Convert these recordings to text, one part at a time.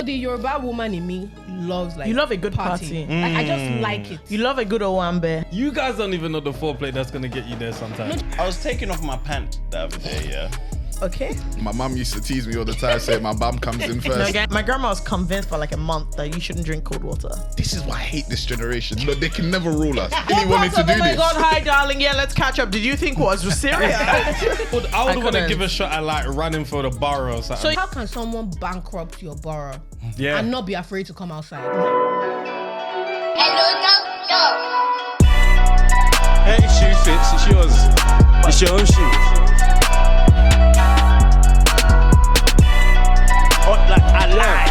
The Yoruba woman in me loves You love a good party. Like I just like it. You love a good owambe. You guys don't even know the foreplay that's gonna get you there sometimes. I was taking off my pant the other day, yeah. Okay. My mum used to tease me all the time, saying my bum comes in first. My grandma was convinced for like a month that you shouldn't drink cold water. This is why I hate this generation. Look, they can never rule us. Really wanted to do Oh my this. God, hi darling. Yeah, let's catch up. Did you think was serious? I would want to couldn't. give a shot at like running for the borough or something. So how can someone bankrupt your borough and not be afraid to come outside? Hey, shoe fits, it's yours. It's your own shoe. Like I lie,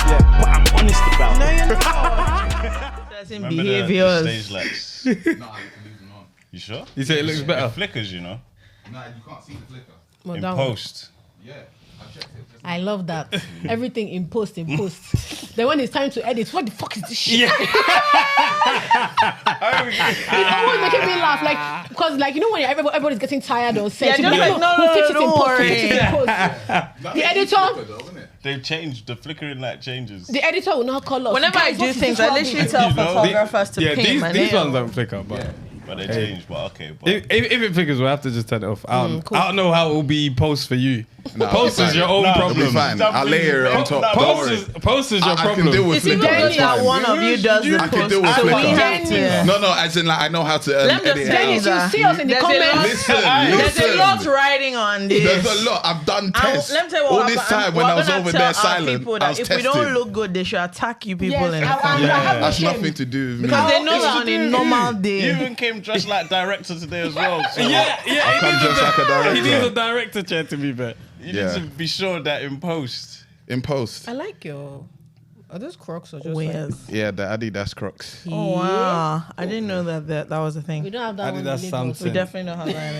yeah, but I'm honest about it. No, you're not. Certain behaviors. The stage lights. Nah, you can leave them on. You sure? You say it looks better? It flickers, you know. Nah, you can't see the flicker. Well, In that one. post. Yeah, I checked it. I love that. Everything in post. Then when it's time to edit, what the fuck is this shit? It's always making me laugh, like because like you know when everybody's getting tired or sad, Yeah, just like, no, we'll fix it in don't post. worry. We'll fix it in post. The editor, They've changed, the flickering light changes. the editor will not call us. Whenever I Guys, do what is things, this I rubbish? literally tell You know, photographers to Yeah, paint my these nail. ones don't flicker, but But they changed, but okay. But if it flickers, we'll have to just turn it off. I cool. don't know how it will be post for you. Nah, Post it'll is be your fine. own Nah, it'll problem. Be fine. I'll layer it on top. Don't worry. Post is your I can problem. deal with It's even flicker. good That's that fine. one of you does the I can post, deal with so we flicker. have to. No, as in like I know how to Let me edit just it tell you out. that. You see us in the There's a comments. lot- Listen. There's a lot riding on this. There's a lot. I've done tests. Let me tell you what all this happened. time when We're I was gonna over tell there our silent, people I that was if testing. we don't look good, they should attack you people Yes, in the I comments. have That's shame. nothing to do with me. Because they know It's that on to a do with normal you. day. You even came dressed like director today as well. So I come dressed like a director. He needs a director chair to be fair. you need to be sure that in post. In post. I like your. Are those Crocs or just Weird. Yeah, the Adidas Crocs. Oh wow! I didn't know that was a We thing. don't have that one in Adidas Lagos. Samson. We definitely don't have that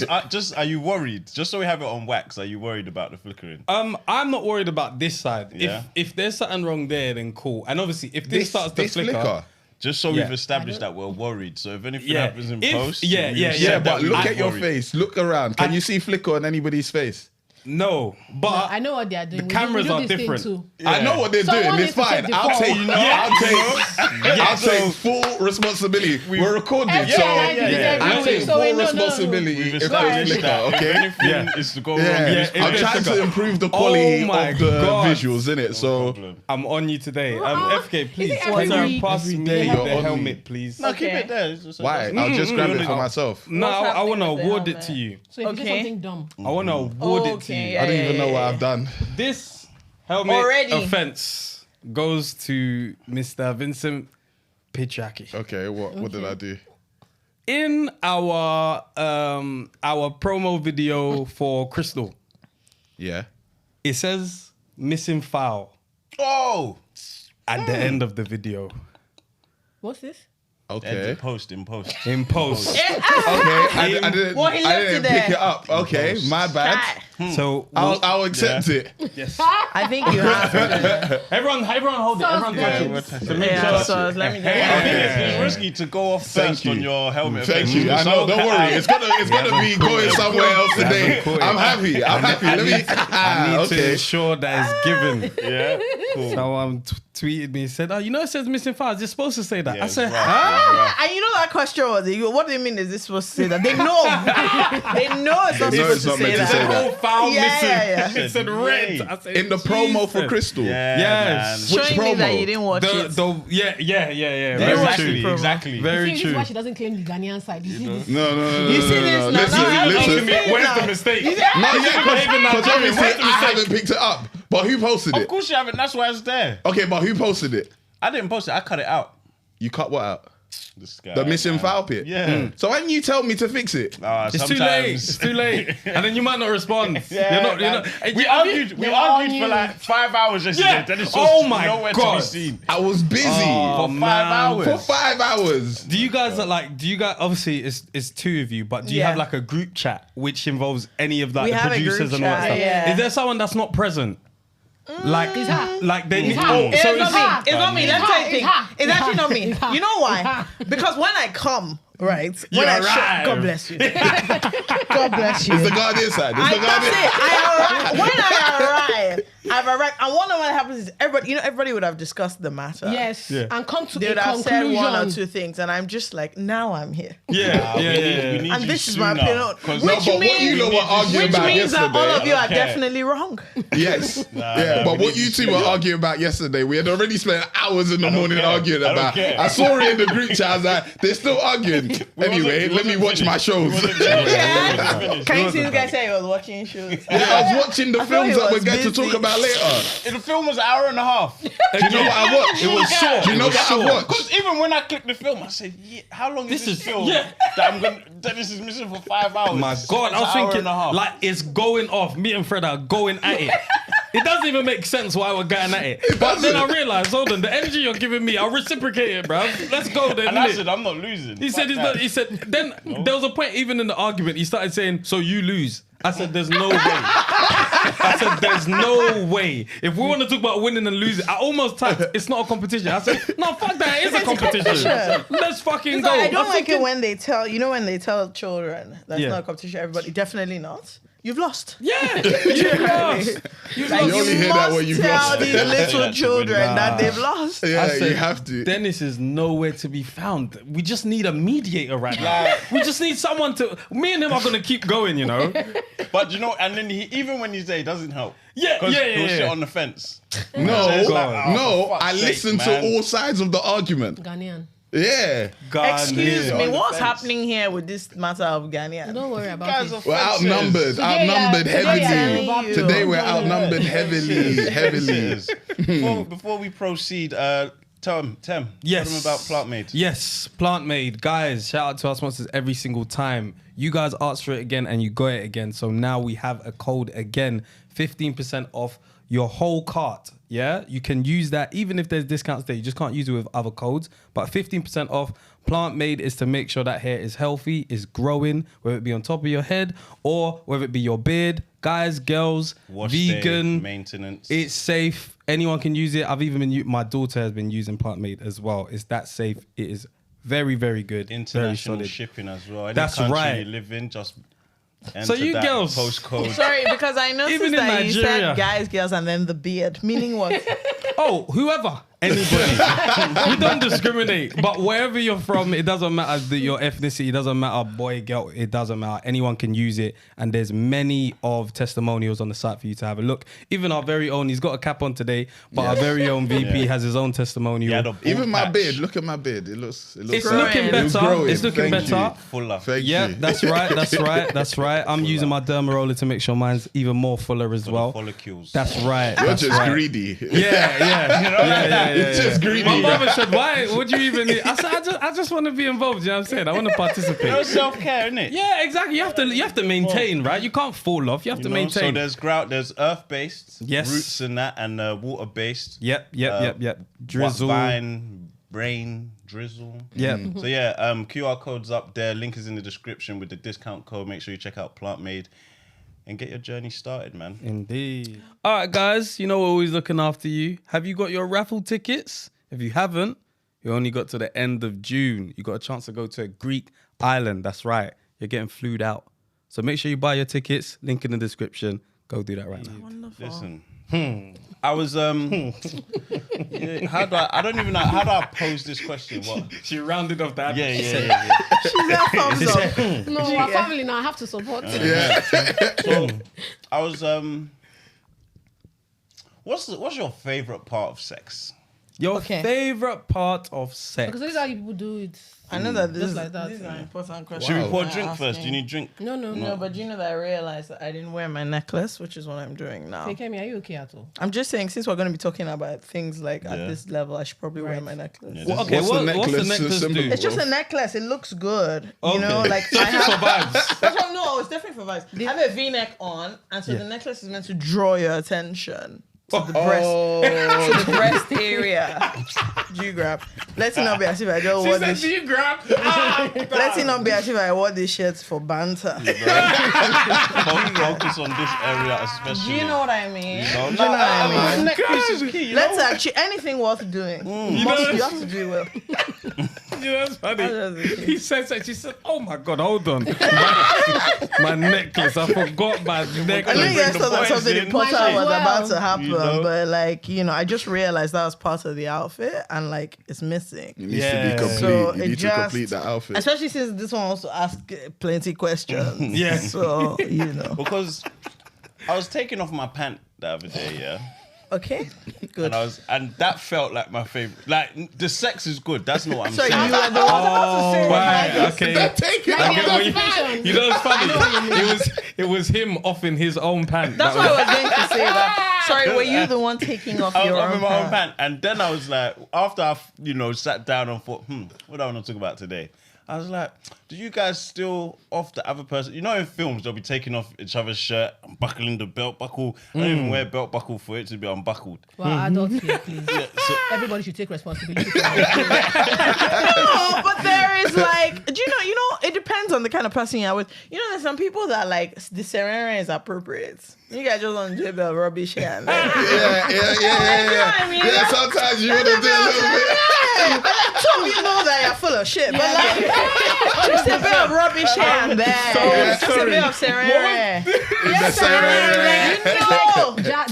anymore. Just are you worried? Just so we have it on wax, are you worried about the flickering? I'm not worried about this side. Yeah. If there's something wrong there, then cool. And obviously, if this starts to this flicker, Just so Yeah. we've established that we're worried. So if anything Yeah. happens in If- post, yeah, we yeah, said yeah, that But we look were at your worried. face. Look around. Can you see flicker on anybody's face? no. But I know what they are doing. The cameras we do are this thing different. too. I know what they're Someone doing. needs It's to fine. take the I'll fall. take. I'll take full responsibility. We're recording, Yeah, so yeah, yeah. I take So full we know, responsibility We've if there's established flicker. that. Okay. If anything is to go wrong, Yeah, this Yeah, I'm it's trying flicker. to improve the quality Oh my of the God. visuals, innit? So problem. I'm on you today. FK, please, it can every you pass every me day the you're on helmet, me? please? No, keep it there. It's just- why? I'll just grab it for myself. No, What's I happening want to with the award it helmet? to you. So if you do Okay. something dumb, I want to award it to you. I don't even know what I've done. This helmet Already. offense goes to Mr. Vincent Pichaki. Okay, what did I do? In our promo video for Crystal, Yeah. it says missing file Oh! at the end of the video. what's this? Okay. In post. In post. Okay. I didn't. Well, he I left didn't it pick there. it up. Okay, my bad. So I'll accept it. yes. I think you have to. Everyone hold it. Everyone touch it. To make Yeah, sure. so let me I think Yeah. it's risky to go off Thank first you. on your helmet. Thank offense. you. I know. Don't worry. It's gonna be going somewhere else today. Cool. I'm happy. I'm happy. Let me. I need to Okay. ensure that it's given. Yeah, cool. Someone tweeted me and said, "Oh, you know it says missing files. You're supposed to say that." Yeah, I said, it's rough, "Huh?" it's rough. And you know that question was, what do you mean is this supposed to say that? They know. They know it's not They know supposed it's to not say meant to that. say that. Oh, file Yeah, missing. yeah, yeah. It said red. I said, In the promo for Jesus. Crystal. Yeah, Yes. man. Which Showing me that promo? you didn't watch it. Yeah. They Very watch true. the promo. Exactly. Very See, this is true. why she doesn't claim the Ghanaian side. You see this? No. You see this now? Listen, Now you listen. see it Where's now. the mistake? No, yeah, because obviously Where's the I mistake? haven't picked it up. But who posted Of it? course you haven't. That's why it's there. Okay, but who posted it? I didn't post it. I cut it out. You cut what out? This guy, The missing man. file pit. Yeah. So why didn't you tell me to fix it? It's too late. It's too late. And then you might not respond. Yeah, You're man. not. We Have you- argued. We They're argued on for you. like 5 hours yesterday. Yeah. Then it's Oh just my nowhere to God. be seen. I was busy Oh, For 5 man. hours. for 5 hours. Do you guys obviously it's two of you, but do you Yeah. have like a group chat which involves any of like We the have a producers group and all that chat, stuff? yeah. Is there someone that's not present? Like It's her. like they need her. oh It's so not it's me. It's not me. Let me tell you It's thing. her. It's actually not me. It's her. You know It's why? her. Because when I come, right? You When I arrive. God bless you. God bless you. It's the Guardian side. It's the That's Guardian. it. When I arrive, I've arrived. And what normally happens is everybody would have discussed the matter. Yes. Yeah. And come to They a would have said conclusion. one or two things, and I'm just like, now I'm here. Yeah. We need And you this is my sooner, opinion. 'cause- Which But what means- you lot were arguing Which about means that all of you are Okay. definitely wrong. Yes. no, But we what need you you two to- were arguing about yesterday, we had already spent hours in the morning care. arguing I don't about. care. I saw it in the group chat. I was like, they're still arguing. Anyway, let me watch my shows. Can you see this guy say he was watching shows? I was watching the thought films he that we're was going to busy. talk about later. The film was an hour and a half. Do you know what I watched? It was short. Do you know what I watched? Because even when I clicked the film, I said, how long is this film yeah. that Dennis is missing for 5 hours? My God, I was It's an hour thinking, and a half. like, it's going off. Me and Fred are going at it. It doesn't even make sense why we're going at it. But then I realised, hold on, the energy you're giving me, I'll reciprocate it, bruv. Let's go then. And I innit? said, I'm not losing. He said, he said, then there was a point even in the argument, he started saying, so you lose. I said, there's no way. I said, there's no way. If we want to talk about winning and losing, I almost typed, it's not a competition. I said, no, fuck that, it is a competition. Let's fucking go. I don't I'm like thinking- it when they tell, when they tell children that's Yeah. not a competition, everybody, definitely not. You've lost. Yeah, you lost. Like, You only hear that when you've tell lost. these little Nah. children that they've lost. Yeah, I said, you have to. Dennis is nowhere to be found. We just need a mediator right now. We just need someone to. Me and him are gonna keep going, you know. But and then even when he's there, it doesn't help. Yeah, 'Cause yeah, he'll yeah, sit yeah. on the fence. No, It's like, oh, no. for fuck's I sake, listened man. to all sides of the argument. Ghanaian. Yeah. Excuse me, On the what's fence. happening here with this matter of Ghanaian? Don't worry about Guys it. are We're fences. outnumbered. Today, Outnumbered today, heavily. yeah. Today we're Don't worry. outnumbered heavily. Heavily. Before we proceed, Tem, Yes. tell them about Plantmade. Yes, Plantmade. Guys, shout out to our sponsors every single time. You guys asked for it again and you got it again. So now we have a code again. 15% off your whole cart. Yeah, you can use that even if there's discounts there. You just can't use it with other codes. But 15% off. Plantmade is to make sure that hair is healthy, is growing, whether it be on top of your head or whether it be your beard. Guys, girls, Wash vegan, day, maintenance. it's safe. Anyone can use it. I've even been. My daughter has been using Plantmade as well. It's that safe. It is very, very good. Very international solid. shipping as well. Any That's country right. you live in, just enter So you that girls- postcode. Sorry, because I noticed Even in that you Nigeria. said guys, girls, and then the beard. Meaning what? Oh, whoever. Anybody. We don't discriminate. But wherever you're from, it doesn't matter your ethnicity. It doesn't matter boy, girl. It doesn't matter. Anyone can use it. And there's many of testimonials on the site for you to have a look. Even our very own, he's got a cap on today, but our very own VP has his own testimonial. Yeah, the bald Even my patch. beard. Look at my beard. It looks It's growing. looking It's better. growing. It's looking Thank better. you. Fuller. Thank Yeah, you. that's right. That's right. That's right. I'm using my derma roller to make sure mine's even more fuller as well. Follicles. That's right. You're That's just right. greedy. Yeah. It's just greedy. My brother said, "Why? What do you even need?" I said, "I just want to be involved." You know what I'm saying? I want to No participate. self-care, innit? Yeah, exactly. You have to maintain, right? You can't fall off. You have to So maintain. there's there's earth-based, Yes. roots and that, and water-based. Yep. Drizzle. Vine, rain, drizzle. Yep. So yeah, QR code's up there. Link is in the description with the discount code. Make sure you check out Plantmade and get your journey started, man. Indeed. All right, guys. You know we're always looking after you. Have you got your raffle tickets? If you haven't, you only got to the end of June. You got a chance to go to a Greek island. That's right. You're getting flued out. So make sure you buy your tickets. Link in the description. Go do that right now. Wonderful. Listen, I was yeah, how do I don't even know how do I pose this question? What? She rounded off that. Yeah. She's a thumbs up. No, our family now I have to support. Yeah. So I was what's your favorite part of sex? Your Okay. favorite part of sex. Because this is how people do it. I know that this Just is like that. These are important questions. Should we pour a I'm drink asking. first? Do you need drink? No. No, but you know that I realized that I didn't wear my necklace, which is what I'm doing now. Hey, Kemi, are you okay at all? I'm just saying, since we're going to be talking about things like Yeah. at this level, I should probably wear Right. my necklace. Yeah, Well, okay, What's the what's the necklace necklace symbol? do? It's just a necklace. It looks good. Okay. You know, like So I it's just for have. vibes. That's what, no, it's definitely for vibes. I have a V-neck on, and so the necklace is meant to draw your attention to the breast, to the breast area. Do you grab? Let it not be as if I don't want this. you grab? Let it not be as if I wore this shirt for banter. Focus on this area especially. Do you know what I mean? No, Do you know what I mean? necklace is key. Let's actually anything worth doing. You have to do it well. You know what's funny? just- He said that. She said, "Oh my god, hold on, my necklace. I forgot my necklace." I know you guys thought that something important Might as was well. about to happen, You know? but like, I just realized that was part of the outfit and like it's missing. It needs to Yeah. be complete. So you it need to just- complete that outfit. Especially since this one also asked plenty questions. Yeah. So, Because I was taking off my pant the other day, yeah. Okay. Good. And that felt like my favorite. Like the sex is good. That's not what I'm So you saying. were the one about to say Right, okay. Take it. I get what anticipation. you know what's funny? It was him offing his own pant. That's That what I was going to say that. Sorry, were you the one taking off I was your up own in my own pants? pant, and then I was like, after I, sat down and thought, what do I want to talk about today? I was like, do you guys still off the other person? You know, in films they'll be taking off each other's shirt, and buckling the belt buckle. I don't even wear belt buckle for it to be unbuckled. Well, adults here, please. So, Everybody should take responsibility for that. No, but there is like, do you know, it depends on the kind of person you're with. There's some people that like the serene is appropriate. You guys just on JBL rubbish here and there. Yeah. You know what I mean? Yeah, sometimes you want to do a little bit. Some you know that you're full of shit, but like just a bit of rubbish here and there. Just a bit of serene. The serene.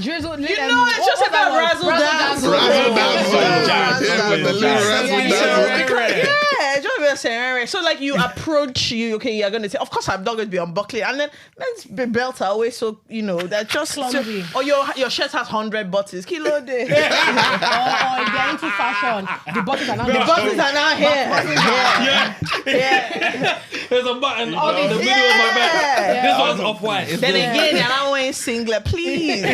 Drizzle, It's just a bit of razzle dazzle. Razzle dazzle. Razzle Yeah, with the little dazzle. razzle dazzle. Yeah, just a bit of serene. So like you approach okay, you're gonna say, of course I'm not gonna be unbuckling, and then let's be belt away, so that just Clumsy. or your shirt has 100 buttons. Kilo day. Or if they're into fashion, the buttons are not The buttons are now here. Yeah. There's a button Oh, in the middle of my back. This one's off white. Then again, you're not wearing singlet, please.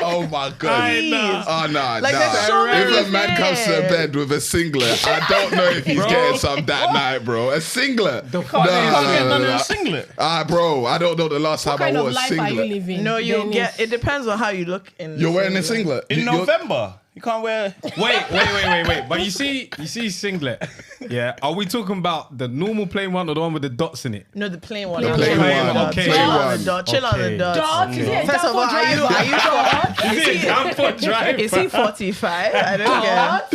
Oh my god. Please. Oh no, Like, there's so If many a man comes to things. bed with a singlet, I don't know if he's getting some that night, bro. A singlet. The fuck? No. singlet. Bro, I don't know the last What time I kind of wore a life are you singlet. living? No, you Dennis? get. It depends on how you look in. You're wearing a singlet In You're- November, you can't wear. Wait. But you see singlet. Yeah. Are we talking about the normal plain one or the one with the dots in it? No, the plain one. Plain Chill one. on the Okay. dots. Chill on Plain the dots. Chill on the Okay. dots. Dots? Is it a First of all, are you sure? Is it camp or drive? Is he 45? I don't get.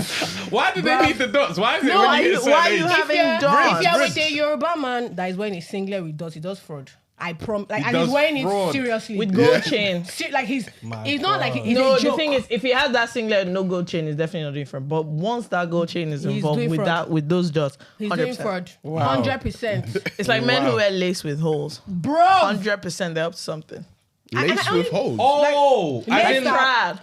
Why do they need the dots? Why is it No, when are you you- hit a certain why you age? have- If you're, Having if you're dots. with a Yoruba man that is wearing a singlet with dots, he does fraud. I promise. Like, He and he's does wearing fraud. it seriously. With gold chain. Like he's not like he's No, a the joke. thing is, if he has that singlet, no gold chain is definitely not doing fraud. But once that gold chain is He's involved doing with fraud. with those dots, He's 100%. doing fraud. 100%. It's like men who wear lace with holes. Bro. 100% they're up to something. Lace with holes. Oh, Like, as in that.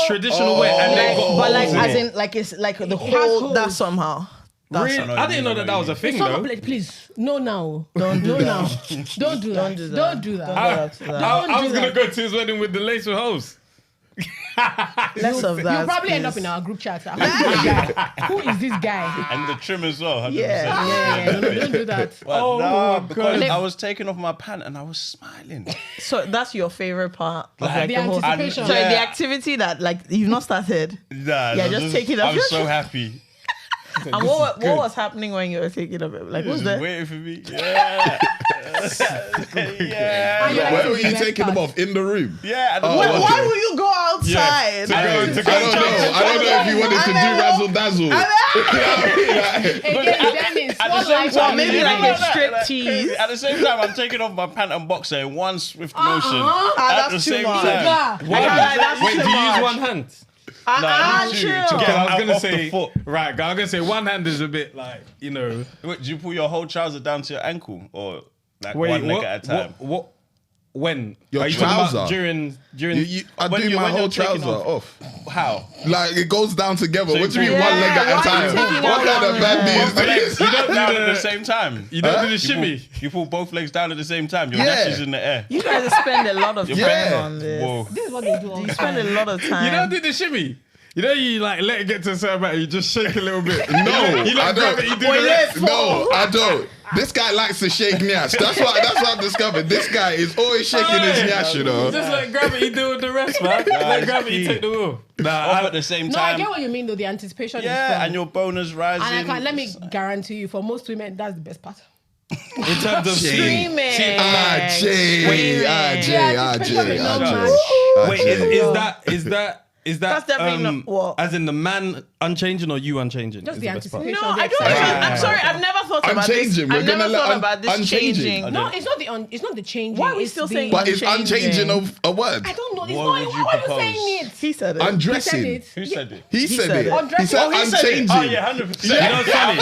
traditional way, and they got But like, holes in as it. in, like it's like the has whole holes. that somehow. Really? I didn't know that was a thing, Some though. place, please. No, now. Don't do that. now. Don't do that. Don't do that. Don't do that. Don't go up to that. I was do gonna that. go to his wedding with the lace with hoes. Less of that. You'll probably end up please. in our group chat. Who is this guy? Who is this guy? And the trim as well. 100%. Yeah. No, don't do that. But Oh nah, my because God. I was taking off my pant and I was smiling. So that's your favorite part of like The the whole. anticipation. So Yeah. the activity that like you've not started. Nah, Yeah, I just take it off I was your so shirt. happy. And what was happening when you were taking it? Like, what's Just that? waiting for me. Yeah. yeah. And you're like, Where this were is you the best taking them part. off? In the room? Yeah. Oh, Why, okay. why will you go outside? To go I don't know. I don't know if you wanted to do razzle dazzle. Again, Dennis, At the what same life time, are maybe you like living? a strip tease. At the same time, I'm taking off my pant and boxer in one swift motion. Ah, At the that's too same much. time. Yeah. That's Wait, too do you use much. one hand? Nah, chill. to get I out was gonna off the say, foot. right, I was gonna say one hand is a bit like, you know. Wait, do you pull your whole trouser down to your ankle or like Wait, one leg what? at a time? What? When? Your Are you talking about trouser? during? I When do you- my when whole you're taking trouser off. How? Like it goes down together. So What do you you- mean one leg Yeah, at a why are you time? taking What out kind of one bad leg? is this? You don't down at the same time. You don't do the You shimmy. pull both legs down at the same time. Your Yeah. neck is in the air. You guys spend a lot of time Yeah. on this. Whoa. This is what they do all You the spend a time. lot of time. You don't do the shimmy. You know, you like let it get to a certain amount, you just shake a little bit. No, you I like grab don't. it, you do the rest. No, I don't. This guy likes to shake nyash. That's what I've discovered. This guy is always shaking his nyash, you know. Just like gravity do the rest, man. Let gravity take the wheel. Nah, Off at the same No, I time. get what you mean though. The anticipation is Yeah, fun. and your bonus rising. And I can let me guarantee you, for most women, that's the best part. in terms of Screaming. see, Jay, The anticipation is not Jay. match. wait, is that Is that That's definitely not what. as in the man unchanging or you unchanging? Just is the best part? anticipation. No, the I don't. excitement. I'm sorry. I've never thought about this. Unchanging. We're I've never gonna let thought about this unchanging. changing. No, it's not the it's not the changing. Why are we it's still the- saying But is unchanging? unchanging a word? I don't know. It's What not. would you Why are you propose? saying it? He said it. He said Undressing. it. Who said it? He said said it. it. He said He said it. unchanging. Oh yeah, 100%. You know what's funny?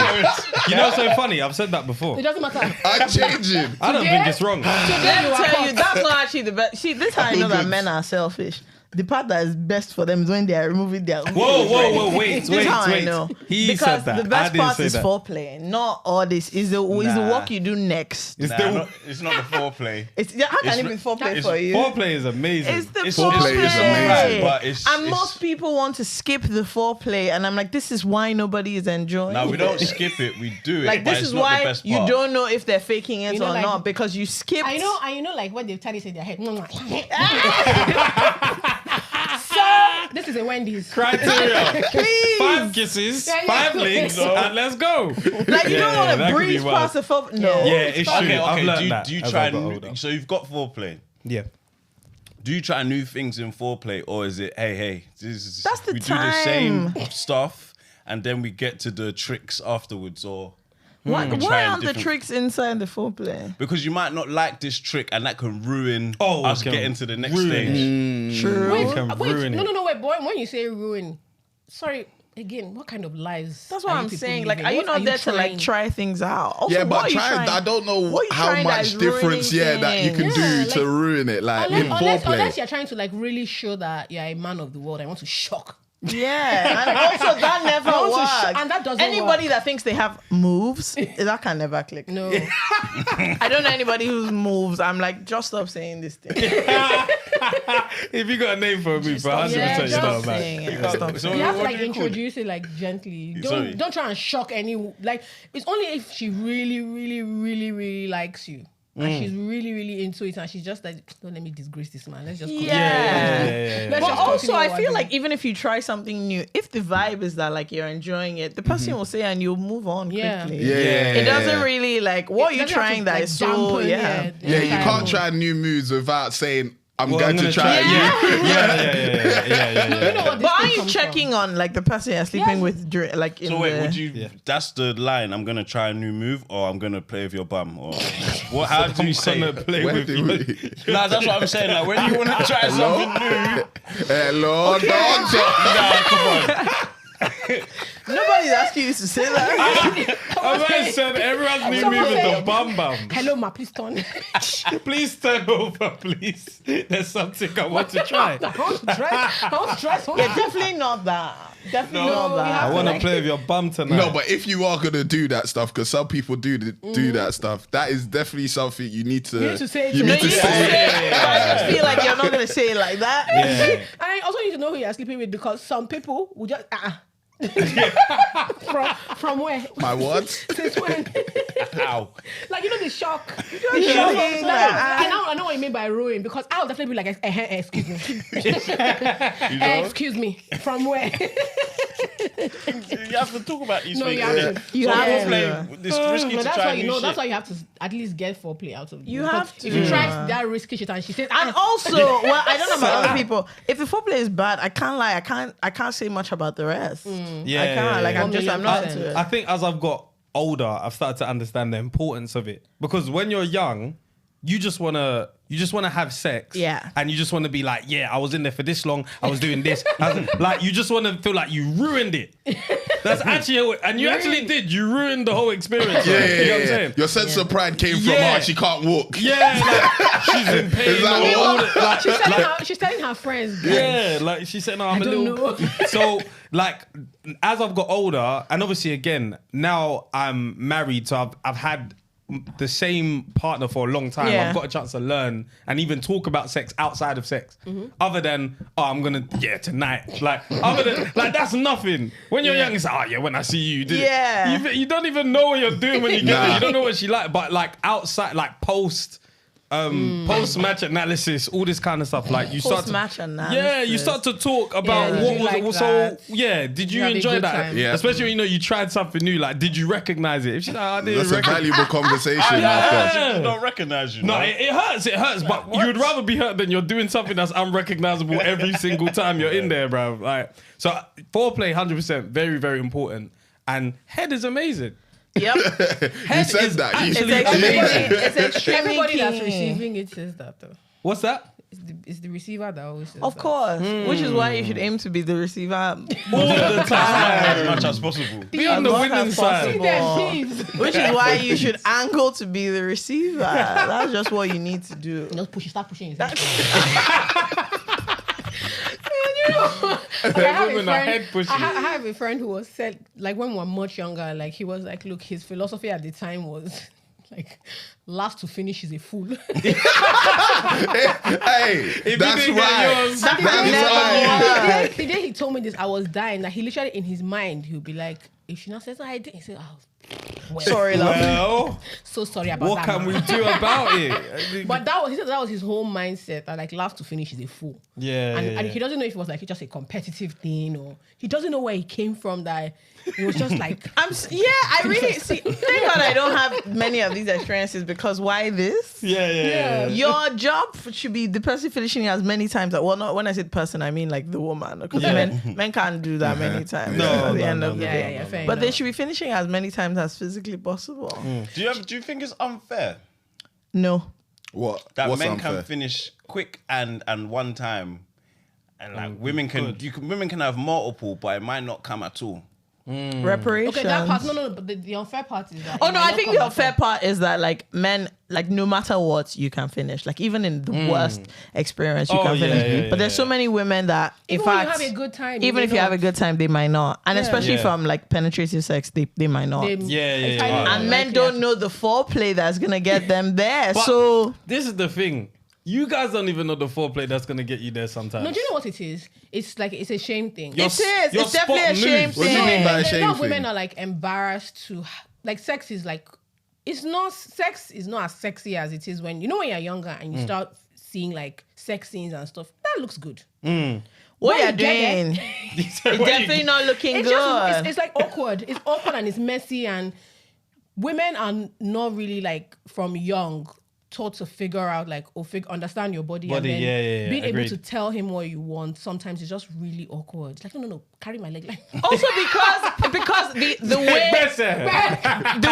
You know what's so funny? I've said that before. It doesn't matter. Unchanging. I don't think it's wrong. Let me tell you, that's not actually the best. See, this is how I know that men are selfish. The part that is best for them is when they are removing their. Whoa, wait, This is how I know. He Because said that. the best I didn't part say is that. foreplay, not all this. Is the work you do next. It's Nah, the it's not the foreplay. How can It's it be re- foreplay it's for you? foreplay is amazing. It's the It's foreplay. foreplay is amazing. But it's- and most people want to skip the foreplay, and I'm like, this is why nobody is enjoying. Now we it. don't skip it. We do it. Like but this it's is not the why best you part. don't know if they're faking it You know, or like- not because you skipped. I know, like what they've tried to say in their head. So this is a Wendy's. criteria. Please. 5 kisses, Yeah, 5 yeah. licks, and let's go. Like you don't want that to could be breeze wild. past the foreplay. No. Yeah, it's true. Okay, I've learned okay. that Do you as try? I've got older. So you've got foreplay. Yeah. Do you try new things in foreplay, or is it hey, this is That's the we time. do the same stuff and then we get to the tricks afterwards, or Why we try aren't the different- tricks inside the foreplay? Because you might not like this trick, and that can ruin Oh, us it can getting to the next ruin stage. True. Wait, can ruin it. no, wait, boy. When you say ruin, sorry. Again, what kind of lies? That's what are you I'm people saying. Like, living? are you What not there to like trying? try things out? Also, Yeah, what but are you trying? I don't know what are you how trying that much is ruining difference, that you can things? do Yeah, to like- ruin it. Like in Unless foreplay. you're trying to like really show that you're a man of the world, I want to shock. Yeah, and also that never I want to works. and that doesn't Anybody work. that thinks they have moves, that can never click. No. I don't know anybody whose moves. I'm like, just stop saying this thing. If you got a name for a move, Stop 100% Yeah, you just start, saying man. it. Stop So saying You have to what like do you call it? introduce it like gently. Sorry. Don't try and shock any. Like it's only if she really likes you. And she's really into it, and she's just like, don't let me disgrace this man. Let's just continue. Yeah. Let's But just also, continue I what feel we're like doing. even if you try something new, if the vibe is that like you're enjoying it, the person will say and you'll move on Yeah. quickly. Yeah. It doesn't really like what are It you doesn't have trying to, that like, is so dampen, yeah. Yeah, you Yeah. can't try new moves without saying, I'm Well, going I'm to gonna try. Yeah. You know what this But are thing you comes checking from. on like the person you're sleeping Yes. with like in So wait, the... would you? Yeah. That's the line. I'm gonna try a new move, or I'm gonna play with your bum, or what? How do you I'm say? gonna play Where with do you. we? Nah, that's what I'm saying. Like when you want to try something new, Hello, doctor. nah, come on. Nobody's asking you to say that. I said everyone's new Someone move is the say- bum bum. Hello, ma, please turn. Please turn over, please. There's something I want to try. I want to try something. Yeah, definitely not that. Definitely No, not you that. have I want to like- play with your bum tonight. No, but if you are gonna do that stuff, because some people do that stuff, that is definitely something you need to. You need to say it You to need me. to You say it. say it, but I just feel like you're not gonna say it like that. Yeah. And I also need to know who you're sleeping with because some people will just from where? My what? Since when? Ow. Like you know the shock. The shocking, shock. like, I know what you mean by ruin because I'll definitely be like, excuse me, excuse me, from where? You have to talk about these No, things. you have to. You So have foreplay, to. it's risky No, to that's try why you new know. shit. That's why you have to at least get foreplay out of it. You Because have If you to. try that risky shit and she says, And also, well, I don't know about other people. If the foreplay is bad, I can't lie. I can't say much about the rest. Yeah, I can't. Like yeah. I'm not into it. I think as I've got older, I've started to understand the importance of it because when you're young, you just wanna have sex, Yeah. and you just wanna be like, yeah, I was in there for this long, I was doing this, like you just wanna feel like you ruined it. That's actually, and you actually did. You ruined the whole experience. Yeah, right? yeah, You know yeah, what I'm yeah. saying? Your sense of pride came from Yeah. her. She can't walk. Yeah, like, she's in pain. Is that or all what? the- like, she's telling her friends. yeah, like she said, no, I'm a don't little. know. So, like, as I've got older, and obviously, again, now I'm married, so I've had the same partner for a long time. Yeah. I've got a chance to learn and even talk about sex outside of sex, other than I'm gonna tonight. Like, other than like that's nothing. When you're young, it's like, when I see you, you did it. Yeah. You don't even know what you're doing when you get Nah. there. You don't know what she like, but like outside, like post. post-match analysis, all this kind of stuff. Like you start Post-match to, analysis. yeah, you start to talk about Yeah, what did you was like so. that? Yeah, did you have a enjoy good that? time? Yeah. Especially when, you know, you tried something new. Like, did you recognize it? If she's like, I didn't That's a recognize. valuable conversation. Yeah. I don't recognize you. No, man. it hurts. It hurts. But you would rather be hurt than you're doing something that's unrecognizable every single time you're in there, bro. Like, so foreplay, 100%, very, very important. And head is amazing. Yep. You Head said is that. actually It's extremely, amazing. it's extremely Everybody that's key. receiving it says that though. What's that? It's the receiver that always says Of that. course, which is why you should aim to be the receiver. All the As time. much as possible. Be on the As much winning as side. See them thieves. Which is why you should angle to be the receiver. That's just what you need to do. Just push, start pushing. Okay, I have a Women are friend- head pushing. I have a friend who was said, like when we were much younger, like he was like, look, his philosophy at the time was like, last to finish is a fool. Hey, you that's didn't get right. yours- That's never right. The day he told me this, I was dying. That he literally in his mind, he would be like, if she not says I did, he said, oh, well, Sorry, love. Well, so sorry about what that. can man." we do about it? But he said that was his whole mindset. That like last to finish is a fool. Yeah, and, yeah, and yeah. he doesn't know if it was like just a competitive thing or he doesn't know where he came from. That it was just like I really see. Thank God I don't have many of these experiences because why this? Yeah. Your job should be the person finishing as many times. Well, not when I say person, I mean like the woman, because Yeah. men can't do that many times. No, at the no, end no, of the no. day. fair But they enough. should be finishing as many times as physically possible. Do you think it's unfair No. What? that What's men unfair? can finish quick and one time, and like women can women can have multiple, but it might not come at all. Reparations. okay, that part. No, but the unfair part is that. Oh it no, might I not think come the at unfair all. part is that like men, like no matter what, you can finish. Like even in the worst experience, you Oh, can yeah, finish. yeah, but there's so many women that, Even in when you fact, have a good time, even may if you have a not. good time, they might not. And especially Yeah. from like penetrative sex, they might not. They- Yeah, it's yeah, highly yeah. And men unlikely don't that- know the foreplay that's gonna get them there. But So this is the thing. You guys don't even know the foreplay that's gonna get you there sometimes. No, do you know what it is? It's like it's a shame thing. Your It is. your It's definitely spot a shame moves. What do you mean by a A shame lot of women thing? are like embarrassed to like sex is like sex is not as sexy as it is when you're younger and you start seeing like sex scenes and stuff. That looks good. what When you're you get doing, It's it's definitely not looking It's good. just it's like awkward. It's awkward and it's messy and women are not really like from young taught to figure out like understand your body and then yeah, being able agreed. to tell him what you want. Sometimes it's just really awkward. It's like no, carry my leg. Like, Also because the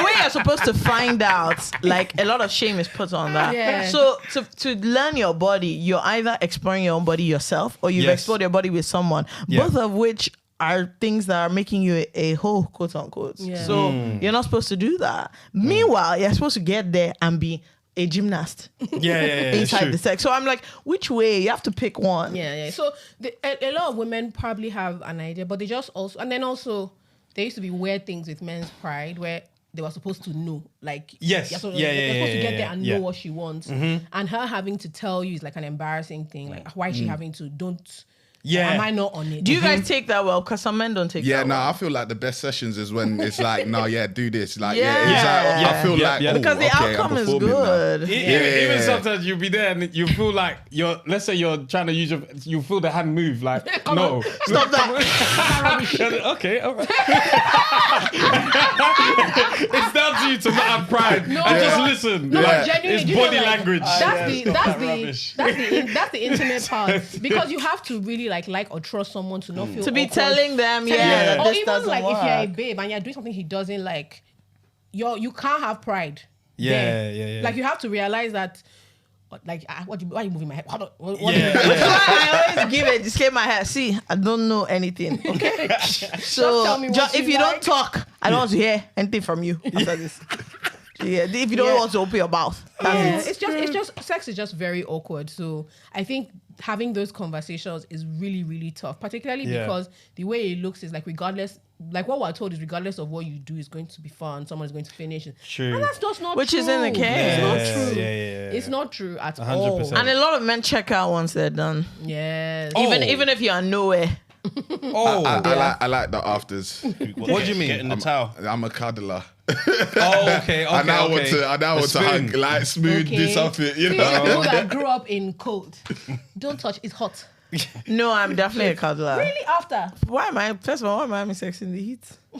way you're supposed to find out, like a lot of shame is put on that. Yeah. So to learn your body, you're either exploring your own body yourself or you've Yes. explored your body with someone. Yeah. Both of which are things that are making you a whole, quote unquote. Yeah. So you're not supposed to do that. Meanwhile, you're supposed to get there and be a gymnast Yeah. inside True. the sex. So I'm like, which way? You have to pick one. Yeah. So a lot of women probably have an idea, but they just also there used to be weird things with men's pride where they were supposed to know, like Yes. you're supposed Yeah, to get there and yeah. know what she wants, and her having to tell you is like an embarrassing thing. Like why is she having to don't? Yeah. Am I not on it? Do you guys take that well? Because some men don't take Yeah, that no, well. I feel like the best sessions is when it's like, no, yeah, do this. Like, Yeah. yeah, it's like, I feel Yeah, like, yeah. oh, Because the okay, I'm outcome is performing now. good. Even sometimes you'll be there and you feel like let's say you're trying to use you feel the hand move like no. Stop that. Okay, all right. It's down to you to not have pride and just listen. No, Yeah. but genuinely, It's do you know, body like, language. That's the intimate part because you have to really like or trust someone to not feel To be awkward. telling them, Yeah. that or this even doesn't like work. if you're a babe and you're doing something he doesn't like, you can't have pride. Yeah, there. yeah. Like you have to realize that, like, why are you moving my head? What Yeah. That's why I always give a disclaimer here. See, I don't know anything. Okay, so tell me what if you you like. don't talk, I don't want to hear anything from you after this. Yeah, if you don't Yeah. want to open your mouth, Yeah, that's it. it's just sex is just very awkward. So I think having those conversations is really, really tough, particularly Yeah. because the way it looks is like regardless, like what we're told is regardless of what you do is going to be fun. Someone's going to finish it. True. And that's just not Which true. isn't the case. It's not Yeah, true. yeah. It's not true at 100%. all. And a lot of men check out once they're done. Yes. Oh. Even if you're nowhere, Oh, I like the afters. What do you mean? Get in the towel. I'm a cuddler. oh, okay. I now want okay. to hug, like smooth, do something, you See, know. people that grew up in cold, don't touch. It's hot. No, I'm definitely a cuddler. Really, after? Why am I? First of all, why am I having sex in the heat? No,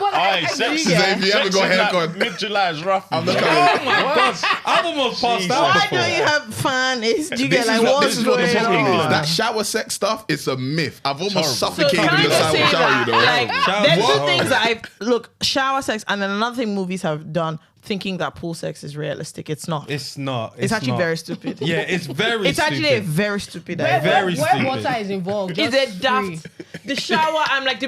but Aye, sex She said if you ever sex got in, haircut, mid-July is rough. I'm not you know. coming. Oh my God. I've almost passed Jesus. out Why before. don't you have fun? Is do you This get like is what what's the going problem is. on? That shower sex stuff, it's a myth. I've almost Horrible. So suffocated can I in the just say shower, that, you know. like, Shower- there's What? two things that I look shower sex, and then another thing movies have done, thinking that pool sex is realistic. It's not. It's not. It's actually not. very stupid. Yeah, it's very It's actually a stupid. very stupid where, idea. Very where stupid. water is involved, Is just it daft? free. The shower, I'm like,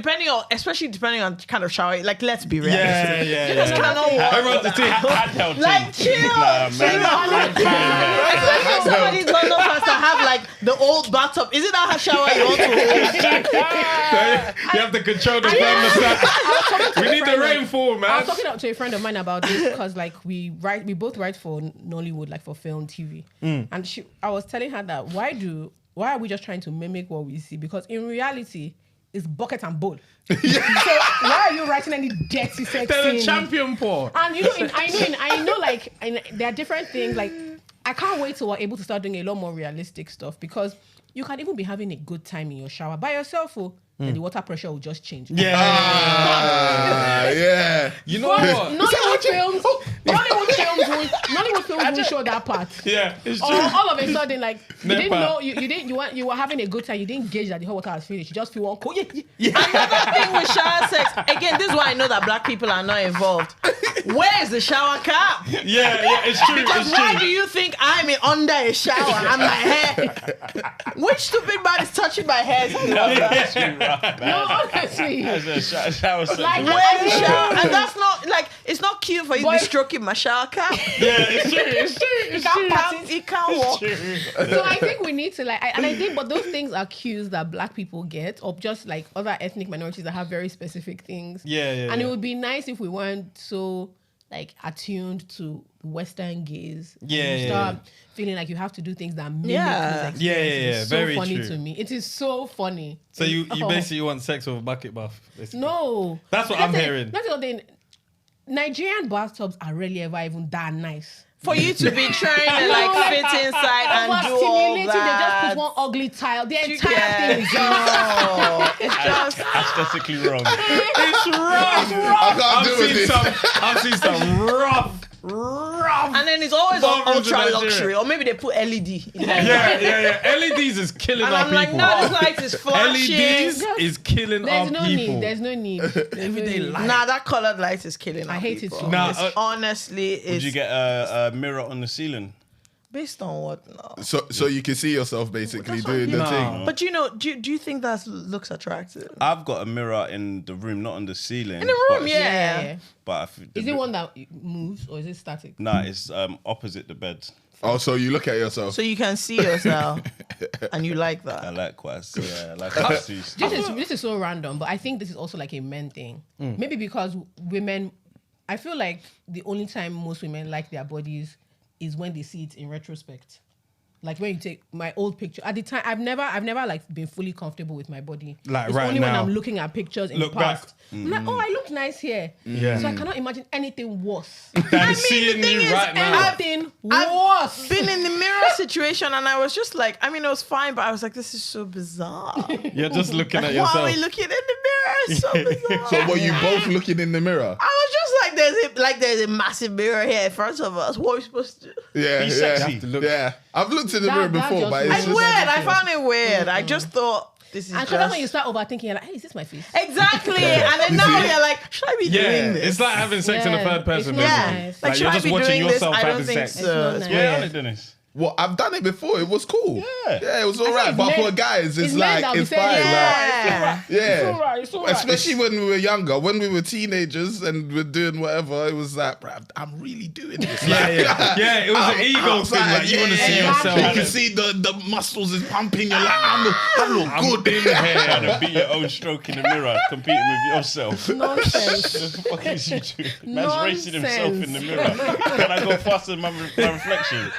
especially depending on kind of shower, like, let's be realistic. Yeah, yeah, You just yeah. cannot walk. Everyone's the team. Handheld Like, thing. chill. Nah, man. Especially if somebody's London fast to have like the old bathtub. Is it that shower you want to hold? You have to control the thermostat. We need the rainfall, I was man. talking to a friend of mine about this because like we both write for Nollywood, like for film, TV, and I was telling her that why are we just trying to mimic what we see? Because in reality, it's bucket and bowl. So why are you writing any dirty sex They're the scene? champion for. And you know, I know, like there are different things. Like I can't wait till we're able to start doing a lot more realistic stuff because you can even be having a good time in your shower by yourself, and the water pressure will just change. Yeah. Yeah. You know what? Nollywood films won't show that part. Yeah, it's Or true. all of a sudden, like you Nepa. didn't know you were having a good time. You didn't gauge that the hot water has finished. You just feel one cold. Another thing with shower sex, again, this is why I know that black people are not involved. Where is the shower cap? Yeah, it's true. Because It's why true. do you think I'm under a shower and my hair? Which stupid man is touching my hair? That's too rough, man. No, honestly. That's a shower sex. Like, Where's the shower? And that's not like it's not cute for you to be Boy. stroking my shower cap. Yeah, it's true. It's true. It's true. He can't walk. So I think we need to but those things are cues that black people get, or just like other ethnic minorities that have very specific things. Yeah. And it would be nice if we weren't so like attuned to Western gaze. And Yeah, you yeah, start feeling like you have to do things that mimic Yeah. those Yeah, experiences. yeah, It's so very funny true. to me. It is so funny. So you Oh. basically want sex with a bucket bath, basically. No. That's what I'm hearing. That's the thing. Nigerian bathtubs are rarely ever even that nice. For you to be trying to like fit inside and do all Overstimulating, they just that. put one ugly tile. The You entire get- thing is just No, it's just Aesthetically wrong. It's rough. I can't do with this. I've seen some rough. and then it's always on Bathrooms in ultra Nigeria. luxury, or maybe they put LED. In there. Yeah. LEDs is killing And our I'm like, people. no, this light is flashing. LEDs is killing our There's no people. need. There's no need. Everyday light. Nah, that colored light is killing. I our hate it people. too. Nah, It's honestly, Would it's you get a mirror on the ceiling? based on what? No. So you can see yourself basically That's what I doing the mean. thing. No. But you know, do you think that looks attractive? I've got a mirror in the room, not on the ceiling. In the room, but- yeah. But Is it one that moves or is it static? Nah, it's opposite the bed. Oh, so you look at yourself. So you can see yourself, and you like I that. like quite. Yeah, I like quite see. This is so random, but I think this is also like a men thing. Maybe because women, I feel like the only time most women like their bodies is when they see it in retrospect. Like when you take my old picture at the time, I've never like been fully comfortable with my body. Like it's right only when now. I'm looking at pictures in Look the past. back. I'm like, oh, I look nice here. Yeah. So I cannot imagine anything worse. I'm seeing thing you is, right now. Anything I've worse. been in the mirror situation, and I was just like, I mean, it was fine, but I was like, this is so bizarre. You're just looking at Why are yourself. we looking in the mirror? It's so bizarre. So were you both looking in the mirror? I was just like, there's a massive mirror here in front of us. What are we supposed to do? Yeah, Be yeah. sexy. have to look. Yeah. I've looked in the That- mirror that before, just but makes it's It's just weird. I found it weird. I just thought this is And just sometimes when you start overthinking, you're like, hey, is this my face? exactly. And then now you're like, should I be Yeah, doing this? it's like having sex in the Yeah, third person. it's not basically. nice. Like, Like should you're I just be watching doing this? yourself I don't having think sex. so. It's not It's nice. Yeah, weird. on it, Dennis. Well, I've done it before. It was cool. Yeah. It was all right. it's But men- for guys, it's men like that'll be it's saying, fine. Yeah. Yeah, It's all right. Especially when we were younger, when we were teenagers and we're doing whatever, it was like, bruh, I'm really doing this. Yeah, Like, yeah. It was an I'm ego thing. outside, Like you want to yeah, see yeah. yourself. You can see the muscles is pumping. You're like, I look good. Trying to beat your own stroke in the mirror, competing with yourself. Nonsense. What the fuck is you doing? Man's racing himself in the mirror. Can I go faster than my reflection?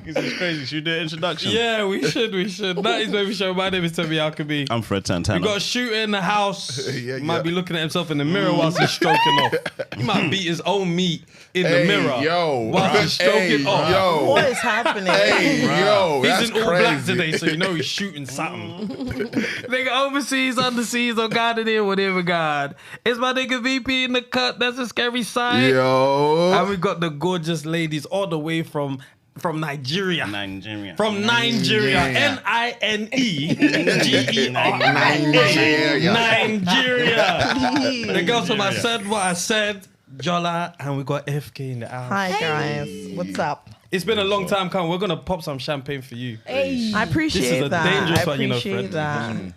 This is crazy. Should we do an introduction? Yeah, we should. That is Baby Show. My name is Toby Alkaby. I'm Fred Santana. We got a shooter in the house. Yeah, He might yeah. be looking at himself in the mirror whilst he's stroking off. He might beat his own meat in the Hey, mirror yo, whilst he's stroking off. yo. What is happening? Hey, yo, that's He's in all black crazy. today, so you know he's shooting something. Nigga overseas, underseas, or God in here, whatever God. It's my nigga VP in the cut. That's a scary sign. Yo. And we got the gorgeous ladies all the way from Nigeria. Nigeria. From Nigeria. Ninegeria. Nigeria. Nigeria. The girls from I Said What I Said, Jola, and we got FK in the house. Hi guys, what's up? It's been a long time coming. We're gonna pop some champagne for you. Hey. I appreciate This is a that. dangerous I one, you know, appreciate Fred. that.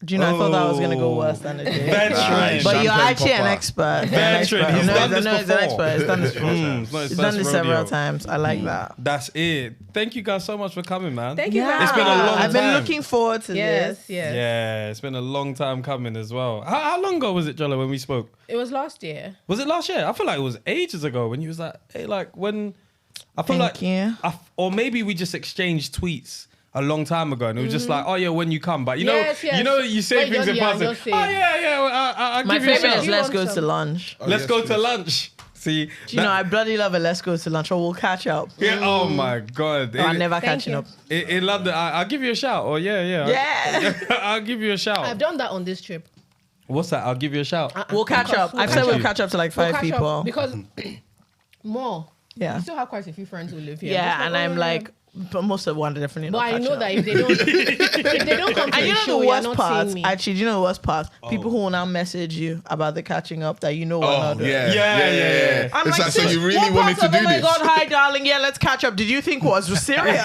Do you know, I thought that was going to go worse than it did. Veteran. But you're Champagne actually an popper. expert. Veteran. He's done this He's an before. expert. He's done this before. It's not his He's first done this several rodeo. times. I like that. That's it. Thank you guys so much for coming, man. Thank you. Yeah. It's been a long I've been time. looking forward to Yes, this. yes. Yeah, it's been a long time coming as well. How long ago was it, Jola, when we spoke? It was last year. Was it last year? I feel like it was ages ago when you was like, hey, like when I feel Thank like you. or maybe we just exchanged tweets a long time ago, and it was just like, oh yeah, when you come. But you Yes, know, yes. you know, you say When things in you're- passing. you're Oh saying. yeah, well, I'll My give you a favorite shout. is let's You go want to some? lunch. Let's yes, go please. to lunch. See, Do you know, I bloody love a let's go to lunch or we'll catch up. yeah, oh my god, I'm never Thank catching you. up. in London, I'll give you a shout. Oh yeah. Yeah. I'll give you a shout. I've done that on this trip. What's that? I'll give you a shout. We'll catch up. I've said we'll catch up to like We'll five catch up people. because more. Yeah. I still have quite a few friends who live here. Yeah, Just and oh, I'm yeah. like, but most of one definitely But not I catching know up. that if they don't, if they don't come to And the you know show, the you're worst not part? seeing me. Actually, do you know the worst part? People who will now message you about the catching up that you know are Oh, not doing. yeah. I'm It's like, like, so sis, you really what wanted part to of, do oh my this? God, hi darling, yeah, let's catch up. Did you think was serious?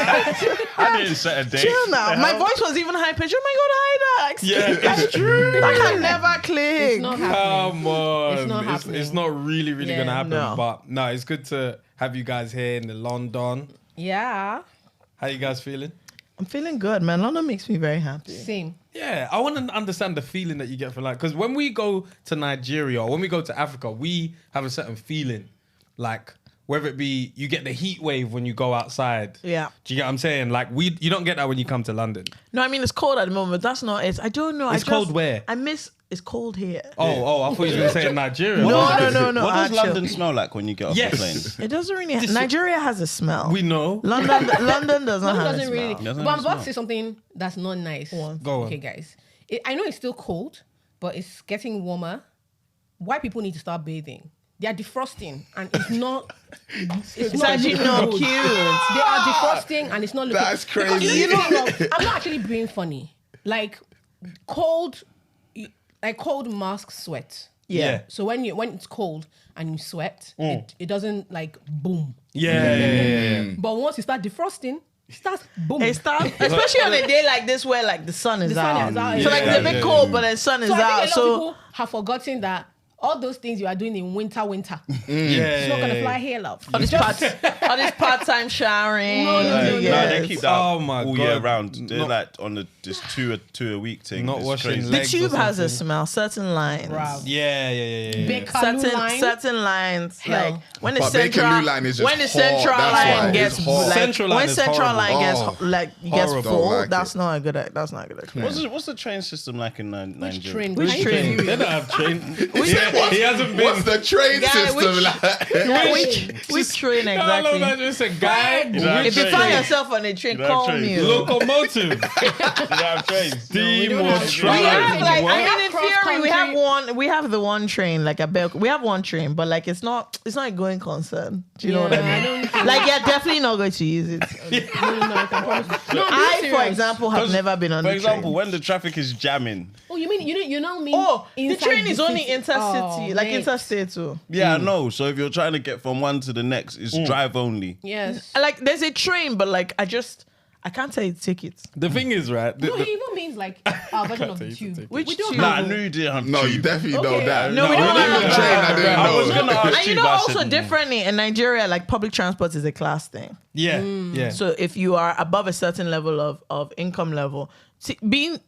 I didn't set a date. Chill now. The My hell? voice was even high pitched. Oh my God, hi Dax. Yeah, That's true. That can never click. It's not happening. Come on. It's not happening. It's not really Yeah. gonna happen. No. But no, it's good to have you guys here in the London. Yeah, How you guys feeling? I'm feeling good, man. London makes me very happy. same. Yeah, I want to understand the feeling that you get from like, because when we go to Nigeria or when we go to Africa, we have a certain feeling, like whether it be you get the heat wave when you go outside. Yeah. Do you get what I'm saying? Like you don't get that when you come to London. No, I mean, it's cold at the moment. That's not it. I don't know. It's cold where? It's cold here. Oh, I thought you were gonna say in Nigeria. No. What does actually. London smell like when you get off Yes. the plane? It doesn't really. Nigeria has a smell. We know. London does not London have doesn't a really. smell. Doesn't But I'm about smell. to say something that's not nice. Go on. Go on. Okay, guys. I know it's still cold, but it's getting warmer. White people need to start bathing. They are defrosting, and it's not. It's actually not good. cute. They are defrosting, and it's not looking. That's crazy. You know, I'm not actually being funny. Like cold mask sweat. Yeah. So when it's cold and you sweat, it doesn't like boom. Yeah. But once you start defrosting, it starts boom. It starts, especially on a day like this where like the sun is The sun out. is out, So like yeah. it's a bit cold, but the sun is So I out. think a lot of So people have forgotten that all those things you are doing in winter, Yeah. it's not gonna fly here, love. all this part-time showering. No, No, yes. they keep that Oh my all God. year round. They're Not- like on this two a week thing. Not It's washing crazy. The legs. tube or has a something. smell. Certain lines. Wow. Yeah. Big Kalu line. Certain lines, Hell. like when the But central Bakerloo line is just when the hot, central that's line why. gets It's hot. like Central line when is central line horrible. gets gets Horrible. full. Don't like That's it. not a good. That's not a good experience. What's the train system like in Which Nigeria? train? Which Are you train? serious? They don't have train. What's- He hasn't been. What's the train Guy, system which- like? Which train How long exactly? that just a guy? You don't have If you trains. find yourself on a train, You don't have call trains. me. Locomotive. You don't have trains. Steam don't or have- We train. have like What? I mean in theory we have Cross-country. one we have the one train like we have one train but like it's not a going concern. Do you know what I Yeah, mean? don't think- Like you're definitely not going to use it. No, I can promise you. No, I'm I, being for serious. example, have never been on For the example, train. when the traffic is jamming. Oh, you mean you don't mean? Oh, the inside train is only city? intercity, Oh, like mate. interstate too. Yeah, I know. So if you're trying to get from one to the next, it's drive only. Yes. Like there's a train, but like I can't tell you tickets. The thing is, right? No, he even means like our version of the Can't take tube. it. Which we don't tube? Nah, I have knew you didn't have No, tube. you definitely know Okay. that. No, we don't even have the that. train. I didn't I was know. gonna ask And you, you know but I also said, differently in Nigeria, like public transport is a class thing. Yeah. So if you are above a certain level of income level,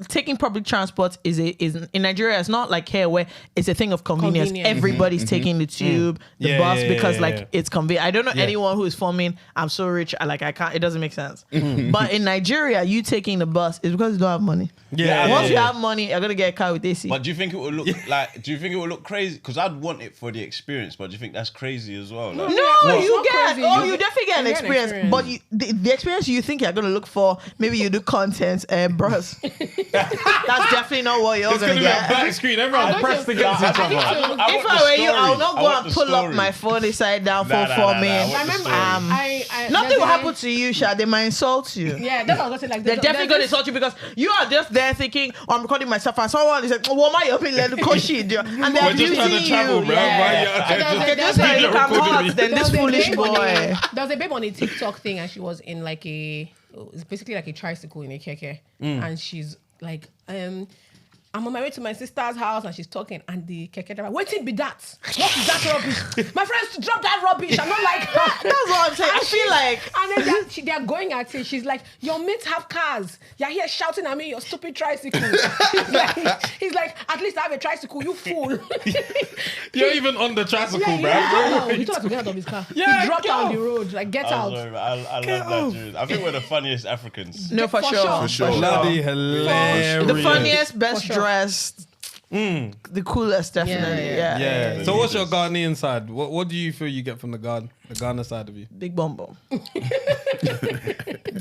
taking public transport is in Nigeria. It's not like here where it's a thing of convenience. Everybody's taking the tube, the bus because it's convenient. I don't know anyone who is forming. I'm so rich. I can't. It doesn't make sense. But in Nigeria, you taking the bus is because you don't have money. Once you have money, you're gonna get a car with AC. But do you think it would look like? Do you think it would look crazy? Because I'd want it for the experience. But do you think that's crazy as well? Like, you definitely get an experience. But the experience you think you're gonna look for, maybe you do content, bros. That's definitely not what you're gonna be get. a black screen. Everyone's pressed against each other. If I were you, I would not go and pull up my phone inside down for me. I remember nothing will happen to you, Sha. They might insult you. Yeah, that's what I was gonna say. Like, they're definitely gonna insult you because you are just there thinking, oh, I'm recording myself, and someone is like, "Oh, what am I helping? Let the coach and they're abusing you. They're just like, look, I'm hot. Then this foolish boy. There was a babe on a TikTok thing, and she was in like it's basically like a tricycle in a keke, and she's like, I'm on my way to my sister's house, and she's talking, and the keke driver, what it be that? What is that rubbish? My friends drop that rubbish. I'm not like that. That's what I'm saying. I feel like, and then they're going at it. She's like, your mates have cars. You're here shouting at me, your stupid tricycle. he's like, at least I have a tricycle, you fool. You're even on the tricycle, bro. No, he told us to get out of his car. He dropped on the road, like get out. Sorry, I love that dude. I think we're the funniest Africans. No, for sure. Bloody hilarious. The funniest, best dressed, the coolest, definitely. Yeah. So what's your Ghanaian side? What do you feel you get from the Ghana side of you? Big bum bum.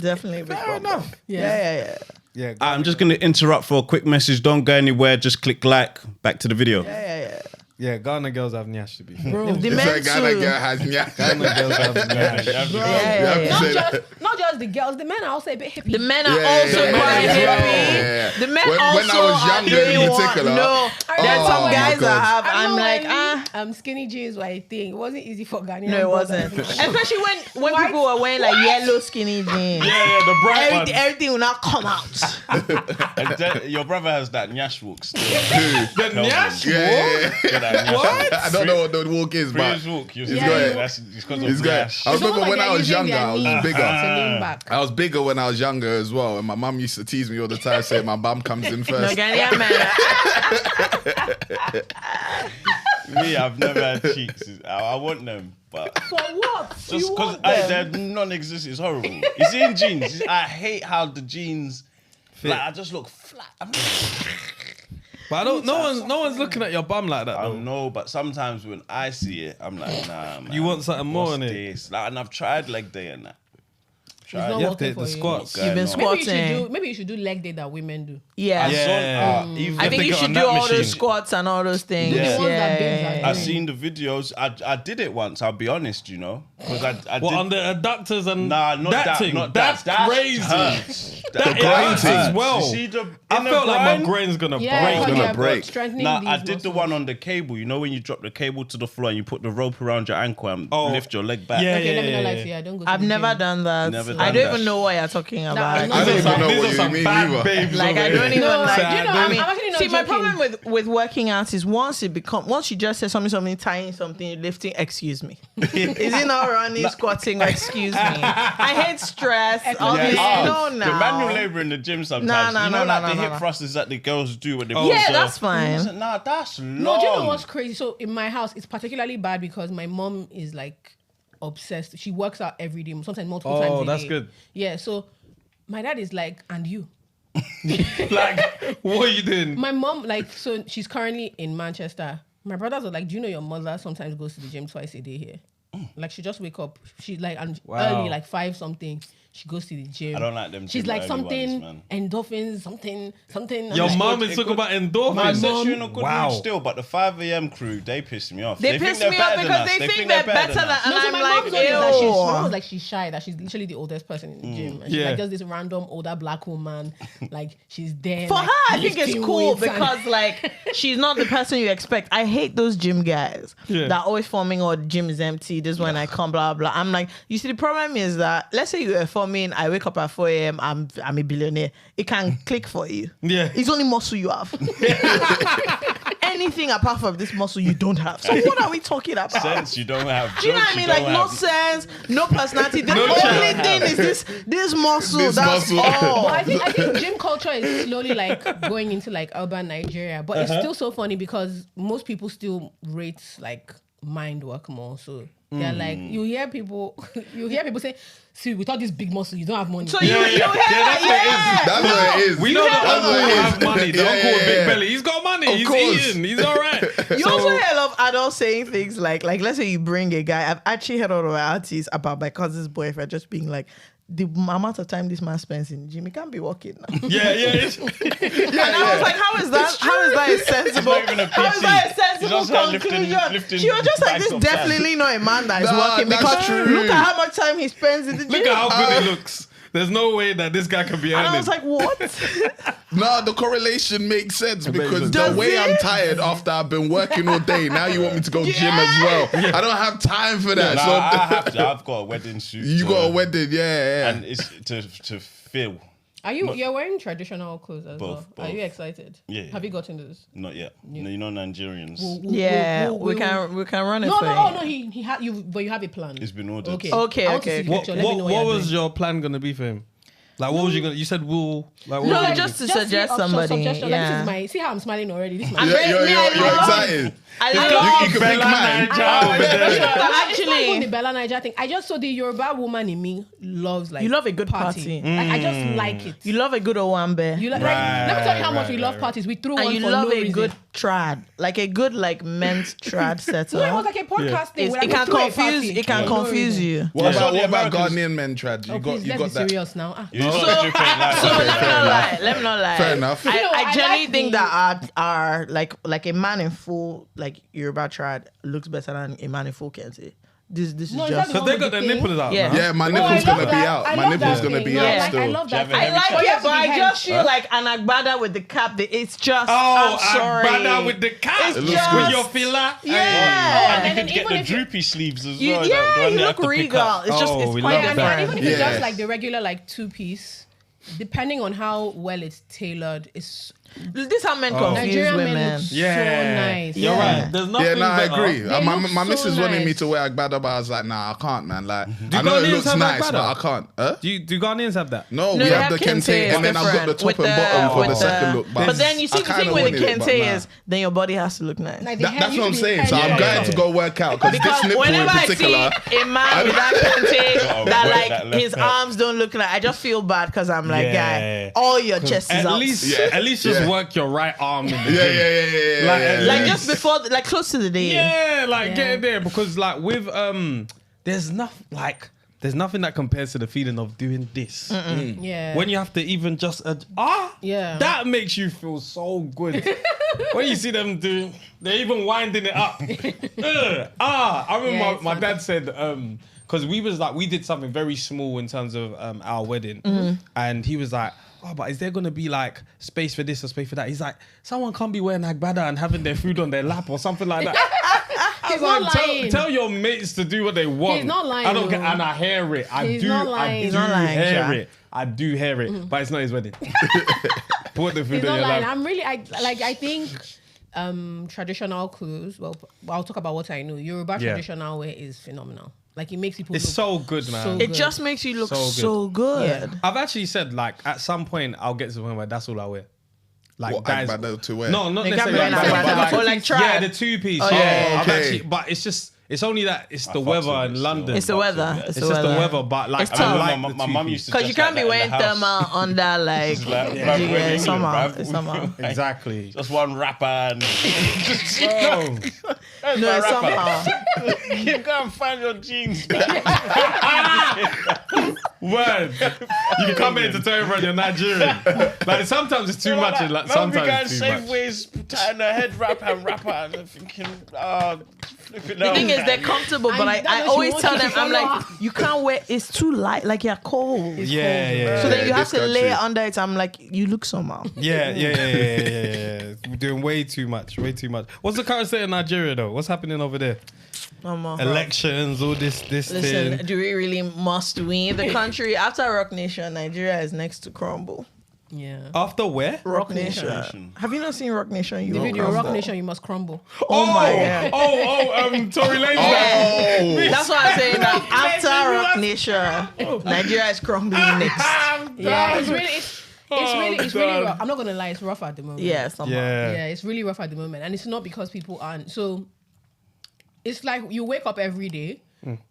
Definitely big bum bum. Yeah. I'm just going to interrupt for a quick message. Don't go anywhere. Just click like. Back to the video. Yeah, Ghana girls have nyash to be fair. Bro, the Ghana girl has nyash. Ghana girls have nyash. Not just the girls, the men are also a bit hippie. The men are also quite hippie. The men also when I was younger, in particular. No, there's some guys that have. I'm like, skinny jeans were a thing. It wasn't easy for Ghanaian. No, it wasn't. Especially when people were wearing like yellow skinny jeans. Yeah, the bright ones. Everything will not come out. Your brother has that nyash walk still. The nyash walk? What? I don't know what the walk is, but Freeze walk. he's got That's because of he's got. nyash. I remember when I was younger, I was bigger. Lean back. I was bigger when I was younger as well, and my mum used to tease me all the time, saying my bum comes in No, first. Ghanaian man. Me, I've never had cheeks. I want them, but For what? just because they're non-existent, it's horrible. You see in jeans, I hate how the jeans fit. Like, I just look flat. But I don't. No one's looking at your bum like that. I Though. don't know, but sometimes when I see it, I'm like, nah, man. You want something more what's in it? this? Like, and I've tried leg day and that. not You have working the for you. squats. You've been squatting. Maybe you should do leg day that women do. Yeah. I think you should do all those squats and all those things. Yeah. The ones that babes are I've doing. seen the videos. I did it once. I'll be honest, you know, because I What did. on the adductors and Nah, not that. thing? Not That's that. crazy. Hurts. That The grind hurts as thing. well. You see the I inner felt like my grind? brain's gonna Yeah, break. gonna yeah, break. strengthening Nah, these I did the muscles. one on the cable. You know when you drop the cable to the floor and you put the rope around your ankle and lift your leg back. Yeah, Okay, let me not lie yeah. to you. I don't go to I've the never gym. done that. Never I done don't that. even know what you're talking about. I'm I don't even know These what are you some mean bad either. babes Like over I here. don't even No, like. you know, I'm actually not See, my joking. problem with working out is once you just say something, tying something, lifting. Excuse me. Is it not running, squatting? Excuse me. I hate stress. All this. No, The manual labor in the gym sometimes. Nah, you know, nah, like the nah, hip nah. thrusters that the girls do when they Yeah, that's fine. Nah, that's long. No, do you know what's crazy? So in my house, it's particularly bad because my mom is like obsessed. She works out every day, sometimes multiple times a day. that's good. Yeah, so my dad is like, and you? Like, what are you doing? My mom, like, so she's currently in Manchester. My brothers are like, do you know your mother sometimes goes to the gym twice a day here? Like, she just wake up. She like, and Wow. early, like 5 something. She goes to the gym. I don't like them She's gym like early something ones, endorphins, something. I'm Your like, mum it is talking could- about Man, endorphins. sets you in a good Wow. mood still, but the 5 a.m. crew, they piss me off. They piss think me they're off better than because us. they think they're better than us. and No, so I'm my like, mom's only that she's, my mom ew. was like she's shy, that she's literally the oldest person in the gym. And she's Yeah. like just this random older black woman. Like she's there. For like, her, I think it's lifting cool weights and- because like she's not the person you expect. I hate those gym guys that are always forming or gym is empty. This is when I come, blah blah. I'm like, you see, the problem is that let's say you are forming, I wake up at 4 a.m. I'm a billionaire. It can click for you. Yeah. It's only muscle you have. anything apart from this muscle you don't have. So what are we talking about? Sense you don't have. Do you know what I mean? Like no sense, no personality. The only thing is this muscle. This that's muscle. all. But I think gym culture is slowly like going into like urban Nigeria, but it's still so funny because most people still rate like mind work more. So they're like, you hear people say, "See, without this big muscle, you don't have money." So you hear That's what it is. We know that That's uncle what it is. have money. The uncle with big belly. He's got money. Of He's course. eating. He's all right. You also hear a lot of adults saying things like let's say you bring a guy. I've actually heard all of my aunties about my cousin's boyfriend just being like, the amount of time this man spends in the gym, he can't be working now. Yeah. And I was like, how is that a sensible? Not even a How is PT. that a He's sensible also had conclusion? lifting She was just like, bags this of definitely not a man that is Nah, working that's because true. look at how much time he spends in the gym. Look at how good he looks. There's no way that this guy can be And earning. I was like, what? No, the correlation makes sense because the Does way it? I'm tired after I've been working all day, now you want me to go gym as well. I don't have time for that. Nah, So I have to. I've got a wedding suit. you got a wedding, yeah. and it's to fill. You're wearing traditional clothes as Both, well? Are both. you excited? Yeah. Have you gotten this? Not yet. No, you know Nigerians. Yeah, we can run it No, for no, you. oh no, he had you, but you have a plan. It's been ordered. Okay. Okay, I want to okay. see the picture. Let me know what you're was doing. your plan gonna be for him? Like, what was you gonna? You said wool. Like, what No, was you just gonna to suggest option, somebody. suggestion. Yeah. Like, this is my. See how I'm smiling already. This is my. I'm Yeah, very- you're I love- excited. I You love can pick mine. It's not even the actually. Bella Niger thing. I just saw the Yoruba woman in me loves like You love a good party. Like, I just like it. You love a good Owambe. You like, let me tell you how much we love parties. We threw And one you for love no a reason. good trad, like a good men's trad setup. No, it was like a podcast thing. where It we can threw a confuse. party It can for no confuse reason. you. What Yeah. about The Americans- Ghanaian men trad? You Oh, got please, you let's got be that. serious now. You just got to drink like So let me not lie. Fair enough. You know, I I generally like think the- that our like a man in full Yoruba trad looks better than a man in full Kente. This is No, is just. that So they got their nipples out Yeah. now. Yeah, my Oh, nipple's I love gonna be that. out. I My love nipple's that gonna thing. be No, out like, still. I love that. Do you have I a like But you it, have to but be I hench. just feel like an agbada with the cap. It's just. Oh, I'm sorry. Agbada with the cap. It's with just- your filler. Yeah. And and you then could get even the if you- droopy sleeves as You, well. yeah, the one you they look have to pick regal. up. It's just Oh, it's we quite love Yeah, that. and even if different. it's Yeah. just like the regular like 2-piece, depending on how well it's tailored, it's This is how men confuse Nigerian men women. look Yeah, so nice. You're Yeah. right. There's nothing. Yeah, no, I better. agree. They My look so missus wanted me nice. to wear agbada, but I was like, nah, I can't, man. Like, Do I know it Ghanaians looks have nice, agbada? but I can't. Huh? Do Ghanaians have that? No, No, we they have the Kente, kente, it's and then I've got the different. top With and bottom for the with second look. But then you see I the thing kinda with the wanted it, but kente nah. is then your body has to look nice. Like the That's hair what I'm used to be saying. So I'm hairy. going to go work out because this Because nipple in whenever I see particular. a man with that kente Gotta that work like that left his hand. arms don't look like, I just feel bad because I'm like, Yeah. guy, all your chest is At out. least just work your right arm in the Yeah, gym. yeah. Like, at Like least- just before, like close to the day. Yeah, like Yeah. get it there because like with there's nothing that compares to the feeling of doing this. Yeah. When you have to even just Yeah. that makes you feel so good. When you see them doing, they're even winding it up. I remember Yeah, it's my fun. dad said because we did something very small in terms of our wedding, and he was like, oh, but is there gonna be like space for this or space for that? He's like, someone can't be wearing agbada and having their food on their lap or something like that. He's Like, not lying. tell your mates to do what they want. He's not lying, I don't get, though. and I hear it. He's not lying. He's not lying, hear Sha. it. I do hear it, but it's not his wedding. Put the food He's on not your lying. lap. I'm really, I think traditional clothes, well, I'll talk about what I know. Yoruba Yeah. traditional wear is phenomenal. Like, it makes people It's look so good, man. so It good. just makes you look So good. so good. Yeah. I've actually said like at some point I'll get to the point where that's all I wear. Like What, that is agbada to wear? no, not They can't necessarily be agbada, agbada, but or like tribe. yeah, the 2-piece. Oh, yeah. I've Okay. actually, but it's only that it's the fucks weather with it in still. London. It's the weather. It's just the weather, but like It's I tough. like my the mum 2-piece. used to Because you dress can't be like that wearing in the house. thermal under like Like, yeah, we're in England, summer. bruv. It's summer. Exactly. Just one rapper and Bro. No, it's somehow. you go and find your jeans. Word. You come in to tell everyone you're Nigerian. Like sometimes it's too much. And, like, sometimes it's too much. Safeway's tying a head wrap and rapper and I'm thinking, flip it The out. thing is, they're comfortable, but I that's what always she tell wants them, you to I'm like, follow. you can't wear. It's too light. Like you're cold. Yeah, yeah. So then you Yeah, have this to lay country. under it. I'm like, you look somehow. Yeah. We're doing way too much. What's the current state of Nigeria though? What's happening over there? Elections, all this Listen, thing. do we really must win the country? After Rock Nation, Nigeria is next to crumble. Yeah. After where? Rock Nation. Nation. Have you not seen Rock Nation? You The will video crumble. Rock Nation, you must crumble. Oh my god. Tory Lanez. Oh, That's why I'm saying that after Rock Nation, Nigeria is crumbling next. Yeah, it's really rough. I'm not gonna lie, it's rough at the moment. Yeah, somehow. Yeah, it's really rough at the moment, and it's not because people aren't. So it's like you wake up every day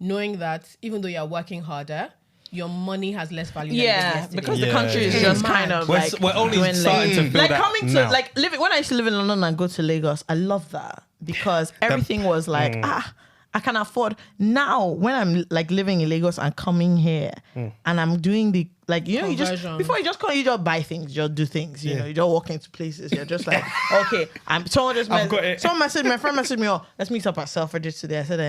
knowing that even though you're working harder, your money has less value. than it did Yeah, yesterday. because the Yeah, country is yeah. just Mad. kind of We're, like we're only dwindling. starting to feel Like that coming to now. like living when I used to live in London and go to Lagos, I love that because everything was like I can afford. Now when I'm like living in Lagos and coming here and I'm doing the like you know you just Conversion. before you just come you just buy things, you just do things. You know you just walk into places. You're just like okay, someone just I've got it. someone messaged me, my friend messaged me, oh let's meet up at Selfridges today. I said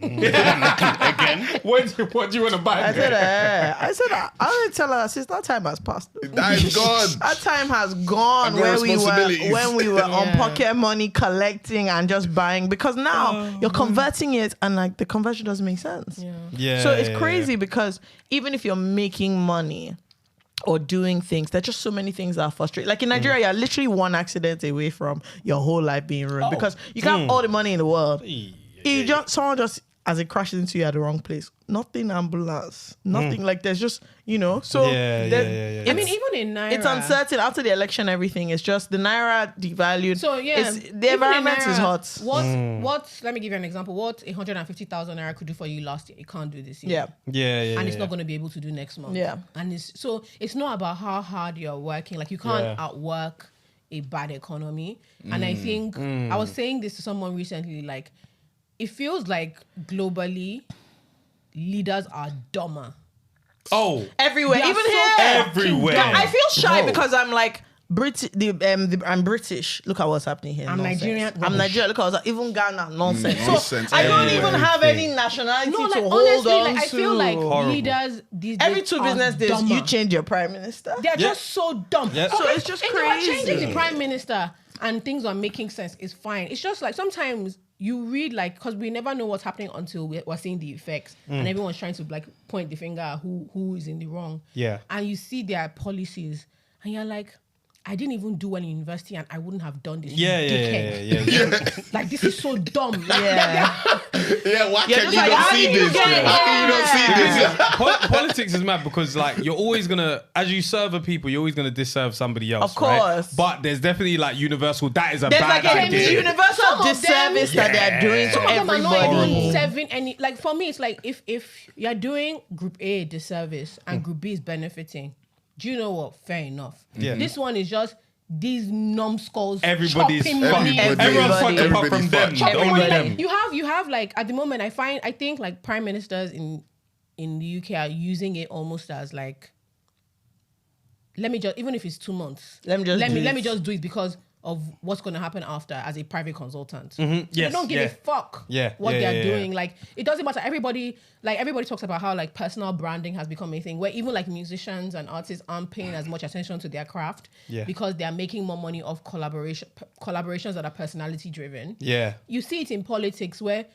Again. What do you want to buy? I said I didn't tell her since that time has passed. that is gone. That time has gone I've got where we were responsibilities. when we were on Yeah. pocket money collecting and just buying because now you're converting it and like the conversion doesn't make sense. Yeah. So it's crazy because even if you're making money or doing things, there's just so many things that are frustrating. Like in Nigeria, you're literally one accident away from your whole life being ruined because you can have all the money in the world. You just someone just as it crashes into you at the wrong place. Nothing ambulance. Nothing like there's just so Yeah, there's- yeah. I mean, even in Naira, it's uncertain after the election. Everything is just the naira devalued. So yeah, It's- even the in environment is Naira, hot. What? Let me give you an example. What 150,000 naira could do for you last year, it can't do this year. Yeah, And it's not going to be able to do next month. Yeah. And it's not about how hard you're working. Like you can't Yeah. outwork a bad economy. And I think I was saying this to someone recently. Like it feels like globally, leaders are dumber. Oh, everywhere, They are even so here. everywhere. Like, I feel shy Bro. because I'm like I'm British. Look at what's happening here. I'm Nonsense. Nigerian. I'm Nigerian. Look at what's even Ghana. Nonsense. Nonsense So I don't everywhere. even have any nationality No, to like hold honestly, on like I to. feel like Horrible. leaders these Every days 2 are business days, dumber. you change your prime minister. They're Yeah. just so dumb. Yeah. So it's just if you are changing crazy. the prime minister and things are making sense, it's fine. It's just like sometimes you read like because we never know what's happening until we're seeing the effects, and everyone's trying to like point the finger at who is in the wrong. Yeah. And you see their policies, and you're like, I didn't even do well in university, and I wouldn't have done this. Yeah, you dickhead. yeah. Like this is so dumb. Like, Yeah. Yeah, why You're can just you like, not how see do you this? get Yeah? it? How can you not see this? Politics is mad because like you're always gonna, as you serve a people, you're always gonna disserve somebody else. Of course. right? But there's definitely like universal. That is a There's bad like a idea. universal Some of them- disservice that they are doing to Some of them are not even everybody. serving any. Like for me, it's like if you're doing Group A disservice and Group B is benefiting, do you know what? Fair enough. Yeah. This one is just these numbskulls. Everybody's chopping fucked. money. Everyone's fucked apart Everybody's from them. fucked. Chopping Only money. them. Like, you have like at the moment, I think like prime ministers in the UK are using it almost as like, let me just, even if it's 2 months, Let me just do it because of what's going to happen after as a private consultant. So Yes, they don't give yeah. a fuck Yeah, what yeah, they're yeah, doing. Like it doesn't matter. Everybody talks about how like personal branding has become a thing where even like musicians and artists aren't paying as much attention to their craft because they're making more money off collaborations that are personality driven. Yeah. You see it in politics where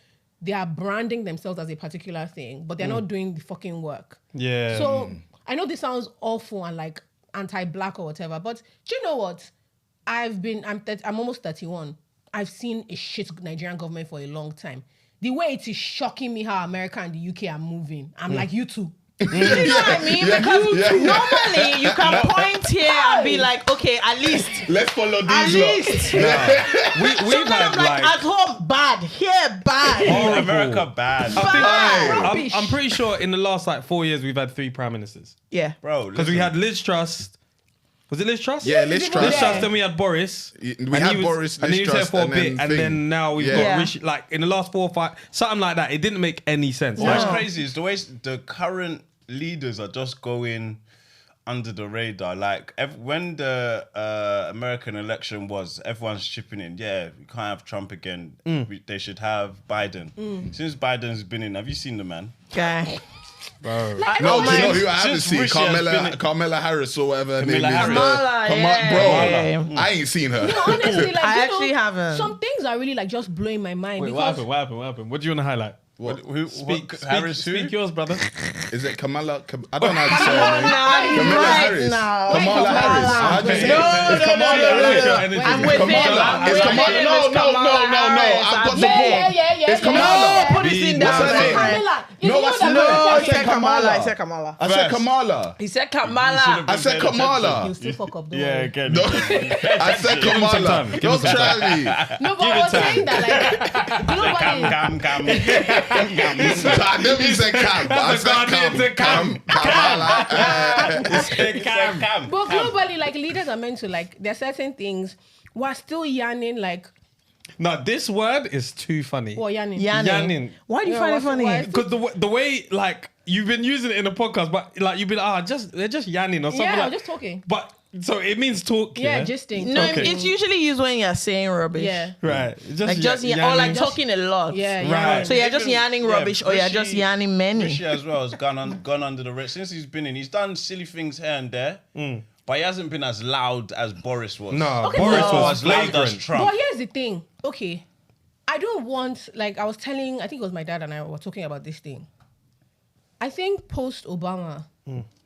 they are branding themselves as a particular thing, but they're not doing the fucking work. Yeah. So I know this sounds awful and like anti-black or whatever, but do you know what? I'm almost 31. I've seen a shit Nigerian government for a long time. The way it is shocking me how America and the UK are moving. I'm like, you too. You know what I mean? Because normally you can point here and be like, okay, at least. Let's follow At these lot. least. We've Sometimes had I'm like, at home, bad. Here, bad. horrible. America bad. Rubbish. I'm pretty sure in the last like 4 years we've had 3 prime ministers Yeah. Bro, because we had Liz Truss. Was it Liz Truss? Yeah, Liz Truss. Liz Truss. Then we had Boris. We And had he was- Boris, and Liz he was there Truss, for a and bit, then and thing. then now we've Yeah. got Yeah. Rishi. Like in the last 4 or 5, something like that. It didn't make any sense. What's Like, crazy is the way the current leaders are just going under the radar. Like when the American election was, everyone's chipping in. Yeah, we can't have Trump again. They should have Biden. Since Biden's been in, have you seen the man? Okay. bro. No, do you know who I haven't Since seen? Rishi has been- Carmela Harris or whatever her name Kamala is. Harris. Kamala, yeah. Bro, I ain't seen her. Honestly, like, I you actually know, haven't. Some things are really like just blowing my mind. Wait, because what happened? What do you want to highlight? What? Harris who? Speak yours, brother. Is it Kamala? I don't know how to say her name. Kamala right Harris. now. Kamala Harris. How do you say it? It's Kamala. I'm with him. It's Kamala. No. I've got support. It's Kamala. Put it in What's her there. name? No, I He said Kamala. I said Kamala. I said Kamala. He said Kamala. I said Kamala. He'll still fuck up. Don't Yeah, worry. again. No, I said Kamala. Don't try me. No, but I was saying that like nobody. I never said Cam. I said Cam. Kamala. But globally, like leaders are meant to like. There are certain things we're still yarning like. No, this word is too funny. What yarning? Yanning. Why do you find it funny? Because the way like you've been using it in a podcast, but like you've been they're just yanning or something. Yeah, like, just talking. But so it means talk. Yeah, Yeah, gisting. No, Okay. it's usually used when you're saying rubbish. Yeah. right. Like just or like talking a lot. Yeah. Right. So you're just yarning rubbish or you're just yarning many. Rishi as well has gone under the radar since he's been in. He's done silly things here and there, but he hasn't been as loud as Boris was. No, Okay, Boris but- was as loud as flagrant. Trump. But here's the thing. Okay, I don't want like I was telling. I think it was my dad and I were talking about this thing. I think post Obama,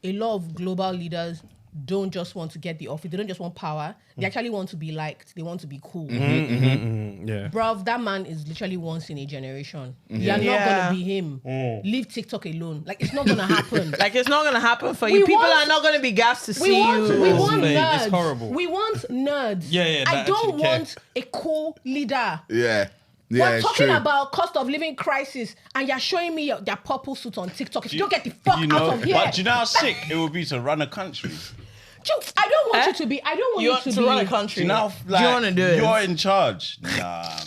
a lot of global leaders don't just want to get the office. They don't just want power. They actually want to be liked. They want to be cool. Yeah. Bruv, that man is literally once in a generation. You're not Yeah. gonna be him. Leave TikTok alone. Like it's not gonna happen. Like it's not gonna happen for you. We People want- are not gonna be gassed to we see want you. nerds. It's horrible. We want nerds. Yeah, I that don't actually care. want a cool leader. Yeah. We're Yeah, it's talking true. about cost of living crisis, and you're showing me their purple suit on TikTok. If you don't get the fuck You know, out of here, but do you know how sick it would be to run a country? I don't want you to be. I don't want You you want to to be. run a Do country. you know, how, Do you want to do it? You're in charge. Nah,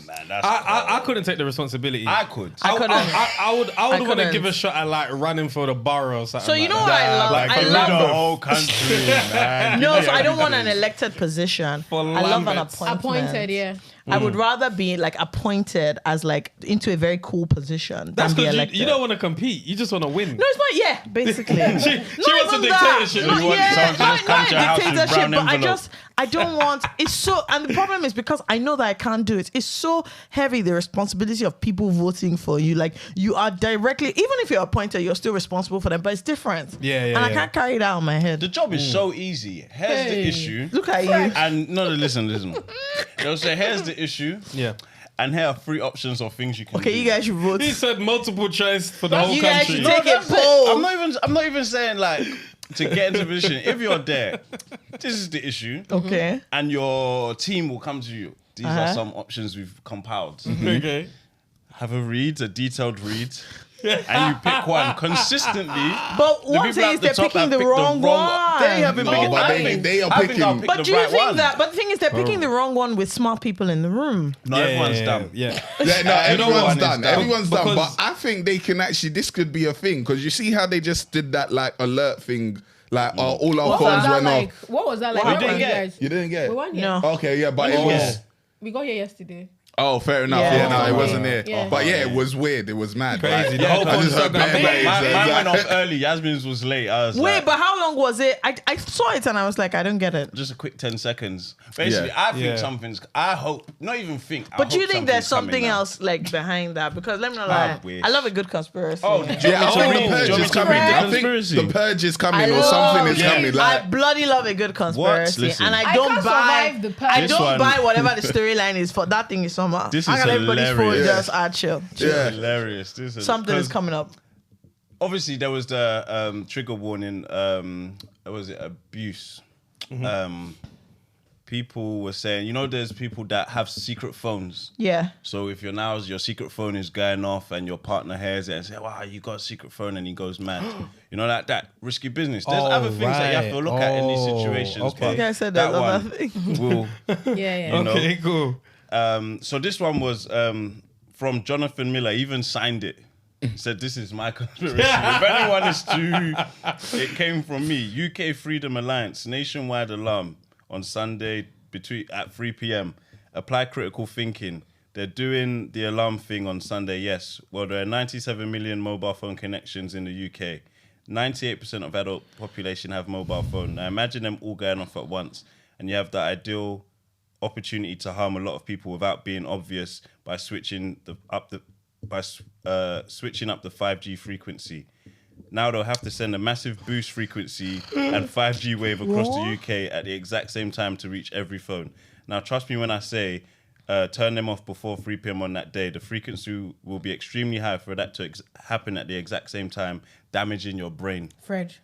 man, that's. I couldn't take the responsibility. I could. I couldn't. I would want to couldn't. give a shot at like running for the borough or something. So you like know that. what I love? like I for the love whole country, man. No, Give so me I don't want an everything. elected position. For I love an Lamberts. appointment. Appointed, yeah. I would rather be like appointed as like into a very cool position That's than be because elected. you don't want to compete. You just want to win. No, it's not. Yeah, basically. She wants a even that. dictatorship. Not You want yet. someone to just come Not to your house with dictatorship, brown but envelope. I don't want. It's so, and the problem is because I know that I can't do it. It's so heavy, the responsibility of people voting for you. Like you are directly, even if you're appointed, you're still responsible for them. But it's different. Yeah, And I can't carry it out on my head. The job is so easy. Here's the Hey. issue. Look at you. And no, listen. They'll say, here's the issue. Yeah. And here are 3 options of things you can do. Okay, you guys should vote. He said multiple choice for the whole You guys country. should take a that's it. poll. I'm not even saying like to get into a position. If you're there, this is the issue. Okay. And your team will come to you. These are some options we've compiled. Okay. Have a detailed read. And you pick one consistently. But The what I'm people saying at is the they're top picking have the picked wrong one. They haven't No, picked. but I they think- are I think I'll picking- pick But the do you right think one. that? But the thing is, they're picking the wrong one with smart people in the room. No, everyone's dumb. Yeah. Yeah, no, You know everyone's what? done. It's done. Everyone's done. Because- But I think they can actually. This could be a thing because you see how they just did that like alert thing. Like all our What was phones that went like? off. What was that like? What Where did were you you get? guys? You didn't get We it. weren't here. No. Okay, yeah, but it Yeah. was. We got here yesterday. Oh, fair enough. Yeah. Yeah, no, it Oh, wasn't yeah. there. Yeah. But yeah, it was weird. It was mad. Crazy. Like, The whole I phone's just heard stuck on bang, me. bang, Mine so went it's off early. Yasmin's was late. I was Wait, like, but how long was it? I saw it and I was like, I don't get it. just a quick 10 seconds. Basically, Yeah. I think Yeah. something's. I hope. Not even think. I But do you hope think there's something's something coming now. else like behind that? Because let me not I lie, wish. I love a good conspiracy. Oh, do you Yeah, I want me to think read? the Do you purge want me is to coming. read the I think conspiracy? the purge is coming I or love something is it. coming. I Like, bloody love a good conspiracy, Listen. and I I don't can't buy. survive the purge. I This don't one- buy whatever the storyline is for. That thing is somehow. This I is got everybody's phone hilarious. just chill. yeah. Hilarious. This is Something is 'cause coming up. Obviously, there was the trigger warning. Was it abuse? People were saying, there's people that have secret phones. Yeah. So if your secret phone is going off and your partner hears it and say, "Wow, you got a secret phone," and he goes mad, that risky business. There's Oh, other things that you have to right. look at in these Oh, situations. okay. but Like I said, that there's one other things. will. Yeah, yeah. know. Okay, cool. So this one was from Jonathan Miller. He even signed it. He said, "This is my conspiracy. If anyone is it came from me. UK Freedom Alliance nationwide alarm on Sunday at 3 p.m. Apply critical thinking. They're doing the alarm thing on Sunday. Yes. Well, there are 97 million mobile phone connections in the UK. 98% of adult population have mobile phone. Now imagine them all going off at once, and you have the ideal opportunity to harm a lot of people without being obvious by switching up the by switching up the 5G frequency. Now they'll have to send a massive boost frequency and 5G wave across the UK at the exact same time to reach every phone. Now, trust me when I say, turn them off before 3 p.m. on that day. The frequency will be extremely high for that to happen at the exact same time, damaging your brain. Fred.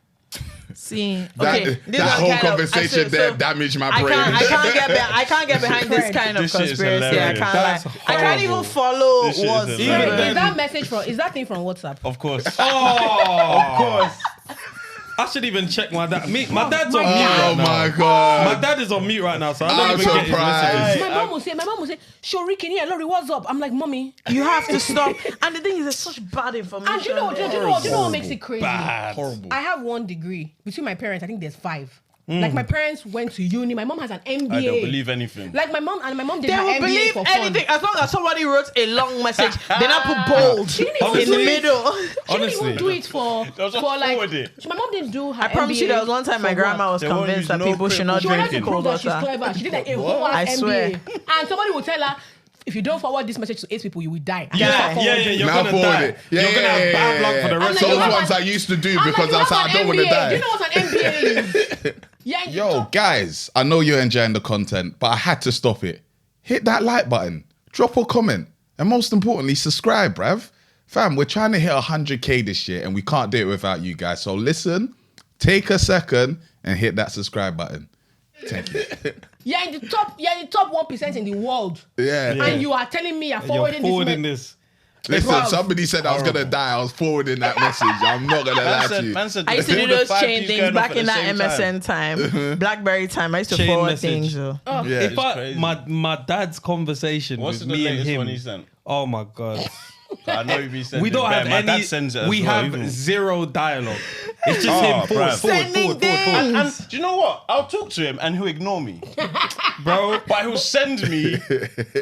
See, that whole conversation there damaged my brain. I can't get behind this kind of This shit is conspiracy. I hilarious. can't. That's I can't even follow This shit is what's. hilarious. Is that message from? Is that thing from WhatsApp? Of course. Of course. I should even check my dad. My dad's on mute right Oh now. my God. My dad is on mute right now, so I I'm don't even get his surprised. messages. My mom will say, Shori, can you hear Lori, what's up? I'm like, mommy. You have to stop. And the thing is, there's such bad information. And do you know what makes it crazy? Bad. Horrible. I have 1 degree. Between my parents, I think there's 5. Like my parents went to uni. My mom has an MBA. I don't believe anything. Like my mom did They her will MBA believe for fun. anything as long as somebody wrote a long message. Then I put bold She didn't even in the do it. middle. She didn't Honestly. even do it for just like. forward it. So my mom didn't do her I promise MBA you, there was one time my for grandma work. was They won't convinced use that no people should not She wanted drink to prove cold that she's water. clever. She did a whole I ass swear. MBA. And somebody will tell her, if you don't forward this message to 8 people, you will die. And Yeah. start Yeah, forwarding. you're Now gonna forward die. it. Yeah, You're gonna have bad luck for the I'm rest like, of Those your life. ones I used to do I'm because like, I was like, I don't want to MBA. die. Do you know what an MBA is? Yeah. Yo, guys, I know you're enjoying the content, but I had to stop it. Hit that like button, drop a comment, and most importantly, subscribe, bruv. Fam, we're trying to hit 100K this year, and we can't do it without you guys. So listen, take a second and hit that subscribe button. Thank you. You're in the top 1% in the world. Yeah. And you are telling me you're You're forwarding, forwarding this. this. Listen, Bruv. somebody said I was going to die. I was forwarding that message. I'm not going to lie to you. I used to do those chain things back in that MSN time, BlackBerry time. I used to Chain forward message. things. So. Oh. Yeah. If I, crazy. my dad's conversation What's with the me and latest him. one he sent? Oh my God. I know you've been sending. We don't have My any. dad sends it as we well, have even. zero dialogue. It's just Oh, him forward, bruv. forward. And do you know what? I'll talk to him and he'll ignore me, Bro. but he'll send me.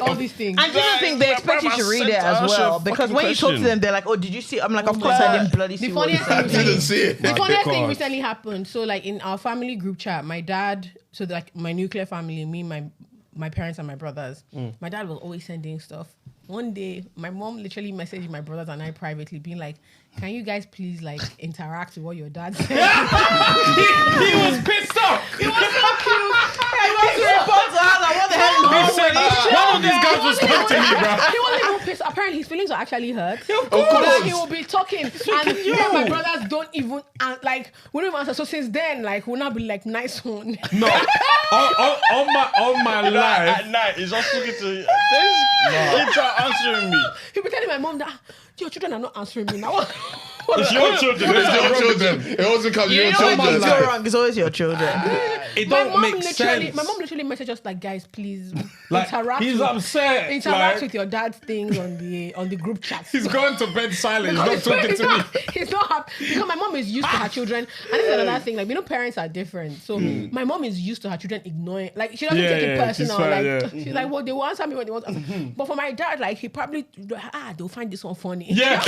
All these things. And do you not think they expect you to read it as well? Because when you talk to them, they're like, "Oh, did you see?" I'm like, "Of course, I didn't bloody see." The What funniest you thing said." I didn't recently, see it. the funniest thing God. recently happened. So like in our family group chat, my dad, so like my nuclear family, me, my parents and my brothers, my dad was always sending stuff. One day, my mom literally messaged my brothers and I privately, being like, "Can you guys please like interact with what your dad said?" He was pissed off. It was so cute. I want to report to her. Like, what the hell is He wrong said, with you? one of these guys was spoke to me, bro. He wasn't even pissed. Apparently, his feelings were actually hurt. Of course. Like, he will be talking, and then my brothers don't even like we don't even answer. So since then, like we'll not be like nice one. No. on my life. At night, he's just talking to. He try answering me. He'll be telling my mom that your children are not answering me now. It's your children. It's your children. It also comes You your know when children. things go wrong, it's always your children. It My don't mom make literally, sense. my mom literally messaged us like, guys, please Like, interact. he's upset. Interact like, with your dad's things on the group chat. He's going to bed silent. He's not talking to me. He's not happy because my mom is used to her children. And this is another thing. Like, we know parents are different. So my mom is used to her children ignoring. Like, she doesn't Yeah, take it yeah, she's personal. fine, Like, yeah. she's like, well, they will answer me when they want to answer. But for my dad, like, he probably they'll find this one funny. Yeah.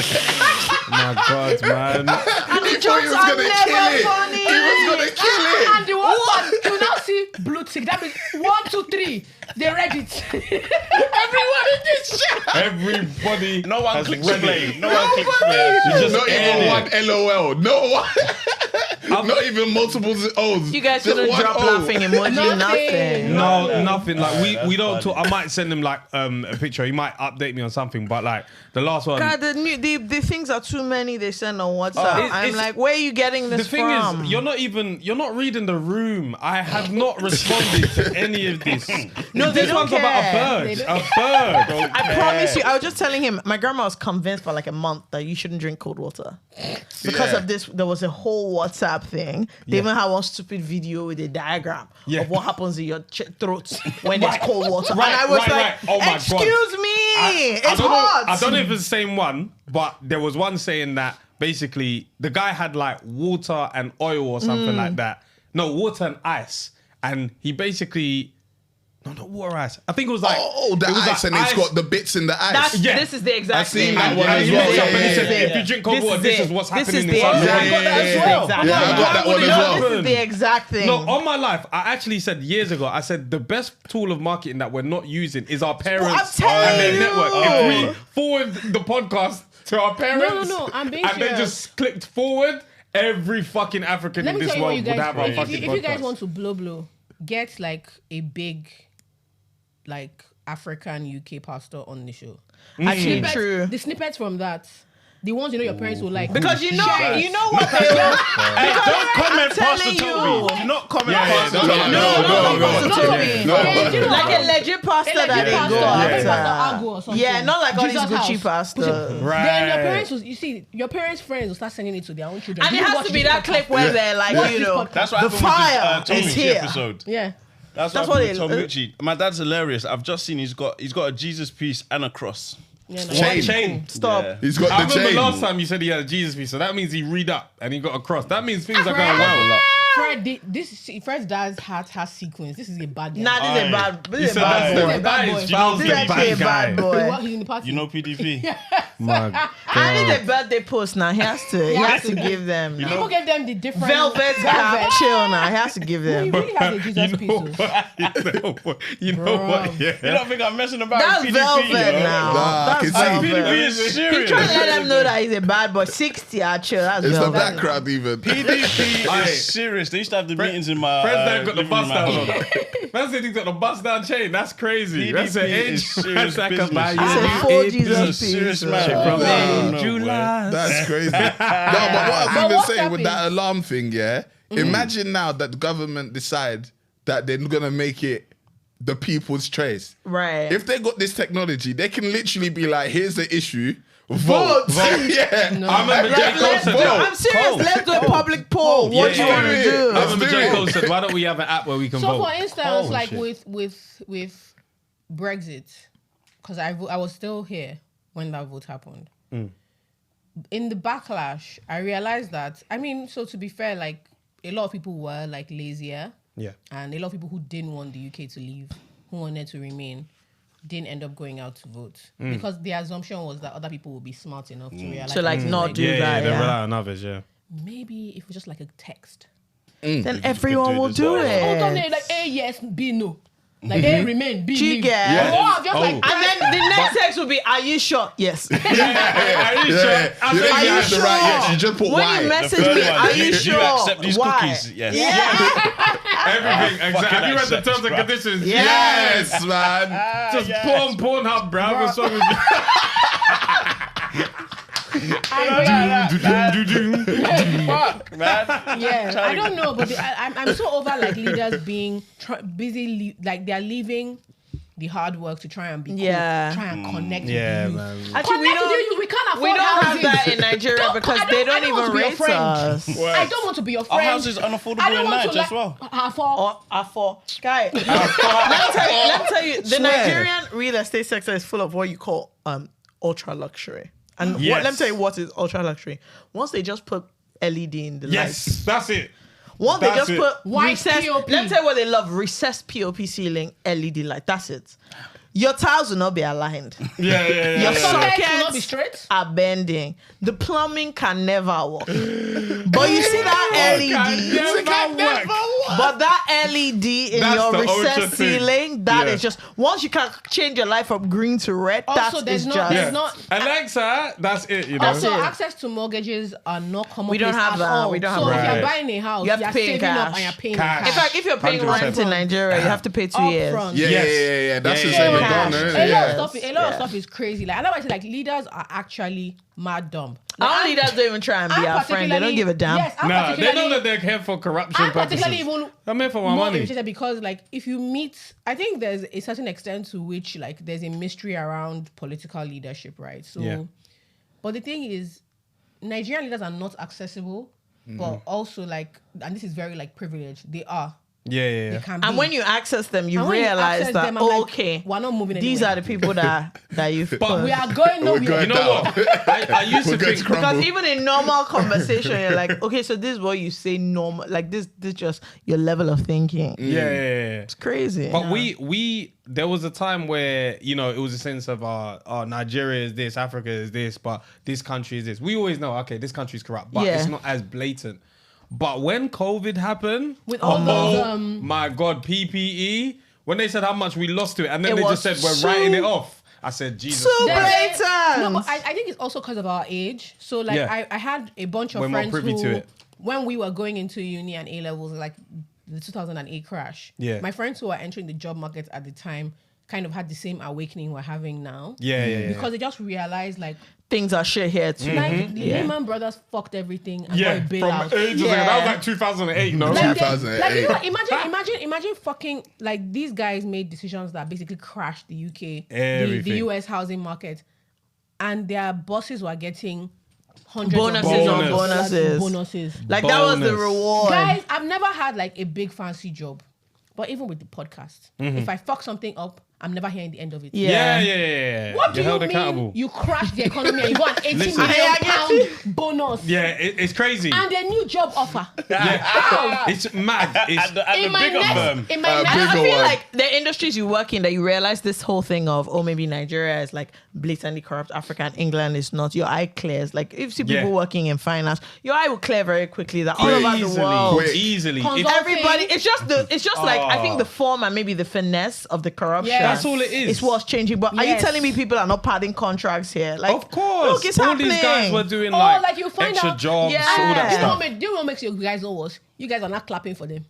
My God, man. And the He thought jokes he was are gonna never kill it. funny. He was gonna kill it. And the one one, you now see blue tick. That means 1, 2, 3. They read it. Everyone in this shit. Everybody. No one has clicks read it. play. No one clicks play. You just Not aired even it. one LOL. No one. Not even multiple O's. You guys Just couldn't one drop O. laughing emoji, Nothing. nothing. No, nothing. Like we don't funny. talk. I might send him like a picture. He might update me on something. But like the last one. God, the things are too many they send on WhatsApp. It's- I'm it's- like, where are you getting this The thing from? is, you're not reading the room. I have not responded to any of this. No, they This don't one's about a care. bird. They A bird. I promise you, I was just telling him, my grandma was convinced for like a month that you shouldn't drink cold water. Because Yeah. of this, there was a whole WhatsApp thing. They even had one stupid video with a diagram Yeah. of what happens in your throat when there's Right. cold water. Right, and I was right, like, right. Oh my God. excuse me, it's don't hot. Know, I don't know if it's the same one, but there was one saying that basically the guy had like water and oil or something like that. No, water and ice. And he basically No, not water ice. I think it was like the it was ice, like and it's got the bits in the ice. This is the exact I've seen thing. that one And as he well. mixed up Yeah, and he yeah, said, yeah. if you drink cold water, this is what's happening the inside. exact Yeah, thing. yeah, I got that one as well. This is the exact thing. No, on my life, I actually said years ago, I said the best tool of marketing that we're not using is our parents telling and their you. network. If we forward the podcast to our parents No, I'm being and they serious. just clicked forward, every fucking African Let in me this tell you what world you would guys. have our If fucking you guys podcast. want to blow, get like a big, like African UK pastor on the show. Actually, true. The snippets from that, the ones you know your parents will like. Because you know what they Hey, don't comment, Pastor telling Toby. you. Do not comment, Yeah, Pastor yeah, Toby. No. Like a legit pastor that they go after. Pastor Agu or something. Yeah, not like all these Jesus Gucci house. pastors. Right. Then your parents will, you see, your parents' friends will start sending it to their own children. And Do it you has watch to be this that podcast? clip where they're like, Watch you this know, podcast. That's what the happened with fire the Tom is Ritchie here. episode. Yeah. That's That's what what happened with it- Tom Ritchie. My dad's hilarious. I've just seen he's got a Jesus piece and a cross. Yeah, no. Chain. Chain. Stop. Yeah. He's got I the remember chain. last time you said he had a Jesus piece, so that means he read up and he got a cross. That means things are going Fred, well. Fred's dad's heart has sequence. This is a bad guy. Nah, this is a bad. You This is a said bad boy. that boy. is Charles This the is actually a bad boy. He's in the party. You know PDP? My I need a birthday post now. He has to. He has to give them. People Now. get them the different Velvet cap chill now. He has to give He them. really has a Jesus piece. oh. You know Bro. what? You Yeah. don't think I'm messing about That's with PDP? velvet you know? now. Nah, I That's can see. PDP velvet. is He's serious. trying to let them know that he's a bad boy. 60, I chill. That's It's the velvet. background even. PDP Aye. is serious. They used to have the meetings in my. Fred's dad got the living bust room down at on. home. Man said he's got the bust down chain. That's crazy. PDP That's an is age. serious That's business. buy I said you four a Jesus This is a serious pieces. man. from No, no, July. That's crazy. No, but what I'm But even what's saying with that happening? alarm thing, yeah. Imagine now that the government decide that they're gonna make it the people's choice. Right. If they got this technology, they can literally be like, "Here's the issue, vote." yeah. No. I remember J. Cole said that. I'm serious. Cold. Let's do a public poll. What Yeah, you want yeah, to yeah. do? I Let's remember do J. it. Cole said, why don't we have an app where we can So vote? for instance, Oh, like shit. with Brexit, because I was still here when that vote happened. In the backlash, I realized that, I mean, so to be fair, like a lot of people were like lazier, Yeah. and a lot of people who didn't want the UK to leave, who wanted to remain, didn't end up going out to vote because the assumption was that other people would be smart enough to realize. So, like, that, not do Yeah, that, they yeah. rely on others, yeah. maybe if it was just like a text. Then everyone do will this do as well. Hold on, it. like A yes, B no, like A remain, B Do you leave. get? Yeah. Oh, I'm just like, And then the next text will be, "Are you sure?" Yes. Are you Yeah. You sure? don't even Are you have to sure? write yes. You just put When why. you The message third me, one, "Are you do sure?" you accept these Why? cookies? Yes. Everything, exactly. Have you read the accept, terms and bruh. conditions? Yes, man. Just Pornhub, bro. What's wrong with Fuck, man. yeah, I don't know, but I'm so over like leaders being busy, like they're leaving the hard work to try and be cool, Yeah. try and connect Yeah, with you. man. Actually, Connect with you, we can't afford we don't have houses. that in Nigeria because they I don't want to even be your rate friend. us. I don't want to be your Our friend. house is unaffordable I don't in want Niger to as well. Guy, let me tell you, the Nigerian real estate sector is full of what you call ultra luxury. And Yes. let me tell you what is ultra luxury. Once they just put LED in the lights, Yes, that's it. once they That's just it. put White recessed, POP. let me tell you what they love: recessed POP ceiling, LED light. That's it. Your tiles will not be aligned. Yeah. Your Sockets will not sockets be straight. are bending. The plumbing can never work. But you see that LED? But that LED in That's your the ultra recessed thing. ceiling, that Yeah. is just once you can change your life from green to red. Also, That there's is not- just there's not- Alexa, that's it, you know. Also, it. access to mortgages are not common. We don't have at that. all. We don't so have if that. you're buying a house, You have you're to pay in saving up cash. and you're paying Cash. in in cash. fact, if you're paying 100%. rent in Nigeria, you have to pay 2 Up years. front. Yeah, Yes. yeah. That's the Yeah, same yeah, with yeah. Ghana, isn't A it? lot Yes. of stuff. A lot of stuff is crazy. Like otherwise, like leaders are actually mad dumb. Our leaders don't even try and be our friend. They don't give a damn. Yes, I'm Nah, they know particularly- that they're here for corruption I'm particularly purposes. even I'm here for my more money. irritated because, like, if you meet, I think there's a certain extent to which, like, there's a mystery around political leadership, right? So, Yeah. but the thing is, Nigerian leaders are not accessible, but also, like, and this is very, like, privileged, they are. Yeah. They can be. And when you access them, you And when you realize access that, them, I'm like, okay, we're not moving these anywhere. are the people that you've But We are going We're nowhere. going You know down. what? I used to We're going think. to crumble. Because even in normal conversation, you're like, okay, so this is what you say normal. Like this just your level of thinking. Yeah. It's crazy. But we there was a time where, you know, it was a sense of Nigeria is this, Africa is this, but this country is this. We always know, okay, this country's corrupt, but Yeah. it's not as blatant. But when COVID happened, With all those, my God, PPE, when they said how much we lost to it, and then It they was just said we're so- writing it off. I said, Jesus so Christ. blatant. No, but I think it's also because of our age. So like Yeah. I had a bunch of We're more friends privy who, to it. when we were going into uni and A levels, like the 2008 crash. Yeah. My friends who were entering the job market at the time kind of had the same awakening we're having now. Yeah. Because they just realized like Things are shit here too. the Lehman Brothers fucked everything and Yeah, got a from bailout. ages ago. Yeah. That was like 2008, no? Like, 2008. like you know, imagine fucking like these guys made decisions that basically crashed the UK, the Everything. US housing market, and their bosses were getting hundreds Bonuses of on dollars bonuses. Like that was the Bonus. reward. Guys, I've never had like a big fancy job, but even with the podcast, if I fuck something up, I'm never hearing the end of it. Yeah. What do You're held you mean? accountable. You crashed the economy and you got an 80 Listen. million I get pound bonus Yeah, it's crazy. and a new job offer. Yeah. It's mad. It's, At the bigger firm. in my And next I bigger feel one. like the industries you work in that you realize this whole thing of, oh, maybe Nigeria is like blatantly corrupt, Africa and England is not. Your eye clears. Like if you see people Yeah. working in finance, your eye will clear very quickly that all over the world. Quick. Easily. Consult- If- Everybody, it's just like I think the form and maybe the finesse of the corruption. Yeah. That's all it is. It's what's changing. But are you Yes. telling me people are not padding contracts here? Like, Of course. look, it's all happening. these guys were doing Oh, like, like you find extra out- jobs, Yeah. all that You stuff. Do you know what makes you guys know worse? You guys are not clapping for them.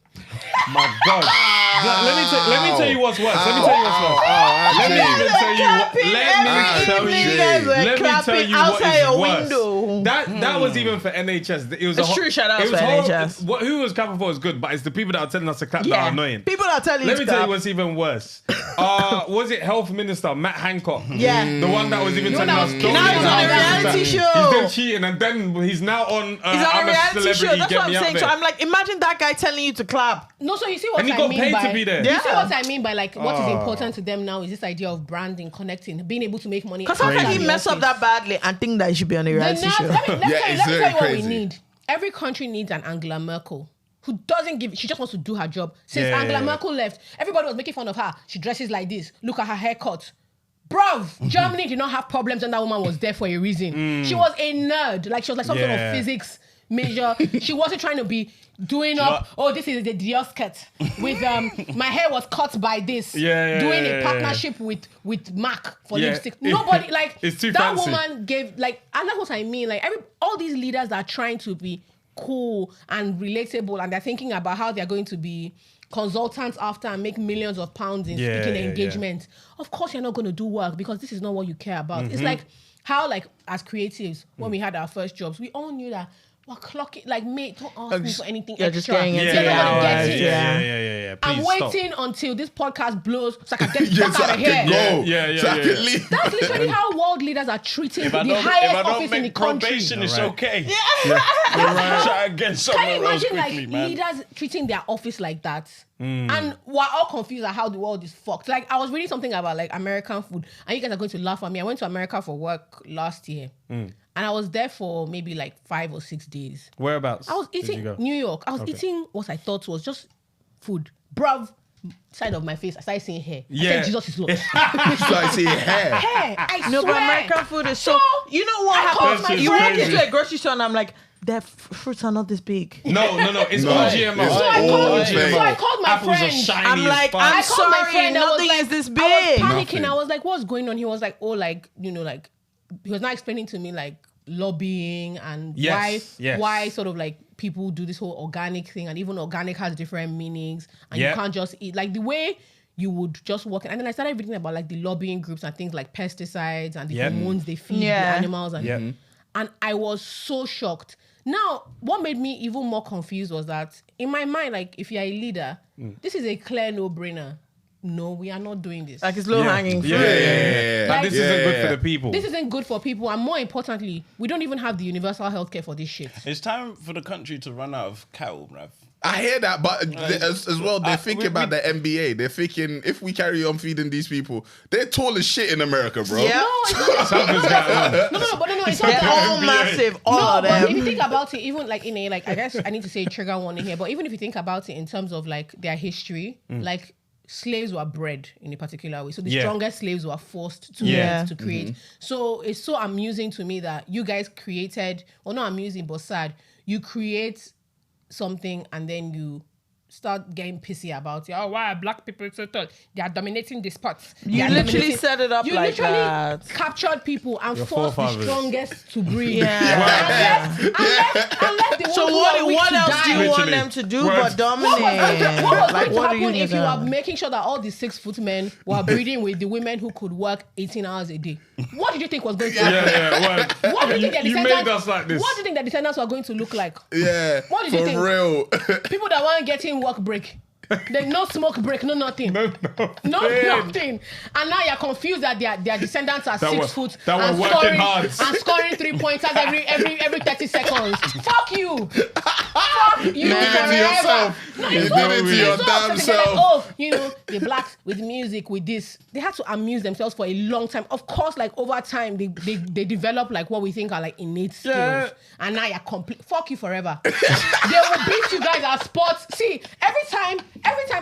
My God. Let me tell you what's worse. Let me tell you what's worse. Let me Jay. even tell you what. Clapping Let every me tell evening, you. you guys were Let me tell clapping you what outside is your worse. window. That was even for NHS. It was It's a true, shout out it was for horrible. NHS. Who was clapping for is good, but it's the people that are telling us to clap that are annoying. People are telling Let you me to tell you clap. what's even worse. Was it Health Minister Matt Hancock? Yeah. The one that was even You telling know, us. now don't Now use he's the on a Health reality Minister. show. He's then cheating, and then he's now on. He's on I'm a reality celebrity, show. That's get what I'm me out saying. So there. I'm like, imagine that guy telling you to clap. No, so you see what And he I got mean paid by to be there. You see Yeah. what I mean by like what is important to them now is this idea of branding, connecting, being able to make money. Because how can outside he the mess up office. that badly and think that he should be on a The reality nerve- show? Let me Yeah, tell you it's very what we crazy. need. Every country needs an Angela Merkel who doesn't give. She just wants to do her job. Since Yeah. Angela Merkel left, everybody was making fun of her. She dresses like this. Look at her haircut. Bruv, Germany did not have problems when that woman was there for a reason. She was a nerd. Like she was like some sort of Yeah. physics major. She wasn't trying to be doing up, oh, this is the Dior skirt. With my hair was cut by this. Yeah, doing yeah, a partnership with MAC for Yeah. lipstick. Nobody like It's too that fancy. woman gave like, and that's what I mean. Like all these leaders that are trying to be cool and relatable, and they're thinking about how they're going to be consultants after and make millions of pounds in Yeah, speaking yeah, engagements. Of course, you're not going to do work because this is not what you care about. Mm-hmm. It's like how, like, as creatives, when we had our first jobs, we all knew that we're clocking. Like, mate, don't ask me for anything you're extra. just getting into You're the not gonna hours, get it. Yeah. I'm Please stop. waiting until this podcast blows so I can get the Yes, fuck out I of can here. go. Yeah, So I yeah. can leave. That's literally how world leaders are treating If the I don't highest office in the make country. probation, it's Alright. okay. Try again Can somewhere you else imagine quickly, like man. leaders treating their office like that? And we're all confused at how the world is fucked. Like I was reading something about like American food, and you guys are going to laugh at me. I went to America for work last year, and I was there for maybe like 5 or 6 days. Whereabouts? I was did you eating go? New York. I was eating what I thought was just food. Bruv, side of my face, I started seeing hair. I Yeah. said, Jesus is Lord. So I see hair. Hair, I No, but swear. American food is so. You know what I called happens? my You walk friend. into a grocery store and I'm like, their fruits are not this big. No. It's No. all GMO. It's So I all called, fake. so I called my Apples friend. are shiny. I'm as like, fuck. I'm I called my sorry, friend. I was nothing like, is this I was big. panicking. Nothing. I was like, what's going on? He was like, oh, like, you know, like, he was not explaining to me like lobbying and Yes. why sort of like people do this whole organic thing, and even organic has different meanings, and Yeah. you can't just eat like the way you would just walk in. And then I started reading about like the lobbying groups and things like pesticides and the Yeah. hormones they feed Yeah. the animals, and Yeah. and I was so shocked. Now, what made me even more confused was that in my mind, like if you're a leader, this is a clear no-brainer. No, we are not doing this. Like it's low hanging fruit. Yeah. Like, this isn't good for the people. This isn't good for people, and more importantly, we don't even have the universal healthcare for this shit. It's time for the country to run out of cattle, bruv. I hear that, but as well, they're thinking about the NBA. They're thinking, if we carry on feeding these people, they're tall as shit in America, bro. Yeah. No, it's not. No, it's not. They're all massive, all No, of but them. if you think about it, even like in a like, I guess I need to say trigger warning here. But even if you think about it in terms of like their history, like slaves were bred in a particular way. So the strongest slaves were forced to create. So it's so amusing to me that you guys created, or not amusing, but sad. You create something and then you start getting pissy about it. Oh, why are black people so tall? They are dominating the spots. You literally set it up like that. Captured people and Your forced the forefathers. strongest to breed. Yeah. Unless the So ones who are weak what to else do you die. want Literally. them to do Words. but dominate? What was Like, going to what do happen if you deserve? are making sure that all the 6-foot men were breeding with the women who could work 18 hours a day? What did you think was going to happen? Yeah. What do you think their You descendants? made us like this. What do you think the descendants were going to look like? Yeah, What did you for think? real. People that weren't getting work break. There's no smoke break, no nothing. No nothing. And now you're confused that their descendants are 6 foot that were and working scoring, hard. and scoring 3-pointers every 30 seconds. Fuck you. Fuck you. You did it to yourself. No, You it's did so- it to it's your so damn upsetting. They're like, self. oh, you know, the blacks with music, with this. They had to amuse themselves for a long time. Of course, like over time, they develop like what we think are like innate skills. Yeah. And now you're complete. Fuck you forever. They will beat you guys at sports. See, every time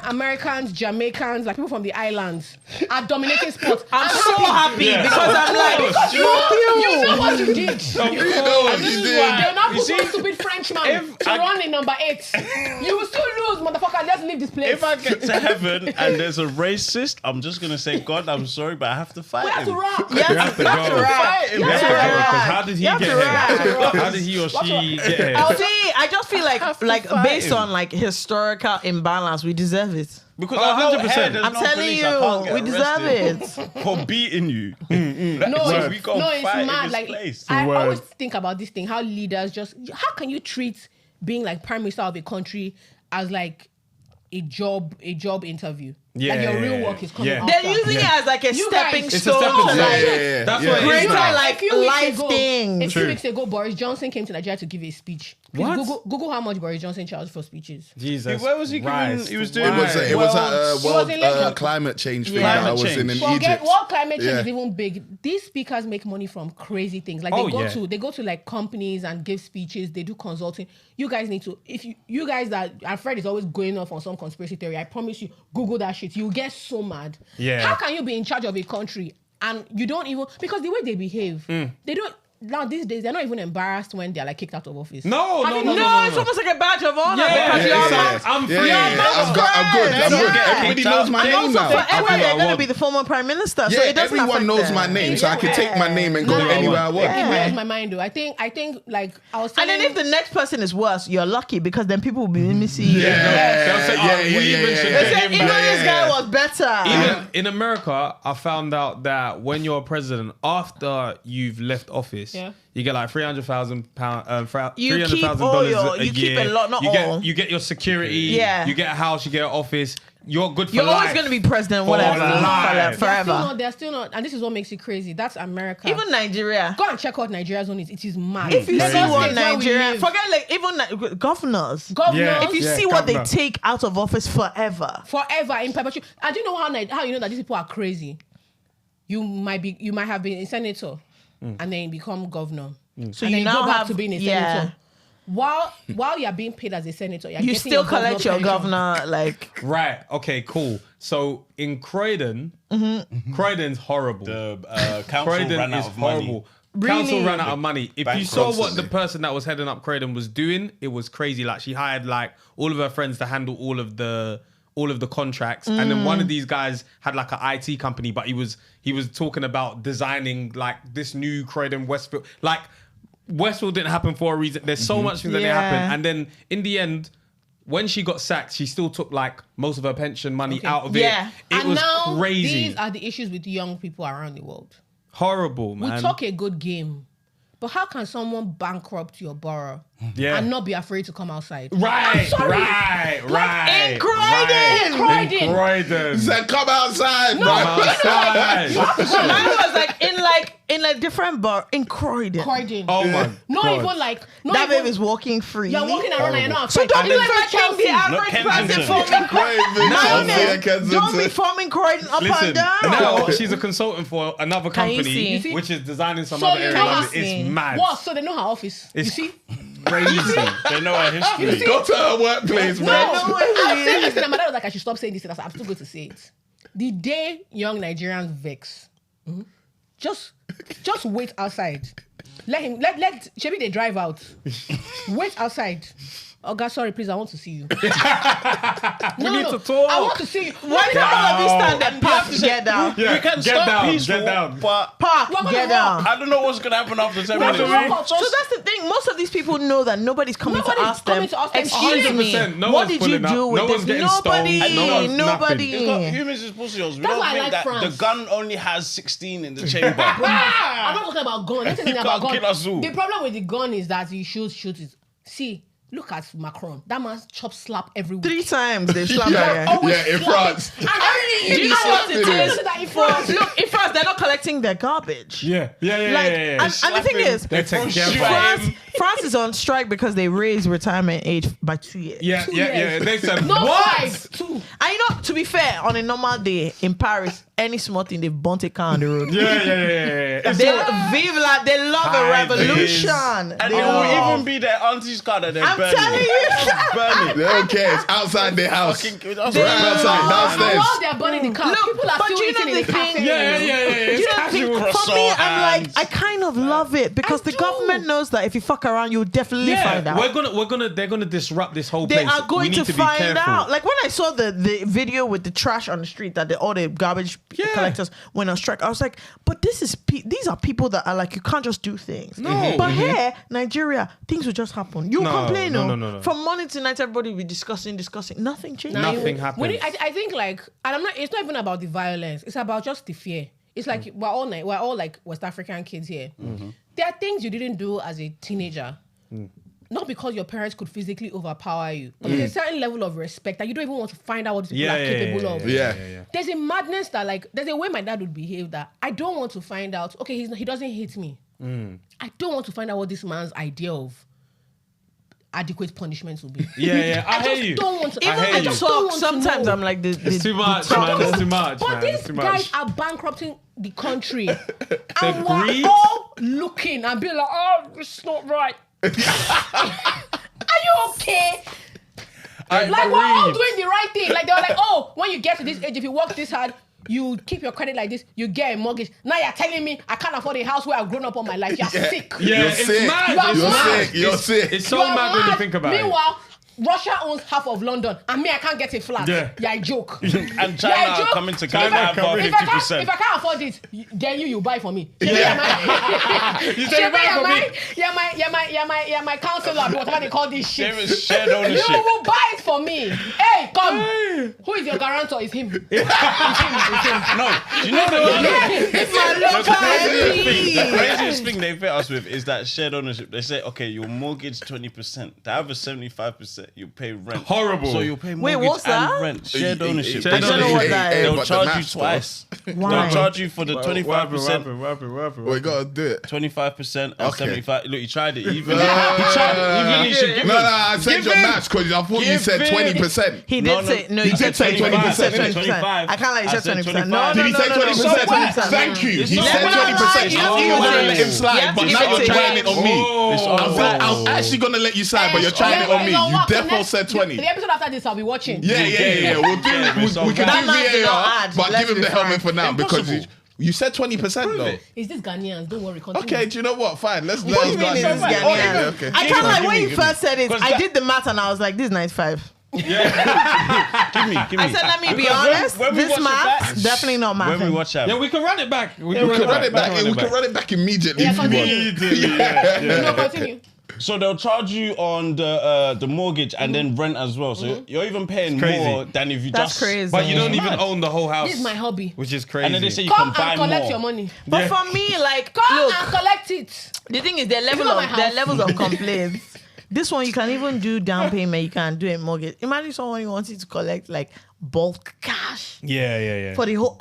Americans, Jamaicans, like people from the islands are dominating sports, I'm so happy Yeah. because I'm like, because you know what you did. You know what you did. They're not You see, put one stupid Frenchman to run in number 8. You will still lose, motherfucker. Let's leave this place. If I get to heaven and there's a racist, I'm just gonna say, God, I'm sorry, but I have to fight we have him. to rock. you have to rap. him. You Yeah, have to because rap. how did he You have get to here? rap. How did he or she get here? See, I just feel like fight based him. on like historical imbalance, we deserve it. Because Oh, I know 100%. here, there's I'm no telling police, I can't you, get we deserve arrested it. for beating you. No, So we gotta it's fight in mad. this Like place. I Word. always think about this thing: how leaders how can you treat being like prime minister of a country as like a job interview? Like your real work is coming Yeah. after. They're using it as like a You stepping guys- It's a stone stepping to stone. like Yeah. That's what it is greater now. like A few weeks life ago- things. A few weeks ago, Boris Johnson came to Nigeria to give a speech. Please What? Google how much Boris Johnson charged for speeches. Jesus. Where was he giving? Christ. He was doing. It was at was world in Lagos. climate change thing Yeah. that I was Climate in change. Forget Egypt. what climate change Yeah. is even big. These speakers make money from crazy things. Like Oh, they go to like companies and give speeches. They do consulting. You guys need to, if you guys that Fred is always going off on some conspiracy theory. I promise you, Google that shit. You'll get so mad. Yeah. How can you be in charge of a country and you don't even, because the way they behave, they don't. Now these days they're not even embarrassed when they're like kicked out of office. No, Have you no, not- No, it's almost like a badge of honor because Yeah, you're it's among like, I'm Yeah, free. yeah, yeah. I'm good. friends. Yeah. Everybody knows my And name also now. forever they're going to want- be the former prime minister. So Yeah, it doesn't everyone affect knows them. my name, so I can take my name and go No. anywhere I want. It blows my mind though. I think like I was And telling then if the next person is worse, you're lucky because then people will be missing you. They'll say, oh, Yeah, we yeah, even yeah, should yeah. They get said, him even back. this guy was better. Even in America, I found out that when you're a president, after you've left office, Yeah. you get like £300,000 You keep $300,000 all a your- you year. keep a lot, not you all. you get your security. Yeah. You get a house. You get an office. You're good for You're life. always going to be president, For whatever, life. forever. they're still not, and this is what makes it crazy. That's America. Even Nigeria. Go and check out Nigeria's own. It is mad. If you Lagos see is what where we Nigeria, live. forget like even governors. Governors, Yeah. If you Yeah, see what they governor. take out of office forever. forever in perpetuity. And do you know how you know that these people are crazy? You might have been a senator and then become governor. So and you then now go back have to being a yeah. senator. While you're being paid as a senator, you're You getting still collect your pension. governor like Right. Okay. Cool. So in Croydon, Croydon's horrible. The council Croydon ran out is of money. horrible. Really? Council ran out of money. If you saw what the constantly. person that was heading up Croydon was doing, it was crazy. Like she hired like all of her friends to handle all of the contracts, and then one of these guys had like an IT company, but he was talking about designing like this new Croydon Westfield. Like Westfield didn't happen for a reason. There's so much things that didn't Yeah. happen, and then in the end, when she got sacked, she still took like most of her pension money out of Yeah. it. It And was now crazy, these are the issues with young people around the world. horrible, We man. talk a good game, but how can someone bankrupt your borough Yeah. and not be afraid to come outside? Right, I'm sorry. right. in Croydon! Right. In Croydon. Said, come outside, bro. Come outside. I was like in in a different bar in Croydon. Oh my Not God. even like That babe is walking free. You're walking around and you're not. So don't you even think the average person Kensington. forming Croydon. Kensington. Don't be forming Croydon up Listen, and down. now she's a consultant for another Can you company, see? You see? which is designing some So other you know areas. how- It's mad. What? So they know her office. It's you see? crazy. They know our history. Go to her workplace, No, bro. I'm saying this, and my dad was like, I should stop saying this. And I said, I'm still going to say it. The day young Nigerians vex, just wait outside. Let Shebi they drive out. Wait outside. Oh God, sorry, please, I want to see you. We need to talk. I want to see you. Why don't all of you stand and park, get down? Yeah, We can get start down, peaceful, get down. but Park, We're gonna get walk. down. I don't know what's gonna happen after 10 We're gonna minutes. walk. So that's the thing. Most of these people know that nobody's coming Nobody's to ask them. coming to ask them. Excuse me. 100%. No What one's did you pulling up. do with No this? one's getting Nobody. stoned. No one's Nobody. It's got humans is pussies. We That's don't why I think like that France. the gun only has 16 in the chamber. I'm not talking about gun. I'm talking You about can't kill us gun. all. The problem with the gun is that you shoot it. See, look at Macron. That man chop slap every week. 3 times they slapped Yeah, that guy. Always in slap France. it. And every Do you know what it slapped it. is? that in France. Look, in France, they're not collecting their garbage. Yeah. Like, and the thing is, They're together. France is on strike because they raised retirement age by 2 years. Yeah. They said, No what? 5, 2. And you know, to be fair, on a normal day in Paris, any small thing, they've burnt a car on the road. Yeah. It's They all- vive la, they love a Hi, revolution. And it They will love- even be their auntie's car that they're I'm burning. telling you. Burn it. They don't care. It's outside their house. Fucking- Right outside, And downstairs. while they're burning the car, Look, people are but still you know eating in the the thing- cafe. Yeah. Do It's you know the thing? casual. For me, I'm like, and- I kind of love it because the do. government knows that if you fuck around, you'll definitely find out. they're gonna disrupt this whole They place. are going we to need to be find careful. out. Like when I saw the video with the trash on the street that all the garbage collectors went on strike, I was like, but these are people that are like, you can't just do things. No. But here, Nigeria, things will just happen. You No, complain, no. From morning to night, everybody will be discussing. Nothing changes. Nothing happens. I think like, and I'm not. It's not even about the violence. It's about just the fear. It's like we're all like West African kids here. There are things you didn't do as a teenager. Not because your parents could physically overpower you, but there's a certain level of respect that you don't even want to find out what these people are capable of. Yeah. There's a madness that like, there's a way my dad would behave that I don't want to find out. Okay, he doesn't hate me. I don't want to find out what this man's idea of adequate punishment will be. Yeah. I hear just you. don't want to. Even hear the you. don't talk, want to sometimes know. I'm like, It's too much, man. It's too much, But man. these It's too guys much. are bankrupting the country. and greed. we're all looking and being like, oh, it's not right. Are you okay? Like, we're all doing the right thing. Like, they were like, oh, when you get to this age, if you work this hard, you keep your credit like this, you get a mortgage. Now you're telling me I can't afford a house where I've grown up all my life. You're sick. Yeah, You're it's sick. mad. You are It's You're mad. sick. You're sick. It's so You are mad when you mad. think about it. Meanwhile, Russia owns half of London, and me, I can't get a flat. Yeah. You're a joke. And You're a China are joke. coming to If collect I- about if I can't- 50%. If I can't afford it, then you buy for me. You say you buy for me. You're my counselor, whatever they call this shit. There is shared You ownership. will buy it for me. Hey, come. Who is your guarantor? It's him. No, do you know It's my local the MP. craziest thing they fit us with is that shared ownership. They say, okay, you'll mortgage 20%. The other 75%, you pay rent. Horrible. So you'll pay Wait, mortgage what's and that? rent. Shared ownership. Shared I don't know what that is. They'll but the charge you maths, though. twice. Why? They'll charge you for the 25%. We gotta do it. 25% and Okay. 75. Look, he tried it. He tried it. He really should give No, him. I said Give your him- maths because I thought you give said him- 20%. He No, did say no. He did say 20%. 20%. I can't like you I said said 20%. 25. Did he say 20%? No. Thank you. He not said right. 20%. You You have to were give gonna it let to him him. slide, You have but to now give it you're to trying him. it on me. I was actually gonna let you slide, but you're trying it on me. You defo said 20. The episode after this, I'll be watching. Yeah. We'll do. We can That man do did not VAR, add. but Let's give him be the helmet frank. for now because Impossible. you said 20% though. Is this Ghanaians? Don't worry. Continue. Okay, do you know what? Fine. Let's What do you go. mean this is Okay, Ghanaian? okay. I can't like when you give me. first said it. 'Cause I that- did the math and I was like, this is 95. Give me. I said, let me be honest. when we This watch it math back- definitely not math. When we watch that, Yeah, we can run it back. We We can run it back. We can run it back immediately Yeah, if you want. Immediately, No, continue. so they'll charge you on the mortgage and then rent as well. So you're even paying crazy. more than if you That's just. crazy. But you don't It's even mad. own the whole house. This is my hobby. Which is crazy. And then they say you Come can buy and collect more. your money. But for me, like, Come look, and collect it. the thing is, there are not my levels house. of complaints. This one, you can even do down payment. You can do a mortgage. Imagine someone who wants you to collect like bulk cash Yeah. for the whole.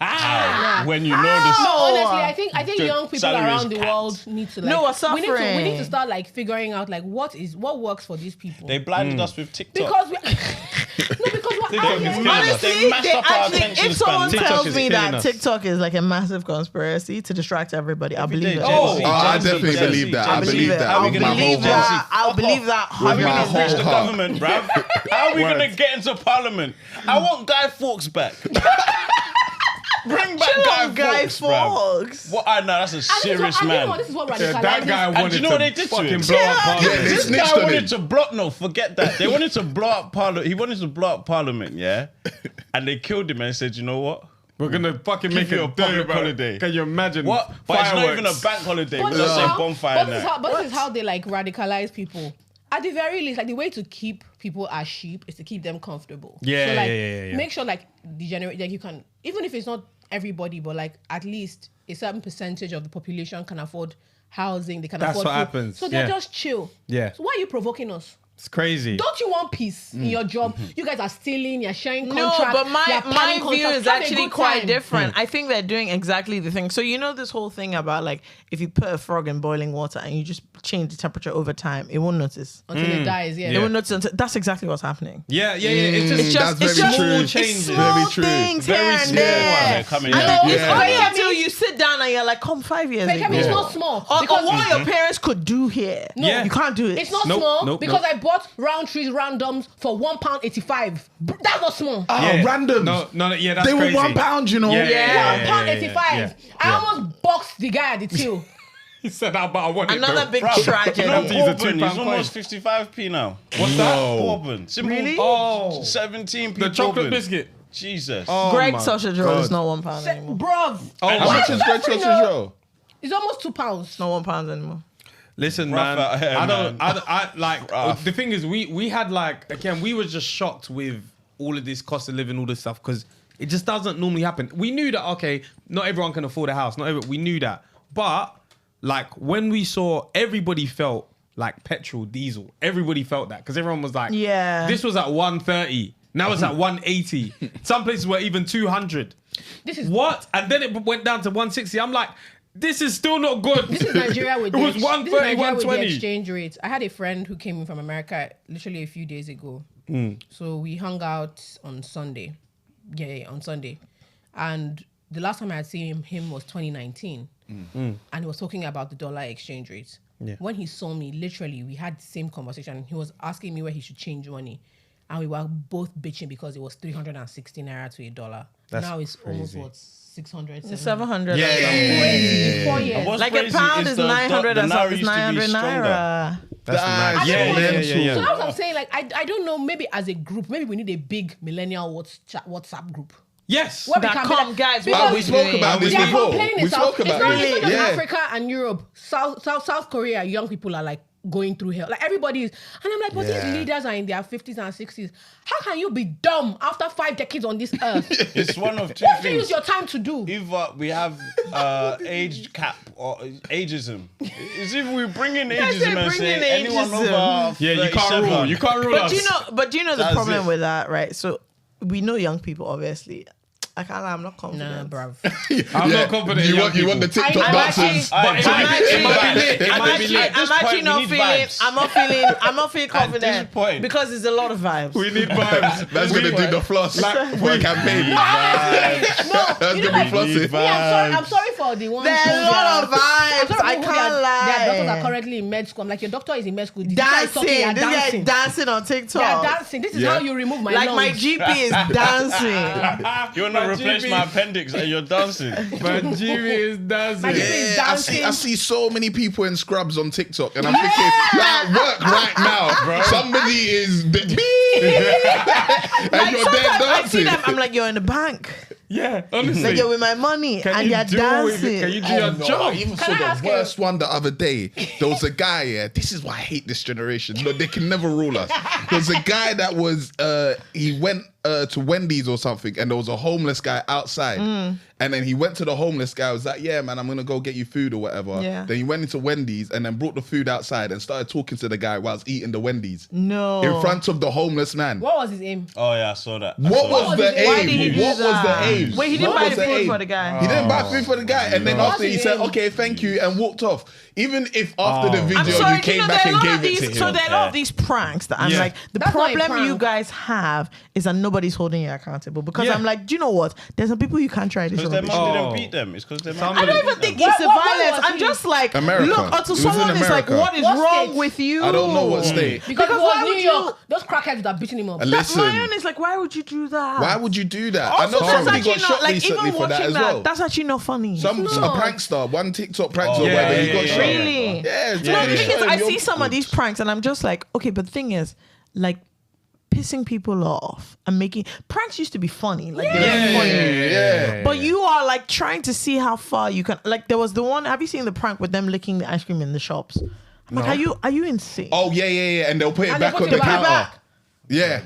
When you know this. No, honestly, I think The young people salary is around the capped. world need to like. No, we're we need suffering. to start like figuring out like what works for these people. They blinded us with TikTok. because we, no, because we're out is here. killing us. Honestly, They mashed up our attention if someone span. TikTok tells is me killing that us. TikTok is like a massive conspiracy to distract everybody, I'll believe it. I definitely believe that. I believe that. I'll How we gonna believe hold that. Gen Z? I'll believe that. How are we My gonna whole reach the heart. government, bruv? How are we gonna get into parliament? I want Guy Fawkes back. Bring back Guy Fawkes, bruv. Fawkes. What? I know that's a serious man. This is what Yeah, radicalizes. that guy And wanted do you know what to they did to fucking him? blow up Yeah, Parliament. they This snitched guy on him. wanted to block. No, forget that. They wanted to blow up Parliament. He wanted to blow up Parliament, yeah. And they killed him and said, you know what? We're gonna fucking Give make you it a public bro. holiday. Can you imagine? What? But it's not even a Fireworks. bank holiday. But We'll just say this bonfire now. this is how they like radicalize people. At the very least, like the way to keep people as sheep is to keep them comfortable. Yeah, so like yeah. make sure like like you can, even if it's not everybody, but like at least a certain percentage of the population can afford housing. They can That's afford what food. happens, So they're yeah. just chill. Yeah. So why are you provoking us? It's crazy. Don't you want peace in your job? You guys are stealing, you're sharing No, contracts. but you're my planning view contracts. is Have a actually good quite time. different. I think they're doing exactly the thing. So you know this whole thing about like if you put a frog in boiling water and you just change the temperature over time, it won't notice. Until it dies, yeah. It won't notice until that's exactly what's happening. Yeah. It's just, It's just That's very true. changes. small Very true. things Very here and small there. ones. Coming And out. then it's Yeah. only Yeah. until you sit down and you're like, come 5 years Like, I ago. mean, it's not small. Or because what your parents could do here. Yeah. You can't do it. It's not Nope, small nope, because nope. I bought round trees, randoms for £1.85. That's not small. Oh, Yeah. randoms. No, yeah, that's They were crazy. £1, you know. Yeah. £1.85. yeah. I almost boxed the guy at the till. He said, "But I want it." Another though." big Bruv, tragedy. You know, to use a Bourbon £2 is almost 55p now. What's that? Bourbon. Simple. Really? Oh, 17p. the chocolate Bourbon. biscuit. Jesus. Oh, Greg my sausage roll is God. not £1 anymore. Bruv. Oh, How my much is Greg sausage roll? It's almost £2. Not £1 anymore. Listen, Rough man. out here, I don't. man. I like. Rough. The thing is, we had like again, we were just shocked with all of this cost of living, all this stuff, because it just doesn't normally happen. We knew that okay, not everyone can afford a house. We knew that, but like when we saw, everybody felt like petrol, diesel. Everybody felt that because everyone was like, Yeah. this was at 130. Now it's at 180. Some places were even 200. This is What? And then it went down to 160. I'm like, this is still not good. This is Nigeria with It was the, 130, this is Nigeria with the 120. exchange rate. I had a friend who came in from America literally a few days ago. So we hung out on Sunday. Yeah, on Sunday. And the last time I had seen him was 2019. And he was talking about the dollar exchange rate. Yeah. When he saw me, literally, we had the same conversation. He was asking me where he should change money. And we were both bitching because it was 360 naira to a dollar. That's now it's almost crazy. what, 600, 700. Yeah, Crazy. 4 years. And what's Like a crazy pound is the 900 the and naira something. used to be 900 stronger. naira. That's That's mad. Yeah. So Yeah. that's what I'm saying. Like, I don't know. Maybe as a group, maybe we need a big millennial WhatsApp group. Yes. Where we That can be come, like- guys. because What we spoke about this they are before. complaining We in South- spoke about it's it. not just Yeah. Africa and Europe. South Korea, young people are like going through hell. Like everybody is. And I'm like, but Yeah. these leaders are in their 50s and 60s. How can you be dumb after 5 decades on this earth? It's one of two What do you things. use your time to do? Either we have age cap or ageism. It's if we bring in Guys, ageism they're and say bringing anyone ageism. over Yeah, you can't 37. rule. You can't rule us. But do you know the That's problem it. with that, right? So we know young people, obviously. I can't lie, I'm not Nah, confident. bruv. I'm not confident. in young You want the people. TikTok I'm actually- dancers. But it might be lit. It I'm might be lit. At this actually point, not we need feeling. vibes. I'm not feeling confident point. because there's a lot of vibes. We need vibes. That's gonna do the floss for a campaign. No, That's you know gonna be like, flossy. me, I'm sorry for the ones. There's who a lot of I'm vibes. sorry I for who can't Their daughters are lie. currently in med school. I'm like, your doctor is in med school. Did you guys Dancing. talking? You're This guy dancing. is dancing on You're TikTok. dancing. This is Yeah. how you remove my Like lungs. my GP is dancing. You want to replace my appendix and you're dancing. But Jimmy is dancing. My Yeah, I dancing. see so many people in scrubs on TikTok, and I'm thinking, you're at work right now, bro. Somebody is and Like you're there sometimes I see dancing. them, I'm like, you're in the bank. Yeah, honestly. Like you're with my money Can and you you're do dancing. Can you do Oh, your no, job? I even Can I saw ask the worst one the other day. There was a guy, yeah. This is why I hate this generation. No, they can never rule us. There's a guy that was, he went to Wendy's or something, and there was a homeless guy outside, and then he went to the homeless guy. Was like, "Yeah, man, I'm gonna go get you food or whatever." Yeah. Then he went into Wendy's and then brought the food outside and started talking to the guy whilst eating the Wendy's No. in front of the homeless man. What was his aim? Oh yeah, I saw that. What was the aim? Why did he do What was that? the aim? Wait, he didn't What buy was the food aim? for the guy. He didn't buy food for the guy, and then after he What's said, the aim? "Okay, thank you," and walked off. Even if after the I'm video sorry, you came back there are and a lot of gave it these. to him. So there are a lot of these pranks that I'm Yeah. like, the That's not a problem you prank. guys have is that nobody's holding you accountable. Because Yeah. I'm like, do you know what? There's some people you can't try this Because their rubbish. mom Oh. didn't beat them. It's because their mom. I don't didn't even beat think them. it's the What violence. was I'm he? just like, America. look, It until was in someone is like, America. what is What wrong state? with you? I don't know what state. Because Because it why was would New you- York. Those crackheads would have beaten him up. Listen, My own is like, why would you do that? why would you do that? Also, I know that's somebody actually got not shot like recently even for that watching as that. well. That's actually not funny. Some No. a prankster, one TikTok prankster, Oh, whether he yeah, got yeah, shot. Really? Yeah, No, somebody the thing shot is, him, I you're see some of good. these pranks, and I'm just like, okay, but the thing is, like, pissing people off and making pranks used to be funny, like they were funny. Yeah. But you are like trying to see how far you can. Like there was the one. Have you seen the prank with them licking the ice cream in the shops? I'm like, are you insane? Oh yeah, and they'll put it And they back put on it the back. counter. Back. Yeah,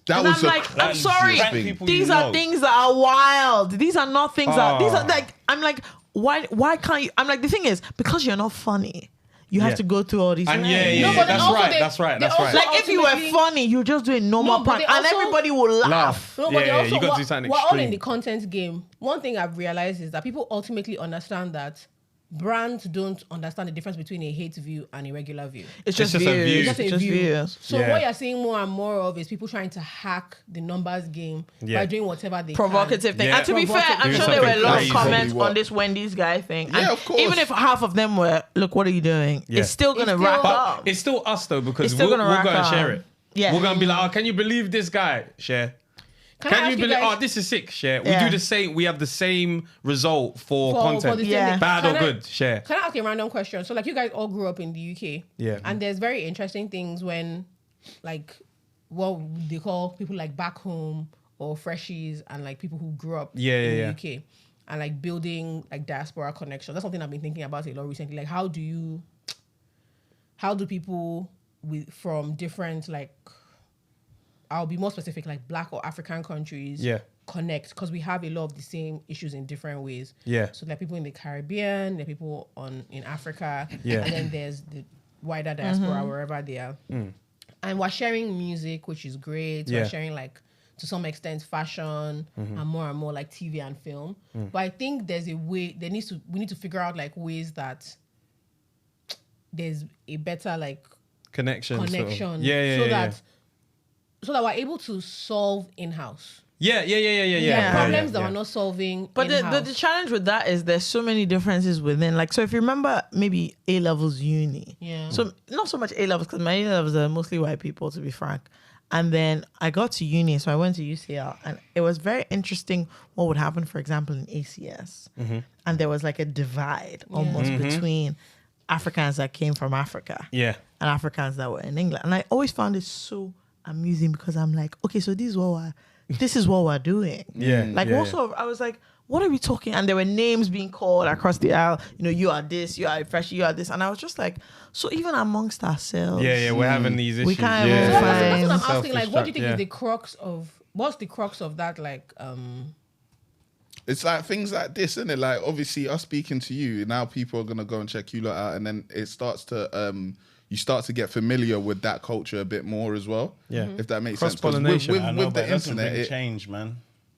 that And was I'm the like, I'm craziest sorry. Prank thing. people These you are know. things that are wild. These are not things that these are Oh. like. I'm like, why can't you? I'm like, the thing is, because you're not funny, you have Yeah. to go through all these. And things. yeah, No, but then that's also right, they- that's right, they that's right. also- Like if you were Ultimately- funny, you just do a normal No, but prank, they and also- everybody will laugh. No, but Yeah, they yeah, also, you gotta we're- do something we're all extreme. in the content game. One thing I've realized is that people ultimately understand that brands don't understand the difference between a hate view and a regular view. It's just just a views. view. It's just a It's just view. views. So Yeah. what you're seeing more and more of is people trying to hack the numbers game Yeah. by doing whatever they Provocative thing. Yeah. And to be fair, I'm Doing sure there were a something lot of crazy. comments Probably on this Wendy's guy thing. And Yeah, of course. even if half of them were, look, what are you doing? Yeah. It's still gonna It's rack still- up. It's still us though, because It's still we'll gonna rack go and up. share it. Yeah. We're gonna be like, oh, can you believe this guy? Share. Can I Can ask you you believe? guys- Oh, this is sick. Share. We Yeah. do the same. We have the same result for for content. the same Yeah. thing? Bad Can or I- good? Share. Can I ask you a random question? So, like, you guys all grew up in the UK. Yeah. And there's very interesting things when, like, what they call people like back home or freshies and, like, people who grew up Yeah, in yeah, the UK and, like, building, like, diaspora connection. That's something I've been thinking about a lot recently. Like, how do people from different, like, I'll be more specific, like Black or African countries Yeah. connect, because we have a lot of the same issues in different ways. Yeah. So there are people in the Caribbean, there are people in Africa, Yeah. and then there's the wider diaspora wherever they are. And we're sharing music, which is great. Yeah. We're sharing, like, to some extent, fashion and more like TV and film. But I think there's a way we need to figure out, like, ways that there's a better, like, Connection. sort of. connection, Yeah. so that we're able to solve in-house Yeah. Yeah. problems that we're not solving. But the challenge with that is there's so many differences within. Like, so if you remember maybe A levels uni. Yeah. So not so much A levels, because my A levels are mostly white people, to be frank. And then I got to uni, so I went to UCL, and it was very interesting what would happen, for example, in ACS. And there was like a divide almost between Africans that came from Africa Yeah. and Africans that were in England. And I always found it so amusing, because I'm like, okay, so this is what we're doing. Yeah. Like, yeah, what sort of, I was like, what are we talking? And there were names being called across the aisle. You know, you are this, you are a freshie, you are this. And I was just like, so even amongst ourselves. Yeah. We're having these issues. We can't yeah. even So find- that's what I'm asking. Like, what do you think Yeah. is the crux of? What's the crux of that? Like, It's like things like this, isn't it? Like, obviously, us speaking to you now, people are gonna go and check you lot out, and then it starts to you start to get familiar with that culture a bit more as well. Yeah. if that makes sense. 'Cause Cross-pollination. with, I with, know, with but the it doesn't internet, bring it, change, man.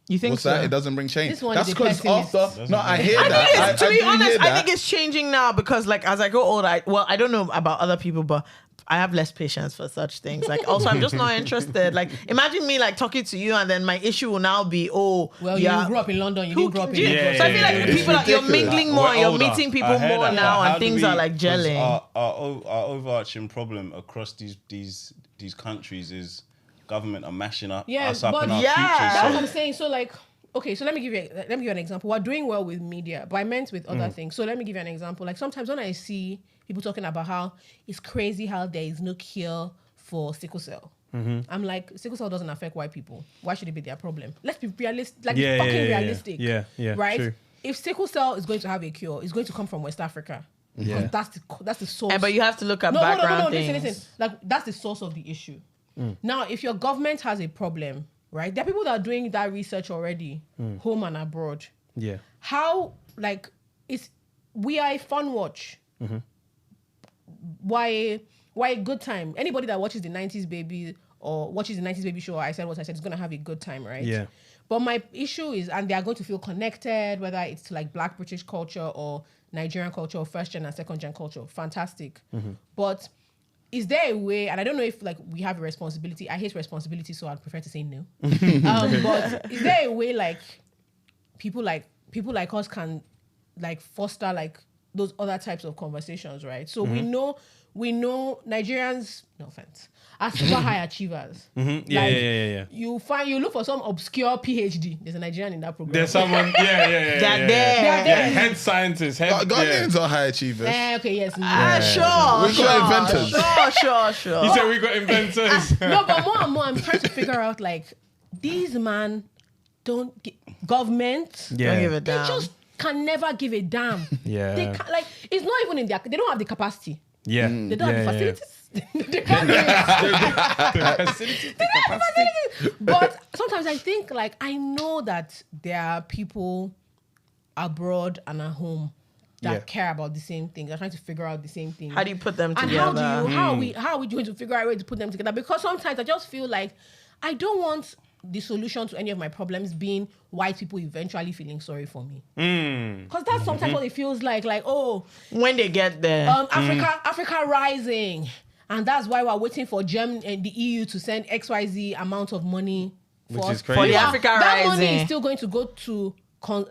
You think what's so? that? It doesn't bring change. This one That's is the because pessimist. after. No, I hear I that. think it's, to be do honest, hear I that. think it's changing now, because like as I go older, I don't know about other people, but I have less patience for such things. Like, also, I'm just not interested. Like, imagine me like talking to you, and then my issue will now be, oh, well, yeah. you grew up in London, you Who- didn't grow up in do you- Yeah, so I feel like yeah, the people it's that you're ridiculous. mingling more, We're you're older. meeting people I heard more that, now, but how and do things we- are like 'cause gelling. Our overarching problem across these countries is government are mashing up Yeah, us up but in our yeah. That's future. what So I'm saying. So, like, okay, so let me give you an example. We're doing well with media, but I meant with other things. So let me give you an example. Like, sometimes when I see people talking about how it's crazy how there is no cure for sickle cell, I'm like, sickle cell doesn't affect white people. Why should it be their problem? Let's be realistic. Like, Yeah, fucking yeah, yeah, realistic. yeah, right. true. If sickle cell is going to have a cure, it's going to come from West Africa. Yeah. Because that's the source. But you have to look at No, background hold on, things. listen. Like, that's the source of the issue. Now, if your government has a problem right? There are people that are doing that research already, home and abroad. Yeah. How, like, we are a fun watch. Why a good time? Anybody that watches the 90s Baby or watches the 90s Baby Show, I said what I said, is going to have a good time, right? Yeah. But my issue is, and they are going to feel connected, whether it's to like Black British culture or Nigerian culture or first gen and second gen culture. Fantastic. But is there a way, and I don't know if like we have a responsibility. I hate responsibility, so I'd prefer to say no. But is there a way like people like us can like foster like those other types of conversations, right? So we know Nigerians, no offense, are super high achievers. Yeah. You look for some obscure PhD. There's a Nigerian in that program. There's someone, yeah. They're They're there. there. Head scientist, Ghanaians are high achievers. Okay, yes. Sure. We've got inventors. Sure. You said we got inventors. No, but more and more, I'm trying to figure out like these man government. Don't give a They damn. just can never give a damn. Yeah. They can, like it's not even in their. They don't have the capacity. Yeah. They don't have the facilities. They can't do it. But sometimes I think like I know that there are people abroad and at home that care about the same thing. They're trying to figure out the same thing. How do you put them And together? how are we going to figure out a way to put them together? Because sometimes I just feel like I don't want the solution to any of my problems being white people eventually feeling sorry for me. Because that's sometimes what it feels like oh, When they get there. Africa rising. And that's why we're waiting for Germany and the EU to send XYZ amount of money Which for is us. crazy. For the Africa that money rising. is still going to go to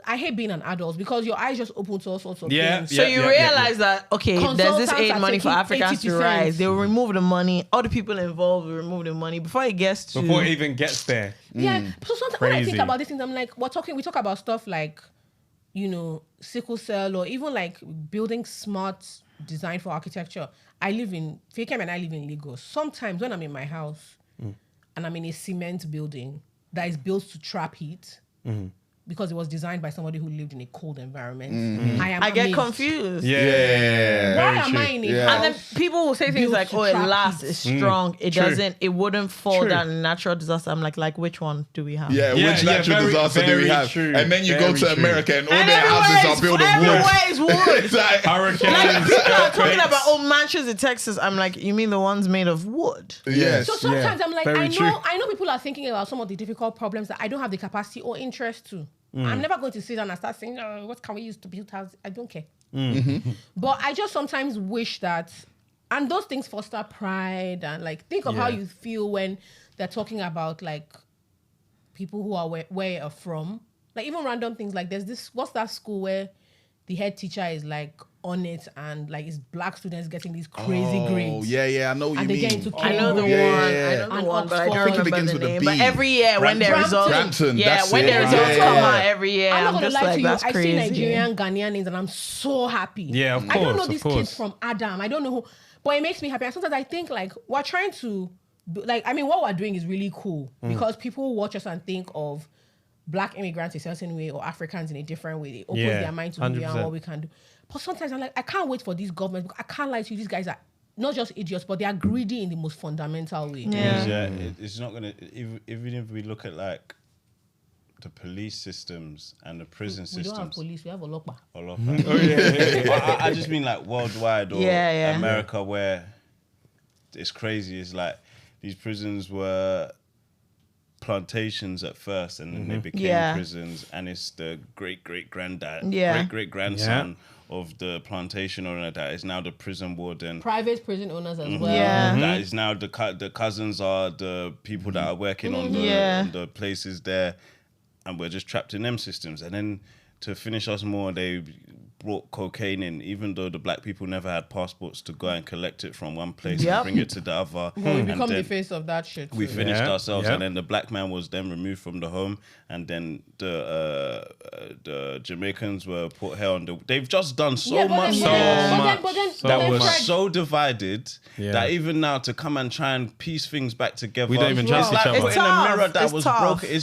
I hate being an adult because your eyes just open to all sorts of things. So you realize that, okay, there's this Consultants aid are money for taking Africans to 80%. rise. They will remove the money. All the people involved will remove the money before it gets to... Before it even gets there. Yeah. So sometimes when I think Crazy. about these things, I'm like, we talk about stuff like, sickle cell or even like building smart design for architecture. Fakem and I live in Lagos. Sometimes when I'm in my house and I'm in a cement building that is built to trap heat, because it was designed by somebody who lived in a cold environment. I get amazed. confused. Yeah. Why very am true. I in a Yeah. house? And then people will say things built like, to oh, it trap lasts, heat? it's strong. It True. doesn't, it wouldn't fall True. down in natural disaster. I'm like, which one do we have? Yeah, Yeah, which yeah, natural very, disaster do we very have? true. And then you go Very to true. America and all And their houses are built of wood. everywhere is wood. It's like- Hurricanes. Like, people are talking earthquakes. about mansions in Texas. I'm like, you mean the ones made of wood? Yes. So sometimes I'm like, very true. I know people are thinking about some of the difficult problems that I don't have the capacity or interest to. I'm never going to sit down and start saying, oh, what can we use to build houses? I don't care. But I just sometimes wish that, and those things foster pride and like, think of how you feel when they're talking about like people who are where you're from. Like even random things like there's this, what's that school where the head teacher is like on it and like it's black students getting these crazy grades. Oh, yeah, I know what you And they mean. get into I know the Yeah. one. I Yeah. know the And one, but I Oxford. don't I think it remember begins the with a name. B. But every year when their Brampton. results, Brampton, yeah, that's when it. their results Yeah. come out every year, I'm not I'm gonna just lie like, to you. that's I see crazy. Nigerian Ghanaian names and I'm so happy. Yeah, of I don't know course, these of kids course. from Adam. I don't know who, but it makes me happy. And sometimes I think like we're trying to, like, I mean, what we're doing is really cool because people watch us and think of black immigrants a certain way or Africans in a different way. They open Yeah, their mind to who we are and 100%. what we can do. But sometimes I'm like, I can't wait for these governments. I can't lie to you. These guys are not just idiots, but they are greedy in the most fundamental way. Yeah. It's not gonna even if we look at like the police systems and the prison We don't have systems. police. We have Olokpa. All of that. I just mean like worldwide or Yeah. America where it's crazy. It's like these prisons were plantations at first and then they became Yeah. prisons, and it's the great granddad, Yeah. great grandson of the plantation owner that is now the prison warden. Private prison owners as well. Yeah. That is now the cousins are the people that are working on the places there, and we're just trapped in them systems. And then to finish us more, they brought cocaine in, even though the black people never had passports to go and collect it from one place Yep. and bring it to the other. We And become the then face of that shit. we too. finished Yeah, ourselves, yeah. and then the black man was then removed from the home, and then the Jamaicans were put here on the. They've just done so Yeah, but much. then- So but then- much. but That then was Fred- so divided Yeah. that even now to come and try and piece things back together, We don't even it's trust each like other. putting It's a tough. mirror that It's was tough. broken.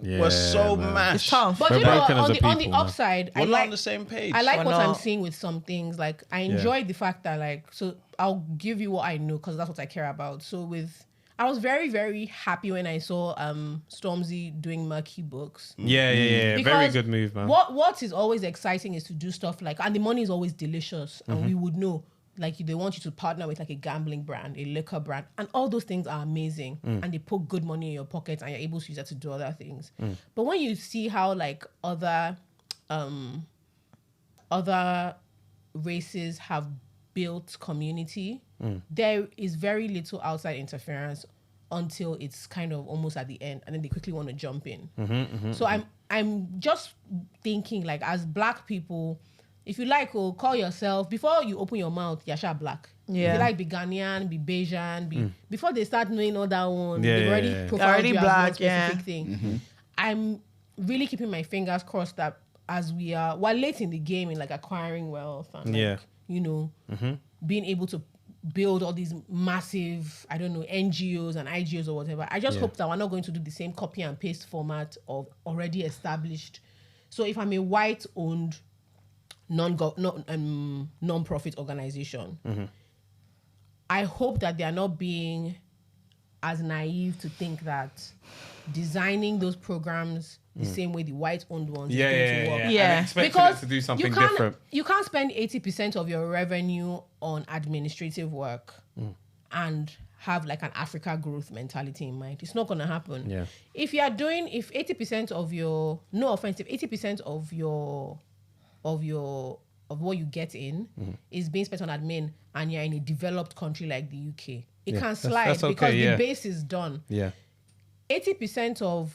We're so man. mashed. It's tough. But We're you know, broken as on a the people, man. upside, We're I not like on the same page. I like We're what I'm not. seeing with some things. Like I enjoy the fact that like, so I'll give you what I know because that's what I care about. So with, I was very, very happy when I saw Stormzy doing Murky Books. Yeah. Very Because good move, man. What is always exciting is to do stuff like, and the money is always delicious, and we would know, like they want you to partner with like a gambling brand, a liquor brand, and all those things are amazing, and they put good money in your pocket, and you're able to use that to do other things. But when you see how like other races have built community, there is very little outside interference until it's kind of almost at the end, and then they quickly want to jump in. So I'm just thinking, like, as Black people, if you like, call yourself, before you open your mouth, Yasha Black. Yeah. If you like, be Ghanaian, be Bajan, before they start knowing all that one, Yeah, they've already yeah. profiled Already you Black, as one specific thing. I'm really keeping my fingers crossed that as we're late in the game in like acquiring wealth and like, you know, being able to build all these massive, I don't know, NGOs and IGOs or whatever. I just hope that we're not going to do the same copy and paste format of already established. So if I'm a white-owned non-profit organization, I hope that they are not being as naive to think that designing those programs the same way the white-owned ones is going to work. Yeah. And expecting Because it to do something you can't, different. You can't spend 80% of your revenue on administrative work and have like an Africa growth mentality in mind. It's not going to happen. Yeah. If 80% of your, no offense, if 80% of what you get in is being spent on admin, and you're in a developed country like the UK, it can slide that's okay, because yeah. the base is done. Yeah. 80% of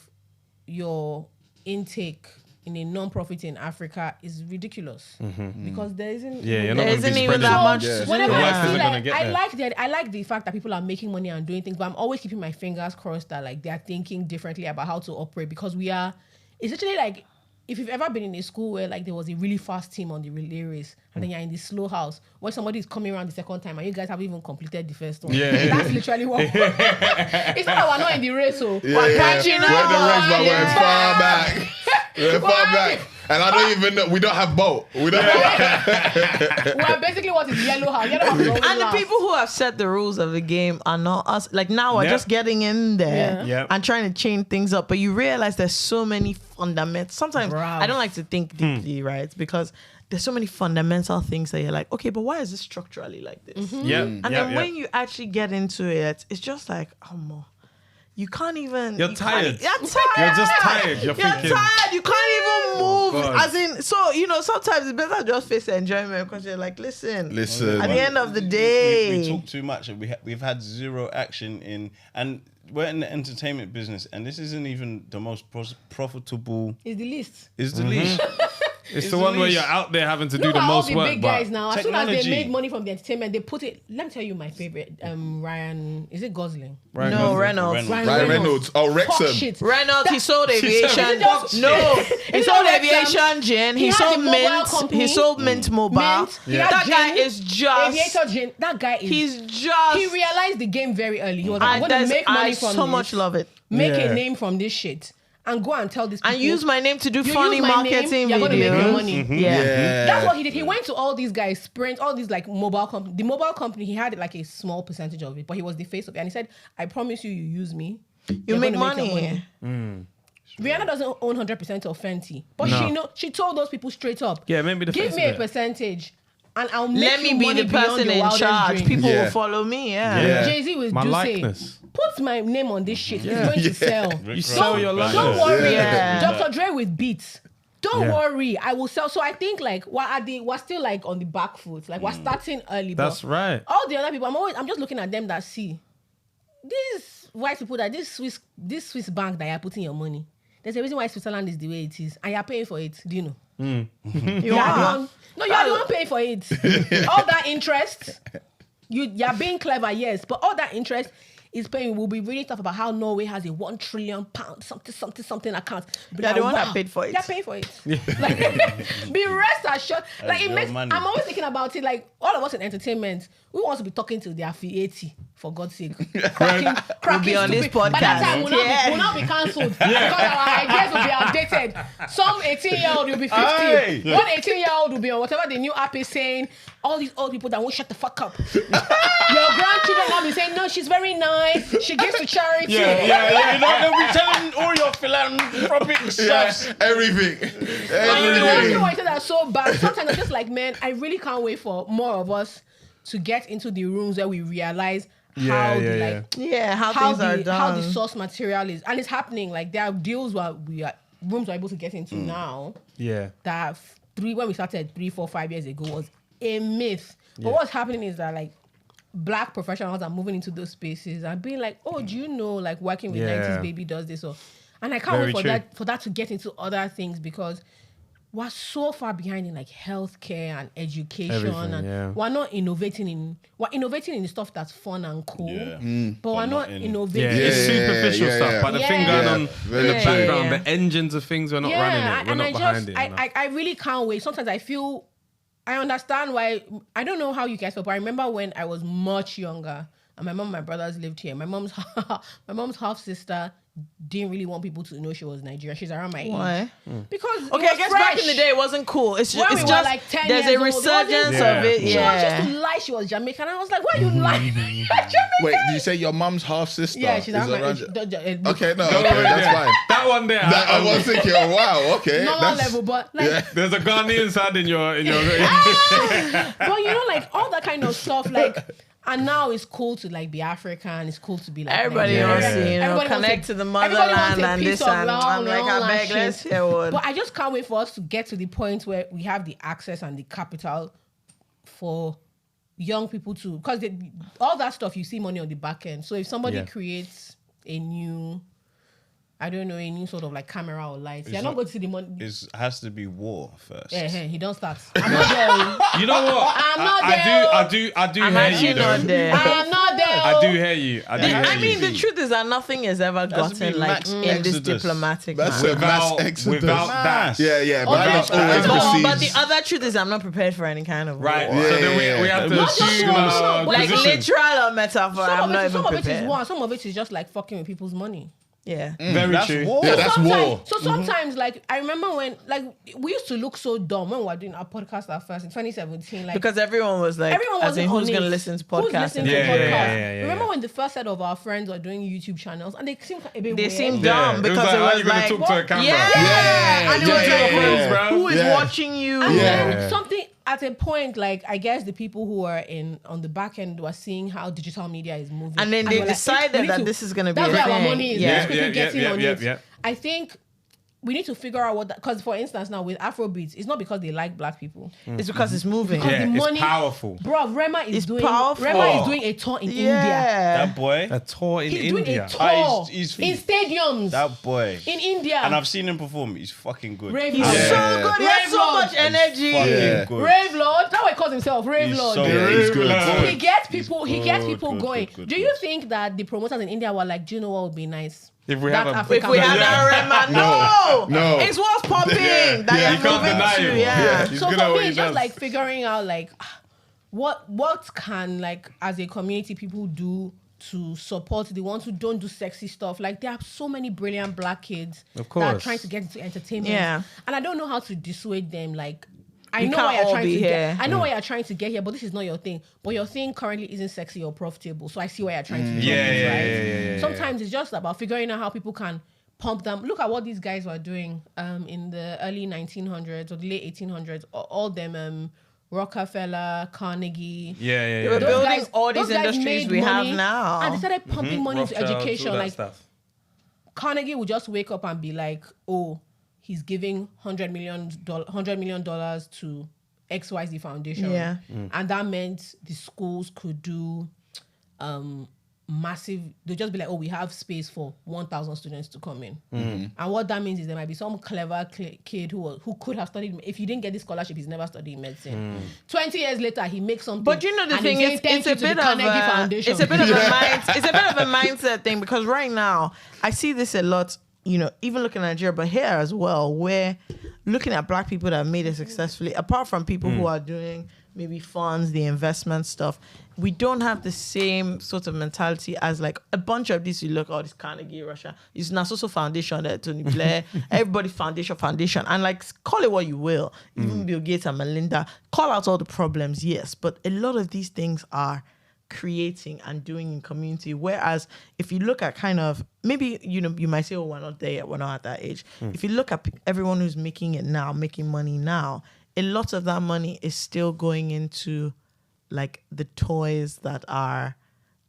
your intake in a non-profit in Africa is ridiculous because there isn't. Yeah, you're not There going to be isn't even spreading. that much. Yeah. Whenever The wife I see isn't gonna that, get there. I like the fact that people are making money and doing things, but I'm always keeping my fingers crossed that like they are thinking differently about how to operate, because it's literally like, if you've ever been in a school where like there was a really fast team on the relay race, and then you're in this slow house where somebody is coming around the second time and you guys haven't even completed the first one. Yeah. That's literally what. It's not that we're not in the race, so We're catching We're in the race, but we're Yeah. far back. We're far back. And I don't even know. We don't have boat. We don't have we're basically what is yellow house. Yellow house is always And the last. people who have set the rules of the game are not us. Like now we're Yep. just getting in there Yep. and trying to change things up. But you realize there's so many fundamentals. Sometimes Bruv. I don't like to think deeply, right? Because there's so many fundamental things that you're like, okay, but why is this structurally like this? Yeah. And then when you actually get into it, it's just like, oh, more. You can't even. You're you tired. can't- You're tired. You're just tired. You're You're thinking, tired. You can't even move. God. As in, so sometimes it's better just face the enjoyment, because you're like, listen. Listen. At the end of the day, we talk too much, and we've had zero action in, and we're in the entertainment business, and this isn't even the most profitable. It's the least. Is the least. it's the one where you're out there having to do Look the at all most the work, big but guys now. As soon as they technology. made money from the entertainment, they put it. Let me tell you my favorite. Ryan, is it Gosling? Ryan no, Gosling. Reynolds. Ryan Reynolds. Oh, Fuck Wrexham. shit. Reynolds, he sold aviation. Is it just- No, he It's sold not aviation Wrexham. gin. He He had sold the mobile Mint. company. He sold Mint Mobile. Mint. He had That guy gin, is just. Aviator gin. That guy is. He's just. He realized the game very early. He was like, I'm going to there's- make money I from so this. much love it. Make Yeah. a name from this shit and go and tell these people. And use my name to do You funny use my name, marketing you're gonna make your videos. money. Yeah. That's what he did. He went to all these guys, Sprint, all these like mobile company. The mobile company, he had like a small percentage of it, but he was the face of it. And he said, I promise you, you use me. You you're make gonna your money. Rihanna doesn't own 100% of Fenty, but No. she told those people straight up, Yeah, maybe the give face me of a it. percentage and I'll make Let me you be money the beyond person your in wildest charge. dreams. People Yeah. will follow me. Yeah. Yeah. Jay-Z will My do likeness. say, put my name on this shit. It's going to sell. You sell your life. Don't worry. Yeah. Dr. Dre with beats. Don't Yeah. worry. I will sell. So I think like we're still like on the back foot. Like we're starting early. That's but right. all the other people, I'm just looking at them that see these white people, that this Swiss bank that you're putting your money. There's a reason why Switzerland is the way it is, and you're paying for it. Do you know? You You're the are. one. No, you're the one paying for it. All that interest, you're being clever, yes, but all that interest is paying. We'll be reading stuff about how Norway has a £1 trillion something account. Be They're the one that paid for it. They're paying for it. Like, be rest assured. Like it your makes. money. I'm always thinking about it. Like all of us in entertainment, we want to be talking to the affiliate for God's sake. Cracking be on this stupid. By that podcast. time, we'll not be cancelled because our ideas will be outdated. Some 18-year-old will be 50. Aye. One 18-year-old will be on whatever the new app is saying. All these old people that won't shut the fuck up. Your grandchildren will be saying, no, she's very nice. She gives to charity. Yeah. You know, they'll be telling all your philanthropic stuff. Everything. The ones that are so bad. Sometimes I'm just like, man, I really can't wait for more of us to get into the rooms where we realize how how things are done. How the source material is, and it's happening. Like there are deals where rooms are able to get into now. Yeah. That when we started 3, 4, 5 years ago was a myth. But what's happening is that like black professionals are moving into those spaces and being like, oh, do you know like working with 90s baby does this and I can't wait for that to get into other things because we're so far behind in like healthcare and education and we're innovating in the stuff that's fun and cool. But we're not innovating. Yeah, it's superficial stuff. But the thing going on in the background, the engines of things, we're not running it. We're not behind it. I really can't wait. Sometimes I understand why. I don't know how you guys feel, but I remember when I was much younger and my mom and my brothers lived here. My mom's half sister didn't really want people to know she was Nigerian. She's around my age. Because I guess back in the day it wasn't cool. It's just, like 10 there's years a resurgence of it. She was just to lie she was Jamaican. And I was like, why are you lying? Wait, did you say your mum's half sister? Yeah, she's around my age. Okay, that's fine. That one there. I was thinking, oh, wow, okay. Normal level, but like... There's a Ghanaian side in your... But you know, like all that kind of stuff, like... And now it's cool to like be African. It's cool to be like everybody wants to connect to the motherland and this and I'm like, I beg, let's hear one. But I just can't wait for us to get to the point where we have the access and the capital for young people to, because all that stuff you see money on the back end. So if somebody creates a new sort of like camera or lights. You're not going to see the money. It has to be war first. Yeah, he don't start. I'm not there. You know what? I'm not there. I do hear you though. Not there. I'm not there. I do hear you. I mean, the truth is that nothing has ever gotten like in this diplomatic That's manner. a mass exodus. Without that. Yeah. But the other truth is I'm not prepared for any kind of war. Right. So then we have to assume like literal or metaphor. I'm not even prepared. Some of it is war. Some of it is just like fucking with people's money. Yeah. Very true. War. Yeah, that's war. So sometimes, like, I remember when, like, we used to look so dumb when we were doing our podcast at first in 2017. Like, because everyone was like, who's going to listen to podcasts? Who's listening to podcasts? Yeah. Remember when the first set of our friends were doing YouTube channels and they seemed a bit weird? They seemed dumb because it was like, it was talk to a camera? Yeah. And it was like, bro. who is watching you? And then something at a point, like, I guess the people who are on the back end were seeing how digital media is moving. And then they decided that this is going to be a thing. That's where our money is. Yeah. I think we need to figure out what that, because for instance now with Afrobeats, it's not because they like black people. It's because it's moving. Because the money, it's powerful. Bro, Rema is doing a tour in India. That boy. A tour in He's India. doing a tour He's in stadiums. That boy. In India. And I've seen him perform. He's fucking good. Rave He's so good. He has Rave so Lord. much energy. Fucking good. Rave Lord. That's what he calls himself. Rave He's Lord. so he's good. He gets people. He gets people good, going. good. Do you think that the promoters in India were like, do you know what would be nice? If we That have African that Rema, no. It's what's popping. You can't deny it. Yeah. He's So good for at what me, he it's just does. like figuring out like what can like as a community people do to support the ones who don't do sexy stuff. Like there are so many brilliant black kids Of that are course. trying to get into entertainment. Yeah. And I don't know how to dissuade them. Like I We know can't why you're all trying be to here. get. I know why you're trying to get here, but this is not your thing. But your thing currently isn't sexy or profitable. So I see why you're trying to do it, right? Sometimes it's just about figuring out how people can pump them. Look at what these guys were doing in the early 1900s or the late 1800s. All them Rockefeller, Carnegie. They were building all these those guys industries made we have money, now. and they started pumping money into Rothschilds, education. all that Like stuff. Carnegie would just wake up and be like, "Oh, he's giving $100 million to XYZ Foundation." Yeah. And that meant the schools could do massive. They'll just be like, "Oh, we have space for 1,000 students to come in." And what that means is there might be some clever kid who could have studied. If he didn't get this scholarship, he's never studied medicine. 20 years later, he makes something. But you know the and thing he's is, saying, it's a "Thank you to bit the of Carnegie Foundation." it's a bit of a mindset thing, because right now I see this a lot. You know, even looking at Nigeria, but here as well, where looking at black people that have made it successfully, apart from people who are doing maybe funds, the investment stuff, we don't have the same sort of mentality as like a bunch of these. You look, this Carnegie, Russia, it's Nasoso Foundation, Tony Blair, everybody foundation, and like call it what you will. Even Bill Gates and Melinda, call out all the problems, yes, but a lot of these things are creating and doing in community. Whereas if you look at kind of, maybe, you might say, oh, we're not there yet, we're not at that age. If you look at everyone who's making it now, making money now, a lot of that money is still going into like the toys that are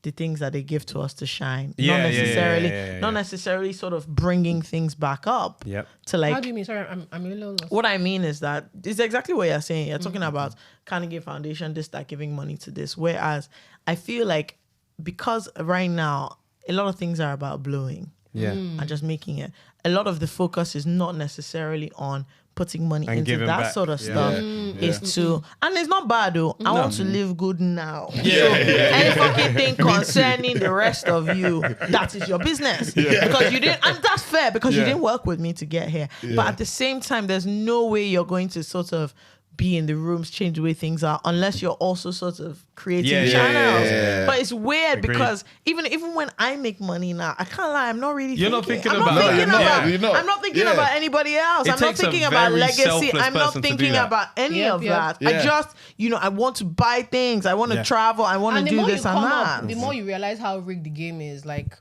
the things that they give to us to shine. Not necessarily sort of bringing things back up. Yep. To like, how do you mean? Sorry, I'm a little lost. what I mean is that it's exactly what you're saying. You're talking about Carnegie Foundation, this, that, giving money to this. Whereas I feel like because right now, a lot of things are about blowing. And just making it. A lot of the focus is not necessarily on putting money And into giving that back. sort of stuff. Is to, and it's not bad though. I want to live good now. Any fucking thing concerning the rest of you, that is your business. Because you didn't, and that's fair because you didn't work with me to get here. But at the same time, there's no way you're going to sort of be in the rooms, change the way things are, unless you're also sort of creating channels. But it's weird because even when I make money now, I can't lie, I'm not really You're not thinking I'm about- not No, thinking you're about not. You're not. I'm not thinking Yeah. about anybody else. It I'm not takes a thinking about very legacy. selfless I'm not person to do thinking that. about any Yep, of yep. that. Yeah. I just, I want to buy things. I want to travel. I want And to the do more you this and come that. up, the more you realize how rigged the game is. Like,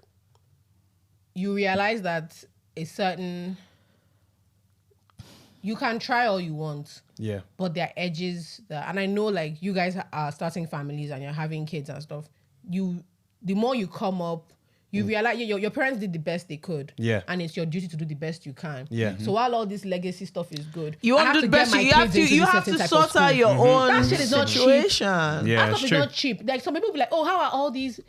you realize that you can try all you want, but there are edges that, and I know like you guys are starting families and you're having kids and stuff. The more you come up, you realize your parents did the best they could. And it's your duty to do the best you can. So while all this legacy stuff is good, You I want to do the get best. my You have kids to. into You this have certain to type of sort out school. your own That shit is not cheap. situation. Yeah, That it's stuff is true. not cheap. Like some people be like, oh, how are all these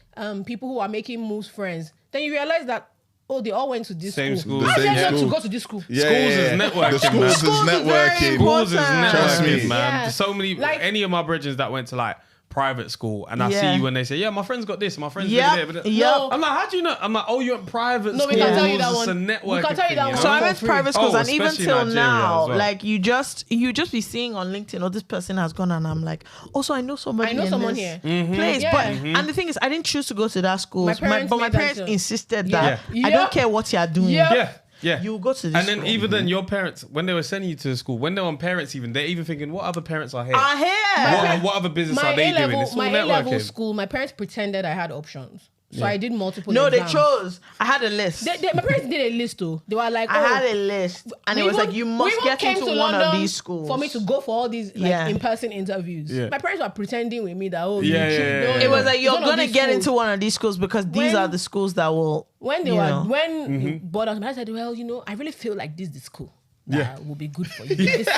people who are making moves friends? Then you realize that, oh, they all went to this Same school. school. How The did same they know to school. go to this school? Schools is networking, The schools man. is Schools is very networking. Schools is important. Trust networking, me. man. Yeah. So many, Like- any of my brethren that went to like private school, and I Yeah. see you when they say, yeah, my friend's got this, my friend's Yep, living there. But yep. I'm like, how do you know? I'm like, oh, you're at private No, school. we can tell you that It's one. a We networking can tell you that thing, one. So I for went to free. private schools, Oh, and even especially till Nigeria now, as well. like you just be seeing on LinkedIn, oh, this person has gone, and I'm like, also I know somebody. I know in someone this here. place, Yeah. but and the thing is, I didn't choose to go to that school. My parents but my made that parents too. insisted Yeah. that Yeah. I don't care what you are doing. Yeah. Yeah. You go to this And then school. even then, your parents, when they were sending you to the school, when they're on parents even, they're even thinking, what other parents are here? are here. What other business My are they doing? A-level, It's all my A-level networking. school, my parents pretended I had options. So I did multiple No, they exams. chose. I had a list. My parents did a list too. They were like, I oh, had a list, and it we was even- like you we must even get came into to one of London these schools for me to go for all these like Yeah. in-person interviews. Yeah. My parents were pretending with me that no, It was like it's you're one of gonna these get schools. into one of these schools because these When- are the schools that will. When they you were know. you bought us, I said, well, I really feel like this is the school that will be good for you. This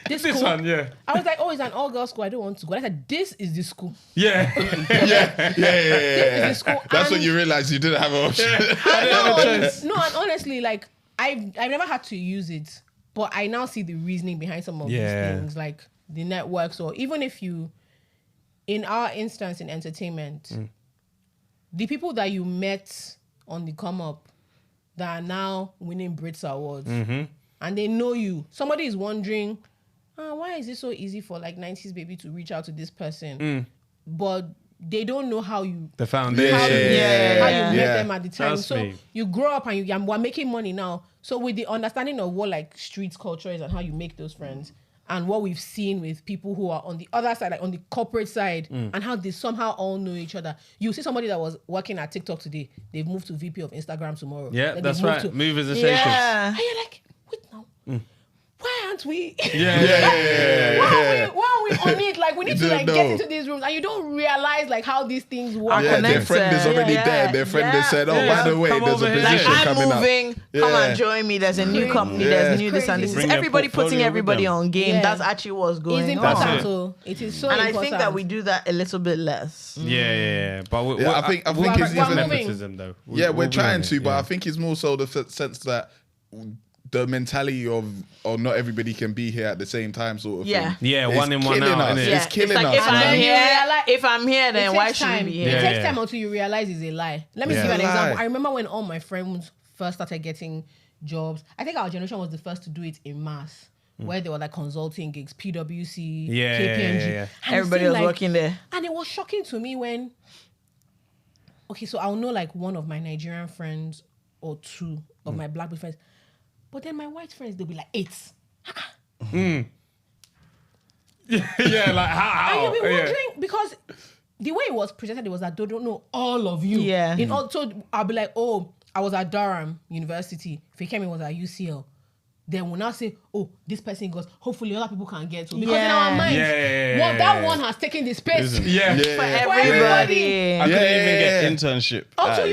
This school. one, yeah. I was like, oh, it's an all-girls school. I don't want to go. I said, this is the school. Yeah. Yeah. This is the school. That's when And- you realize you didn't have an option. I didn't have a choice. No, and honestly, like I've never had to use it, but I now see the reasoning behind some of Yeah. these things, like the networks, or even if you, in our instance in entertainment, the people that you met on the come up that are now winning Brits Awards, and they know you. Somebody is wondering, why is it so easy for like 90s baby to reach out to this person, but they don't know how you The foundation. how you met Yeah. them at the time. Trust So me. you grow up and we're making money now. So with the understanding of what like street culture is and how you make those friends, and what we've seen with people who are on the other side, like on the corporate side, and how they somehow all know each other. You see somebody that was working at TikTok today, they've moved to VP of Instagram tomorrow. Yeah, Then that's they've moved right. to- Movers and shakers. Yeah. And you're like, wait now, why aren't we? Yeah. Why are we on it? Like we need to You like don't get know. into these rooms, and you don't realize like how these things work. Yeah, their connected. friend is already Yeah. there. Their friend has said, "Oh, Yeah. by the way, Come there's a over here. position Like I'm coming moving, up." come Yeah. and join me. There's a new company. Yeah. There's new this and this. Bring It's their everybody putting portfolio with everybody them. on game. Yeah. That's actually what's going It's on. important. That's it. So it is so And I important. think that we do that a little bit less. Yeah. But Yeah, I think we're it's we're even moving. nepotism though. Yeah, we're We'll be trying on to, it, but yeah. I think it's more so the sense that the mentality of not everybody can be here at the same time, sort of Yeah. thing. Yeah, It's one in, one killing out, us. innit? It's killing like us. if And I'm then you here, realize- if I'm here, then It why takes should time. we be It here? takes Yeah. time until you realize it's a lie. Let me Yeah. give you an It's a example. lie. I remember when all my friends first started getting jobs. I think our generation was the first to do it in mass. where they were like consulting gigs, PwC, Yeah, KPMG. yeah. And it Everybody seemed was working there. And it was shocking to me when, okay, so I'll know like one of my Nigerian friends or two of my black friends, but then my white friends, they'll be like 8. Yeah, like how? And you'll be wondering, because the way it was presented, it was that they don't know all of you. Yeah. So I'll be like, oh, I was at Durham University. Fikemi was at UCL. Then we'll now say, oh, this person goes, hopefully other people can get to. Because in our minds, that one has taken the space. Yeah. For everybody. I couldn't even get internship. Until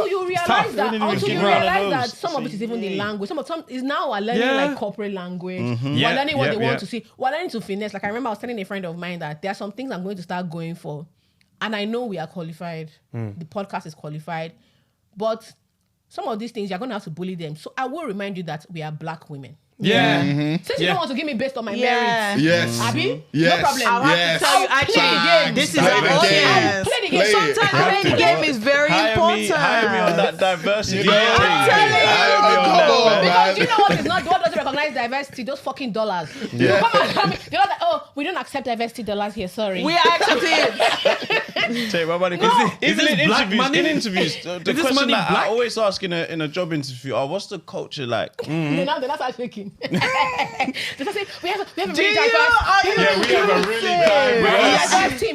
you realize that some of it is even the language. Some is now we're learning like corporate language. We're learning what they want to see. We're learning to finesse. Like I remember I was telling a friend of mine that there are some things I'm going to start going for. And I know we are qualified. The podcast is qualified. But some of these things, you're going to have to bully them. So I will remind you that we are black women. Yeah. Since you don't want to give me based on my merits. Yes. Abi? Yes. No problem. I'll have to tell you, I'll play the game. this is Play our the game. audience. Play the game. Play it. Sometimes Have playing the to. game is very important. Hire me on that diversity. You know, I'm telling you. come on, Because man. you know what is not, what doesn't recognize diversity? Those fucking dollars. You come and tell me, they're not like, oh, we don't accept diversity dollars here, sorry. We are accepting it. Tell you what, buddy, Is even this in black interviews, money? the this question money that black? I always ask in a job interview, what's the culture like? They're not start shaking. They say, we have a Do very you? diverse. Are you we have a really diverse team.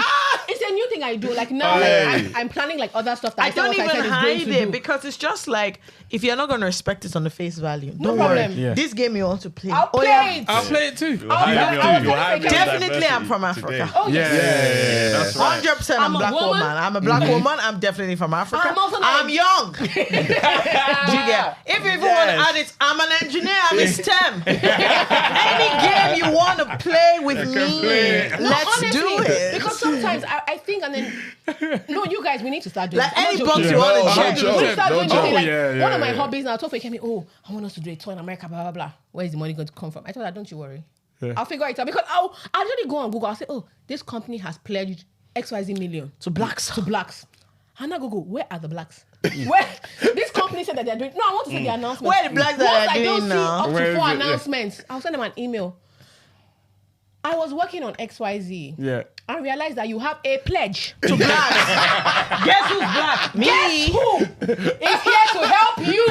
It's a new thing I do. Like now, Hey. I'm planning like other stuff that I don't said even is hide going to it do. because it's just like if you're not going to respect it on the face value, No don't worry. problem. Yeah. This game you want to play. I'll play it. I'll play it too. Definitely I'm from Africa. Oh Yeah, yes. that's right. 100% I'm I'm a a black woman. woman. I'm a black woman. I'm definitely from Africa. I'm also I'm young. Do you get? If you even want to add it, I'm an engineer. I'm in STEM. Any game you want to play with me, No, let's honestly, do it. Because sometimes I think, and then no, you guys, we need to start doing Like this. I'm any not box joking. you want No, to check. no We need to start doing Don't something joke. like one of my hobbies now. I told Kemi, oh, I want us to do a tour in America, blah blah blah. Where is the money going to come from? I told her, don't you worry. I'll figure it out because I'll actually go on Google. I'll say, oh, this company has pledged XYZ million To blacks. to blacks. And I go, where are the blacks? Where this company said that they're doing. No, I want to see the announcement. Where are the blacks that Once are I don't doing see now? up Where to is 4 it? Yeah. announcements, I'll send them an email. I was working on XYZ. Yeah. I realized that you have a pledge. To blacks. Guess who's black? Me. Guess who is here to help you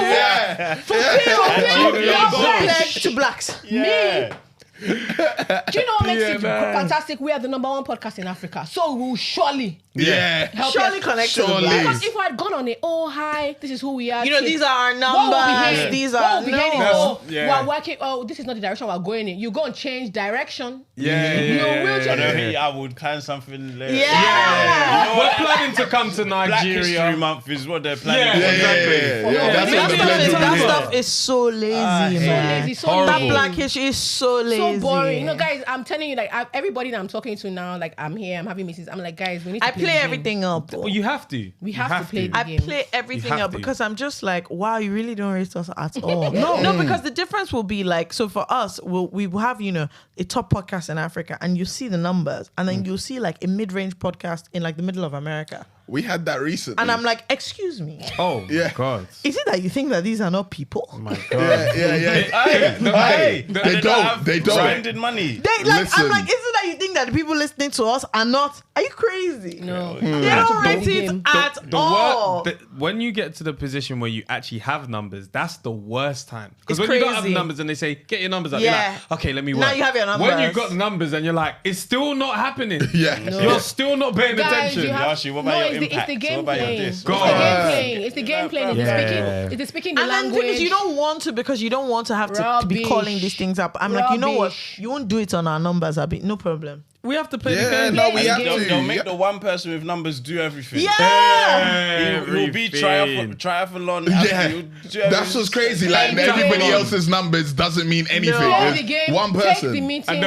fulfill your pledge? Pledge to blacks. Yeah. Do you know what makes it man. fantastic? We are the number 1 podcast in Africa, so we'll surely Yeah. help Surely us. connect to the Surely. blacks. Because if I had gone on it, oh hi, this is who we are. You know, shit, these are our what will be numbers. heading? These What are will be heading? no. Oh, Yeah. we're working. Oh, this is not the direction we're going in. You go and change direction. Yeah, You know, we'll I change. know I would plan something later. Yeah. We're planning to come to Black History Nigeria. Month is what they're planning. Yeah, for. exactly. Yeah. That's That what the stuff pledge is- will that be. stuff is so lazy, So man. lazy, so Horrible. That lazy. black history is so lazy. So boring. You know, guys, I'm telling you, like, everybody that I'm talking to now, like, I'm here, I'm having misses. I'm like, guys, we need to I play play the game. everything up. Well, you have to. We have to play the I game. play everything have up to. because I'm just like, wow, you really don't rate us at all. No, because the difference will be like, so for us, we will have, you know, a top podcast in Africa and you see the numbers and then you'll see like a mid-range podcast in like the middle of America. We had that recently. And I'm like, excuse me, Oh, Yeah. God. is it that you think that these are not people? My God. Hey, they don't. They don't. Branded money. They like, Listen. I'm like, is it that you think that the people listening to us are not? Are you crazy? No. They don't rate the it game. at all. When you get to the position where you actually have numbers, that's the worst time. Because It's when you don't have crazy. numbers and they say, get your numbers up, Yeah. you're like, okay, let me work. Now you have your When numbers. you've got numbers and you're like, it's still not happening. Yeah. You're still not paying Guys, attention. you have, Yashi, what about your it's impact? the game What about your playing. this? It's the Go game on. playing. It's the game playing. It's the Yeah. speaking. It's the speaking the And then the language. thing is, you don't want to because you don't want to have to be Rubbish. calling these things up. I'm like, you know what? Rubbish. You won't do it on our numbers, Abi. No problem. We have to play the Yeah, game. no, we Yeah, have yeah. to. They'll make the one person with numbers do everything. Yeah. He'll be triathlon. Yeah, He'll do that's everything. what's crazy. Like Play the everybody game. else's numbers doesn't mean anything. Play It's the game. one Take person. the meeting. And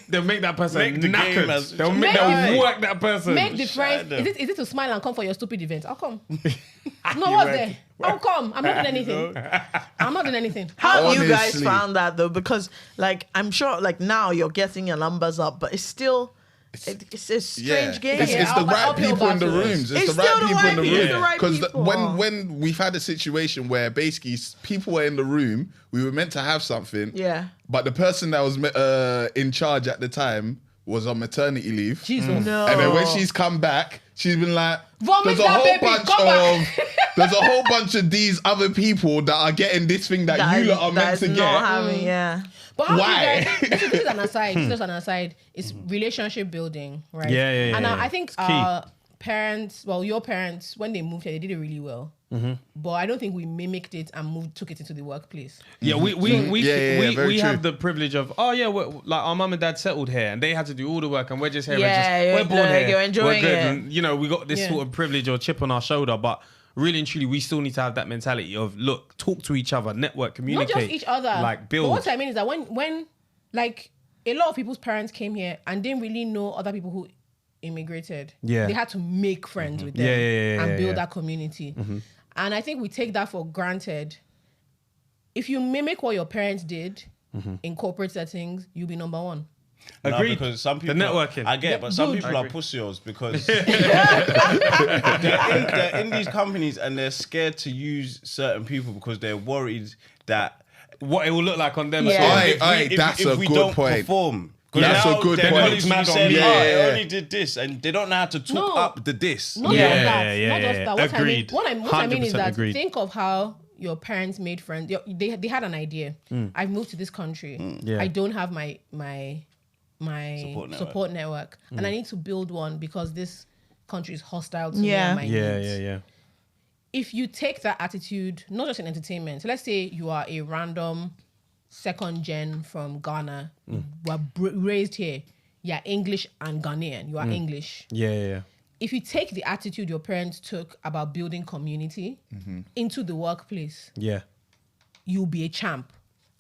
they'll make that person Make the game knackered. as- They'll Make they'll the- work that person. Make the friends. them. Is it to smile and come for your stupid event? I'll come. No, what's there? I'll come. I'm not doing anything. I'm not doing anything. How have you guys Honestly. found that though? Because like I'm sure like now you're getting your numbers up, but it's still It's a strange game. It's the Uphill right people in the battle. rooms. It's It's the right still the people in the right people, room. it's the right Because people. when we've had a situation where basically people were in the room, we were meant to have something. Yeah. But the person that was in charge at the time was on maternity leave. Jesus. No. And then when she's come back, she's been like, Vomit there's a that whole baby, bunch come back. of there's a whole bunch of these other people that are getting this thing that you lot are meant to not get. having, yeah. But how Why? do you guys, this is an aside. This is an aside. It's relationship building, right? Yeah. And yeah. I think It's key. our parents, well, your parents, when they moved here, they did it really well. But I don't think we mimicked it and took it into the workplace. Yeah, we very have true. the privilege of like our mum and dad settled here and they had to do all the work and we're just here. Yeah, we're born here. you're enjoying we're good. it. And, you know, we got this sort of privilege or chip on our shoulder, but really and truly, we still need to have that mentality of look, talk to each other, network, communicate, Not just each other. like build. But what I mean is that when like a lot of people's parents came here and didn't really know other people who immigrated. Yeah. They had to make friends with them Yeah, and build yeah. that community. And I think we take that for granted. If you mimic what your parents did in corporate settings, you'll be number one. No, Agreed. because some people The networking. I get it, but some Dude. people I are agree. pussios because they're in these companies and they're scared to use certain people because they're worried that what it will look like on them. Yeah. as well. Aye, that's a we good don't point. perform. 'Cause That's now a good their point. colleagues will Mad on say, me. "Oh, Yeah, they yeah. only did this," and they don't know how to talk No. up the this. Not Yeah, just that. yeah, Not just yeah. that. What Agreed. I mean is 100% that agreed. think of how your parents made friends. They had an idea. I've moved to this country. Yeah. I don't have my support network, and I need to build one because this country is hostile to me Yeah. and my needs. Yeah. If you take that attitude, not just in entertainment, so let's say you are a random second gen from Ghana, were raised here, you're English and Ghanaian, you are English. Yeah. If you take the attitude your parents took about building community into the workplace, Yeah. you'll be a champ.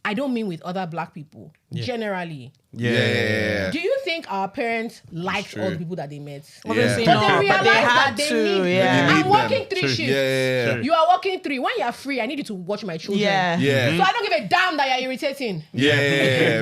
I don't mean with other black people, generally. Yeah. Do you think our parents liked all true. the people that they met? Obviously But not, they but realized they had that they to, need. yeah. You I'm need working them. 3 True. shifts. Yeah. You are working 3. When you're free, I need you to watch my children. Yeah. Yeah. So I don't give a damn that you're irritating. Yeah.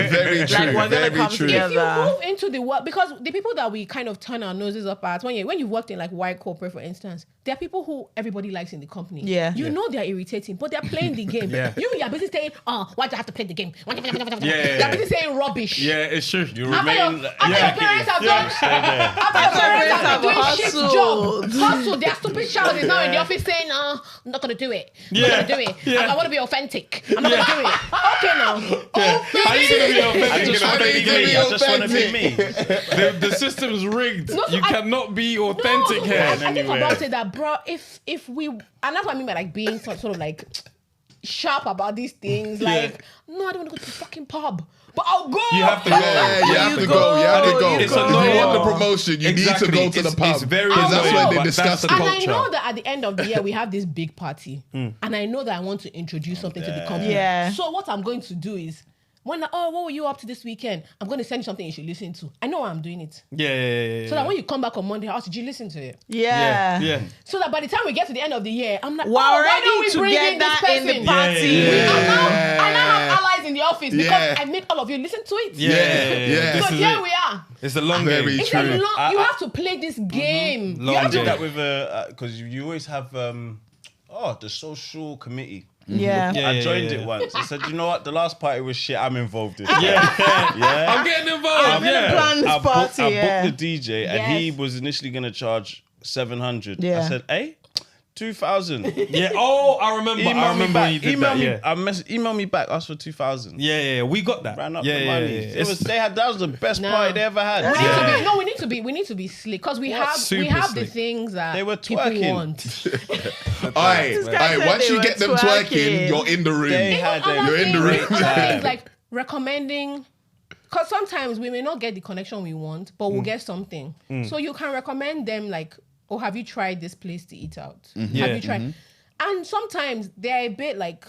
Very true. Like, we're gonna very come true. together. If you move into the work, because the people that we kind of turn our noses up at, when you've worked in like white corporate, for instance, there are people who everybody likes in the company. Yeah. You know they're irritating, but they're playing the game. Yeah. You're busy saying, oh, why do I have to play the game? Yeah. You're busy saying rubbish. Yeah, it's true. You After remain your parents have done, stay there. after your parents have been doing hustled. shit job, their stupid child is now in the office saying, I'm not gonna do it. I'm not gonna do it. I want to be authentic. I'm not gonna do it. Okay now. How you gonna be authentic? I just in a want to fake be league? me. I just want to be me. The system's rigged. No, so You cannot be authentic No, here. I think anywhere. about it that, bro, if we, and that's what I mean by like being sort of like sharp about these things. Like, no, I don't want to go to the fucking pub, but I'll go. You have to go. Yeah, you have to go. You have to go. It's If you annoying. want the promotion, you need to Exactly. go to the It's- pub. it's very because that's annoying, where but they that's discuss the the And I culture. know that at the end of the year we have this big party, and I know that I want to introduce something to the company. Yeah. So what I'm going to do is, when what were you up to this weekend? I'm going to send you something you should listen to. I know I'm doing it, Yeah. so that when you come back on Monday, did you listen to it? Yeah. So that by the time we get to the end of the year, I'm like, We're why ready don't we to bring get in this that in person? the party. I now have allies in the office because Yeah. I made all of you listen to it. Yeah. This So is here it. we are. It's a long Very game. It's true. a long, you have to play this game. Long You have I did game. that with because you always have the social committee. Yeah. Yeah. I joined it once. I said, you know what? The last party was shit. I'm involved in. Yeah. Yeah. I'm getting involved. I'm gonna plan this party. I booked the DJ, and Yes. he was initially gonna charge 700. Yeah. I said, hey, 2,000. Yeah. Oh, I remember. I remember when you did that. Yeah. Email me back. Ask for 2,000. Yeah. We got that. Ran up yeah, the yeah, money. yeah. That was the best No. party they ever had. we need to be slick because we have Super the slick. things that They were people twerking. want. Aye, guy said once they you were get them twerking. twerking, you're in the room. They had Other You're in the room. things, other things like recommending, because sometimes we may not get the connection we want, but we'll get something. So you can recommend them like, oh, have you tried this place to eat out? Yeah. Have you tried? And sometimes they're a bit like,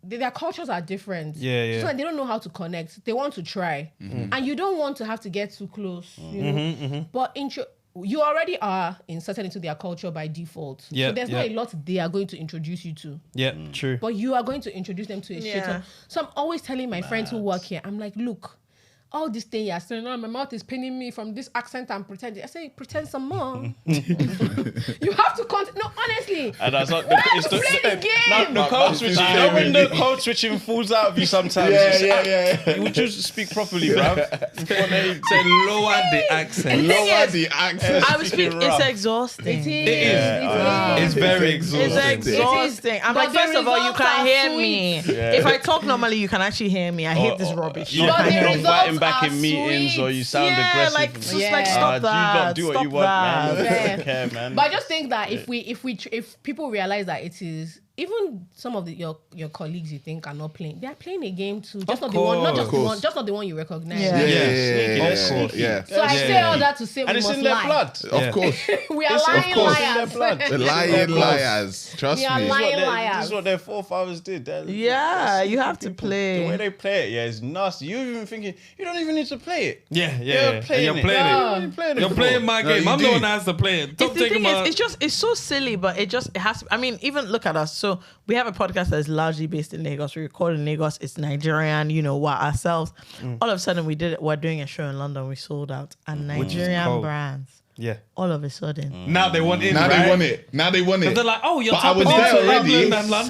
their cultures are different. Yeah. So they don't know how to connect. They want to try. And you don't want to have to get too close. You know? But you already are inserted into their culture by default. Yeah, So there's not yeah. a lot they are going to introduce you to. Yeah, true. But you are going to introduce them to a shit Yeah. ton. So I'm always telling my friends who work here, I'm like, look, all this thing you're saying, my mouth is paining me from this accent I'm pretending. I say, pretend some more. You have to no, honestly. And that's not It's the game. the code switching. You know when the code switching falls out of you sometimes. Yeah. You would just speak properly, bruv. Say lower the accent. Lower the accent. I would speak. It's exhausting. It is. It is. It's very exhausting. It's exhausting. I'm But like, the first of all, you results can't are hear me. sweet. If I talk normally, you can actually hear me. I hate this rubbish. You're But not the can't hear me. results fighting back are in meetings or you sound Yeah, aggressive. like, just Yeah. like, stop You that. don't do what you want, man. Stop Yeah. Don't care, man. But I just think that if people realize that it is, even some of your colleagues you think are not playing, they are playing a game too. Just not the one, not just the one, just not the one you recognize. Yeah. Yeah. So I say all that to say And we it's must in their lie. blood. Of course. We are It's of lying course in their liars. blood. The lying liars. Trust We are me. lying This liars. is what their forefathers did. Yeah, you have to The way play. they play it, is nasty. You're even thinking, you don't even need to play it. Yeah. You're And playing you're it. playing Yeah. it. You're playing it. You're playing my No, game. you I'm do. the one that has to play it. Stop The taking thing my. is, it's so silly, but it has to. I mean, even look at us. So we have a podcast that is largely based in Lagos. We record in Lagos. It's Nigerian, what ourselves. All of a sudden, we're doing a show in London. We sold out, and Nigerian cold. brands. Yeah. All of a sudden, Now they want in. Now right? they want it. Now they want it. Because they're like, oh, you're But I was tapping there into already. England and London.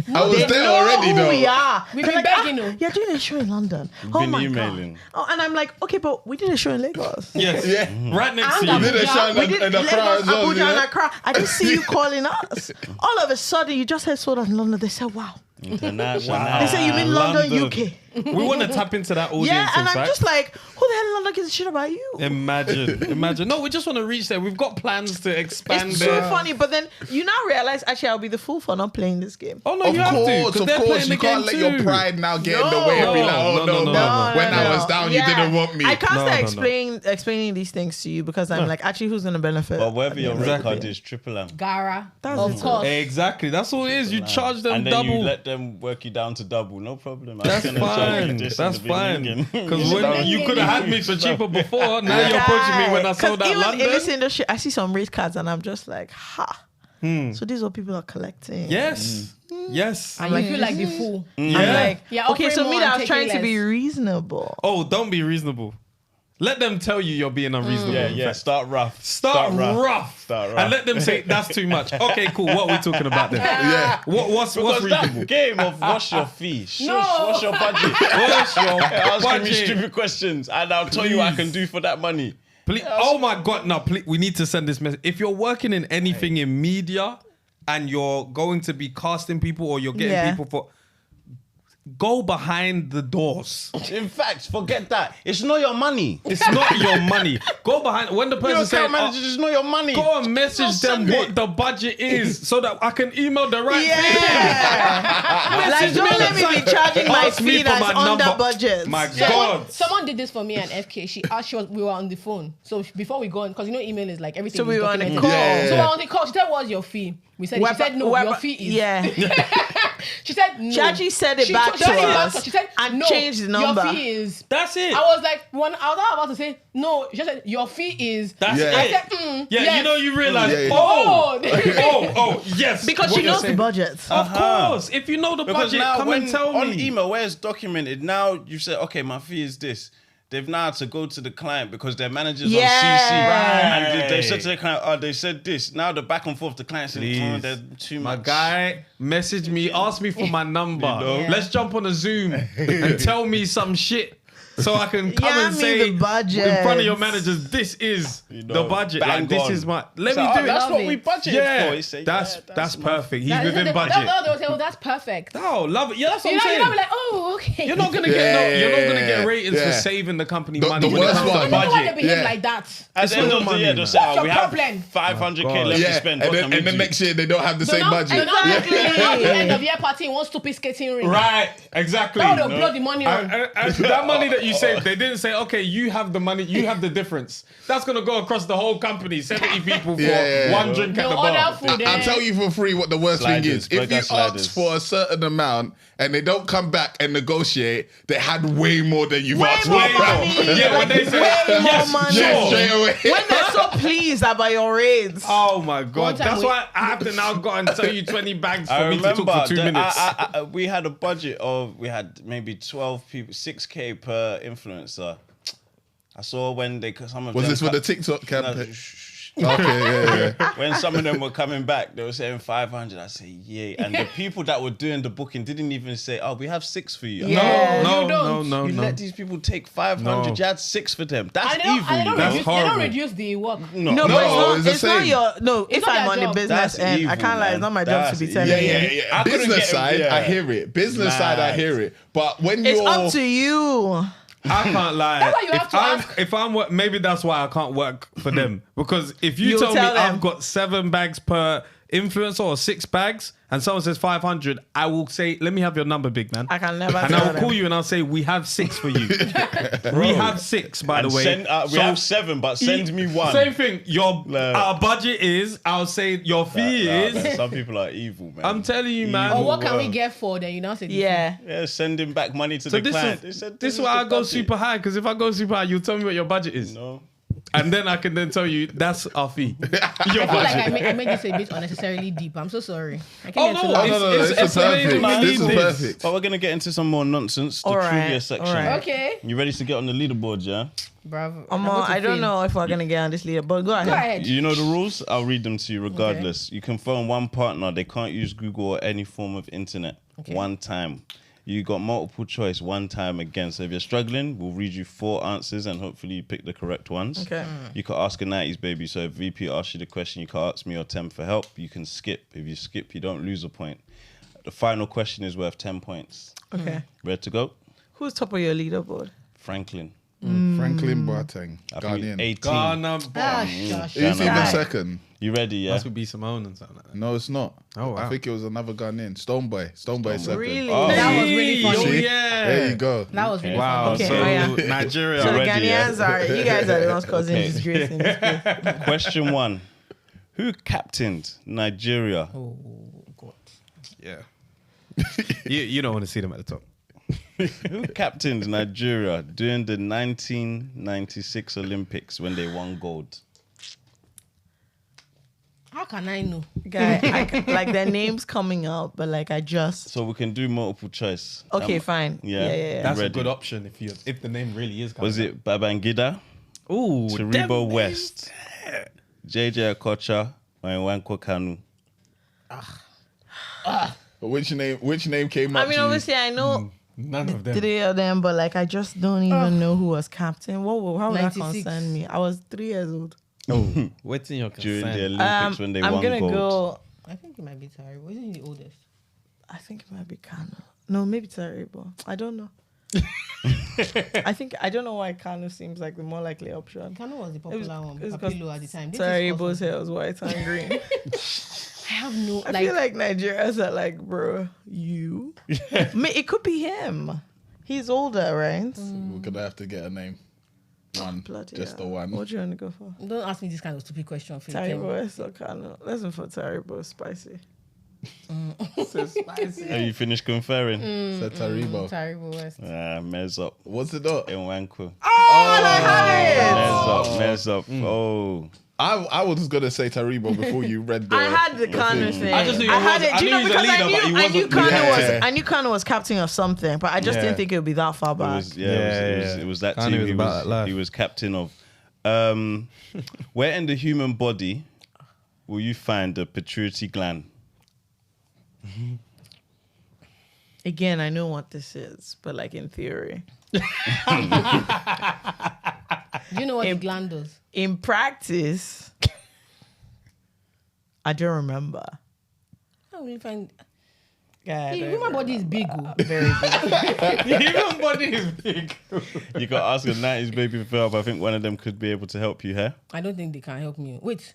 sudden, I was they there know already, who though. we are. We've They're been like, begging you. You're doing a show in London. Oh been my emailing. god. Oh, and I'm like, okay, but we did a show in Lagos. Yes. Yeah. Right next to And you. You did a show We did in Accra Lagos, as well, Abuja, yeah? and Accra. I didn't see you calling us. All of a sudden, you just heard sold out in London. They said, wow. International. They say you mean London, UK. We want to tap into that audience. Yeah, and in I'm fact. just like, who the hell in London gives a shit about you? Imagine. No, we just want to reach there. We've got plans to expand It's there. so funny, but then you now realize actually I'll be the fool for not playing this game. Oh no, Of you have to. course, 'cause of they're course. playing You the can't game let your too. pride now get in the way and be like, oh no, when I was down, you didn't want me. I can't No, start no. explaining these things to you because I'm like, actually, who's gonna benefit? But whatever your Exactly. record is, triple M. Gara, That's of it. course. Exactly. That's all it is. You charge them And then double. you let them work you down to double. No problem. I was That's gonna charge you fine. this in That's the fine. beginning. Because when you could have had me for cheaper before, now you're approaching me when I sold out even London. in this industry, I see some rate cards and I'm just like, ha. So these are what people are collecting. Yes. Yes. And you feel like the fool. Yeah. I'm like, Yeah, okay, offering so me more that and was trying taking to be less. reasonable. Oh, don't be reasonable. Let them tell you you're being unreasonable. Yeah, in yeah. fact. Start rough. Start rough. Start rough. And let them say that's too much. Okay, cool. What are we talking about then? Yeah. What's Because reasonable? that game of what's your fee? Shush, No. what's your budget? What's your Asking me budget? stupid questions, and I'll tell you what I can do for that money. Please, oh my God, no, please, we need to send this message. If you're working in anything in media and you're going to be casting people or you're getting Yeah. people for, go behind the doors. In fact, forget that. It's not your money. It's not your money. Go behind, when the Your person says, account manager, it's not your money. go and message Just them send what it. the budget is so that I can email the right Yeah. like, Message don't me let me be charging my Ask me fee for that's my under number. budget. My Someone, God. someone did this for me and FK. She asked, we were on the phone. So before we go on, because email is like everything. So we is were on a documented. call. Yeah. So we were on the call. She said, what's your fee? We said, she said, no, your fee is. Yeah. She said, no. She actually said it back to us She said, and no, changed the number. Your fee is. That's it. I was like, I was about to say, no. She said, your fee is. That's Yeah. I it. said, Yeah, yes. you know, you realize, Yeah, yeah. yes. Because what she you're knows the saying. budget. Of course. If you know the Because budget, now come when and tell on me. email where it's documented, now you said, okay, my fee is this. They've now had to go to the client because their manager's Yeah. on CC. Right. And they said to the client, oh, they said this. Now the back and forth, the client said, Please. oh, they're too My much. guy, message me, ask me for my number. know? Yeah. Let's jump on a Zoom and tell me some shit so I can come Yeah, and me say the budget. in front of your managers, this is You the know, budget. bang Like, this on. is my. Let So, me oh, do it. that's Love what we it. budgeted Yeah, for. He said, that's my- perfect. He's That- within that- budget. that- They'll say, oh, that's perfect. Oh, love it. Yeah, that's what You I'm know, saying. you're not like, oh, okay. You're not gonna Yeah, get you're not gonna yeah, get ratings yeah. for saving the company The- money the when it worst comes to one. I don't know why they budget. behave Yeah. like that. At the end not of the money, year, man. they'll say, What's oh, your we have problem? 500k God. left to Yeah. spend. And What then, can we and then do? next year they don't have the same No, budget. and now Exactly. the end of year party wants stupid skating ring. Right, exactly. That's what they'll blow the money on. And that money that you saved, they didn't say, okay, you have the money, you have the difference. That's gonna go across the whole company, 70 people for Yeah. one drink at No the bar. other food. I'll tell you for free what the worst Sliders, thing is. If burger you sliders. ask for a certain amount and they don't come back and negotiate, they had way more than you've Way asked more for. money. Yeah, when they say, Way more yes, money. sure. Yeah, straight away. When they're so pleased about your rates. Oh my One God, time that's we- why I have to now go and tell you 20 bags for I me to talk remember for 2 that minutes. we had a budget of, we had maybe 12 people, 6k per influencer. I saw when some of Was them this for the TikTok No, campaign? shh. Okay, yeah. When some of them were coming back, they were saying 500. I say, yeah. And the people that were doing the booking didn't even say, oh, we have 6 for you. Yeah. No. You let these people take 500. No. You had 6 for them. That's And they don't, evil. and they don't, That's reduce, they don't horrible. reduce the work. No, No, but it's the it's not same. your no. If not I'm their on the job. business That's end, I evil, can't lie. It's man. not my job to be That's telling evil. you. Yeah. I couldn't Business get- side, yeah. I hear it. Business side, I Mad. hear it. But when It's you're up to you. I can't lie. That's why you have to ask. If I'm maybe that's why I can't work for them, because if you You'll tell me tell them. I've got 7 bags per influencer or 6 bags, and someone says 500, I will say, let me have your number, big man. I can never. And tell I will them. call you and I'll say, we have 6 for you. We have 6, by And the way. we have 7, but send me 1. Same thing. Your No. our budget is, I'll say your fee is. Some people are evil, man. I'm telling you, man. Or what can we work. get for? Then you now say, Yeah. Yeah, sending back money to So the client. this They is said, this is is why I the go budget. super high, because if I go super high, you tell me what your budget is, No. and then I can then tell you that's our fee. Your I feel like budget. I made this a bit unnecessarily deep. I'm so sorry. I came Oh, here to no, laugh. No, It's this is amazing. perfect. We This is need this. perfect. But we're gonna get into some more nonsense. The All right, trivia section. all right. Okay. You ready to get on the leaderboard, yeah? Bravo. I don't know if we're gonna get on this leader, but go ahead. Go ahead. You know the rules? I'll read them to you regardless. You can phone one partner. They can't use Google or any form of internet. Okay. One time. You got multiple choice one time again. So if you're struggling, we'll read you 4 answers and hopefully you pick the correct ones. Okay. You can ask a 90s baby. So if VP asks you the question, you can ask me or Tem for help. You can skip. If you skip, you don't lose a point. The final question is worth 10 points. Okay. Ready to go? Who's top of your leaderboard? Franklin. Franklin Boateng, I think Ghanaian. 18. Ghana, Ah, boy. gosh. Who's even Guy. second? You ready, yeah? Must be Simone and something like that. No, it's not. Oh, wow. I think it was another Ghanaian. Stoneboy is second. Really? Oh. That was really funny. Oh, See? yeah. There you go. That was really Wow. funny. Okay, So oh, yeah. Nigeria. So the ready, yeah? Ghanaians are you guys are the ones causing Okay. disgrace in this place. Question 1. Who captained Nigeria? Oh, God. Yeah. you don't want to see them at the top. Who captained Nigeria during the 1996 Olympics when they won gold? How can I know? Guy, like their names coming out, but like I just So we can do multiple choice. okay, fine. Yeah. That's Ready. a good option if the name really is. Was it Babangida, Ooh, Taribo West, JJ Akocha, or Nwankwo Kanu? But which name came up I mean, to you? obviously, I know None of them. 3 of them, but like I just don't even know who was captain. How would that 96. concern me? I was 3 years old. Oh, what's in your During the concern? Olympics when they I'm won gonna gold. go. I think it might be Taribo. Isn't he the oldest? I think it might be Kano. No, maybe Taribo. I don't know. I don't know why Kano seems like the more likely option. Kano was the popular one. it's Papilo at the time. This is Taribo's awesome. hair was white and green. I have no I feel like Nigerians are like, bro, you. It could be him. He's older, right? We're gonna have to get a name. One, Bloody just the hell. one. What do you want to go for? Don't ask me this kind of stupid question. Phil. Taribo West or Kano? Listen for Taribo, spicy. So spicy. Have you finished conferring? Said Taribo. Taribo West. Mess up. What's it up? Nwankwo. I Mess up. Oh. I was gonna say Taribo before you read the. had the Kano thing. I just knew he I had was- it. I Do you knew know he was a because leader, but he I knew wasn't Kano the was captain. I knew Kano was captain of something, but I just didn't think it would be that far It back. was, it was that I knew team it was about that life. he was captain of. Where in the human body will you find the pituitary gland? Again, I know what this is, but like in theory. Do you know what the gland does? In practice, I don't remember. I don't really find. Yeah, I The don't human body is big. Oh. Very big. Human body is big. You got to ask a 90s baby for help. I think one of them could be able to help you here. I don't think they can help me. Wait.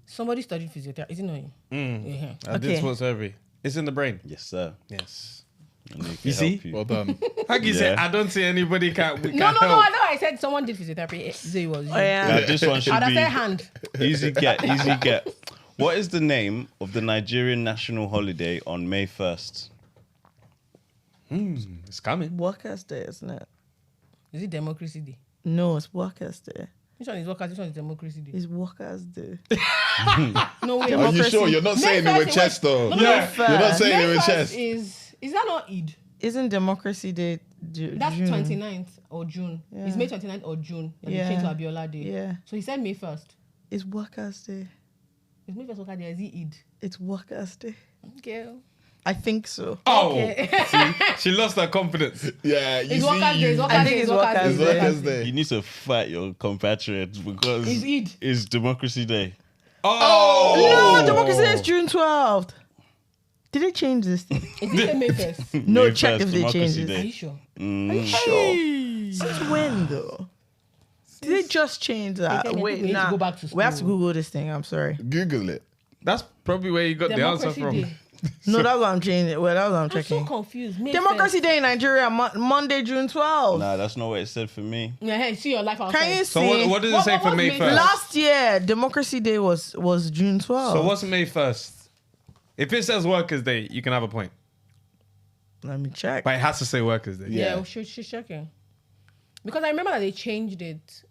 Somebody studied physiotherapy. Is it not him? Yeah. I did Okay. sports survey. It's in the brain. Yes, sir. Yes. And they can You see? help you. Well done. Like you said, I don't see anybody can. We No, can no, help. no. I know I said someone did physiotherapy. So it was you. Oh, yeah. Now, this one should I'd have be said hand. easy get, easy get. What is the name of the Nigerian national holiday on May 1st? It's coming. Workers' Day, isn't it? Is it Democracy Day? No, it's Workers' Day. Which one is Workers? Which one is Democracy Day? It's Workers' Day. No way. Are you sure? You're not May saying it with 1st, chest though. no, You're not saying it May with 1st chest. is that not Eid? Isn't Democracy Day That's June. 29th or June. Yeah. It's May 29th or June. And Yeah. they changed to Abiola Day. Yeah. So he said May 1st. It's Workers' Day. It's May 1st Worker Day. Is it Eid? It's Workers' Day. Okay. I think so. Oh, Okay. see, she lost her confidence. Yeah, It's Workers' Day. It's I Workers' think Day. it's It's Workers' Workers' Day. Day. It's Workers' Day. You need to fight your compatriots because It's Eid. it's Democracy Day. Oh, No, Democracy Day is June 12th. Did they change this thing? Is it May 1st? No, May check 1st, if they Democracy changed it. Day. Are you sure? Are you sure? Since when though? Did they just change that? They Wait, need to nah. go back to We have to school. Google this thing. I'm sorry. Google it. that's probably where you got the answer Democracy from. Day. No, that's what I'm changing. Well, that's what I'm I'm so checking. confused. May Democracy 1st. Day in Nigeria, Monday, June 12th. Nah, that's not what it said for me. Yeah, hey, see your life outside. Can you So see? what does it What- say what for was May May 1st? Last year, Democracy Day was June 12th. So what's May 1st? If it says Workers' Day, you can have a point. Let me check. But it has to say Workers' Day. Yeah, Yeah. she's checking. Because I remember that they changed it.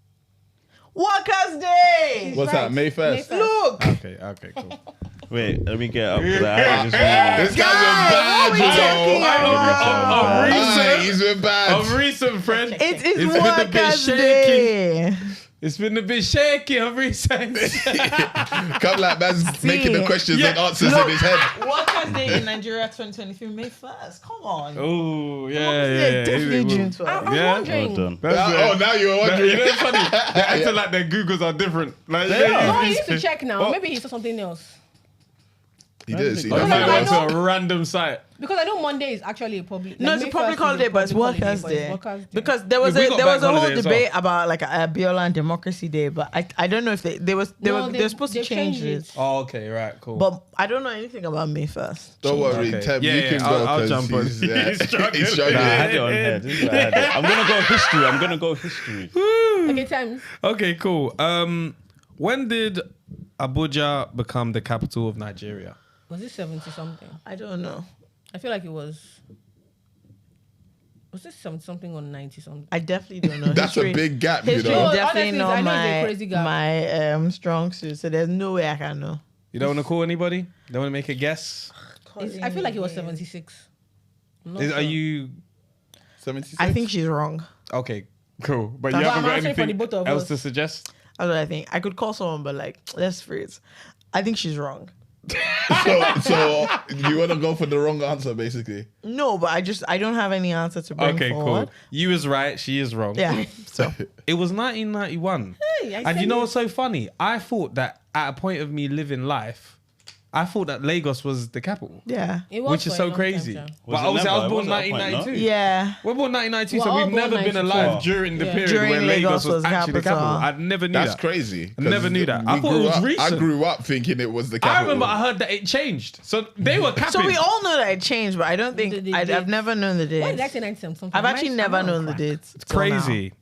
Workers' Day. What's that? May 1st. Look. Okay, cool. Wait, let me get up. 'Cause I had this This guy's Guys, what been are we talking bad, about? yo. He's been bad. Of recent, friend. It is It's been a bit Workers' shaky. Day. It's been a bit shaky of recent. Come like man's making the questions and answers in his head. Workers' Day in Nigeria 2023, May 1st. Come on. Oh, yeah, Workers' Day, definitely June 12th. I was Yeah. wondering. Well done. Oh, now you're You wondering. know what's funny? They acting like their Googles are different. Like, No, he needs to check now. Oh. Maybe he saw something else. He did see I Because that. I went know- to a random site. Because I know Monday is actually a public. No, like it's a May public 1st is holiday, but it's public Workers' holiday, but it's Day. Workers' Day. Because there was Yeah, we a got there was bank a whole holiday as well. debate about like Abiola and Democracy Day, but I don't know if they were supposed to they've change changed it. Oh, okay, right, cool. But I don't know anything about May 1st. Don't worry, Okay. Tem, Yeah, you yeah, can I'll- go. I'll 'cause jump on. he's, He's struggling. He's struggling. Nah, I had it on head. This is what I had it. I'm gonna go history. I'm gonna go history. Okay, times. Okay, cool. When did Abuja become the capital of Nigeria? Was it 70 something? I don't know. I feel like it was. Was it 70 something or 90 something? I definitely don't know. That's a big gap, you History know. is No, definitely honestly, I not know it's a crazy gap. my strong suit, so there's no way I can know. You don't want to call anybody? Don't want to make a guess? I feel like it was 76. I'm not Are sure. you 76? I think she's wrong. okay? Cool, but That's you why haven't I'm got answering for anything the both of else us. to suggest? That's what I think. I could call someone, but like, let's freeze. I think she's wrong. So you want to go for the wrong answer, basically. No, but I don't have any answer to bring Okay, forward. cool. You was right. She is wrong. Yeah. So It was 1991. Hey, I And said you know it. what's so funny? I thought that at a point of me living life, I thought that Lagos was the capital, yeah. It was which is for a so long time, crazy. Sha. But Was it obviously, I never? was born It was at a point, 1992. Yeah. We're born 1992, We're so all we've born never been 92. alive during the Yeah. period During where Lagos was actually the capital. capital. I never knew That's that. crazy. I never knew that. I We thought it grew was up- recent. I grew up thinking it was the capital. I remember I heard that it changed. So they were capping. So we all know that it changed, but I don't think The I've dates. never known the Why did I dates. say 90 something? I've actually never known the dates. It's crazy.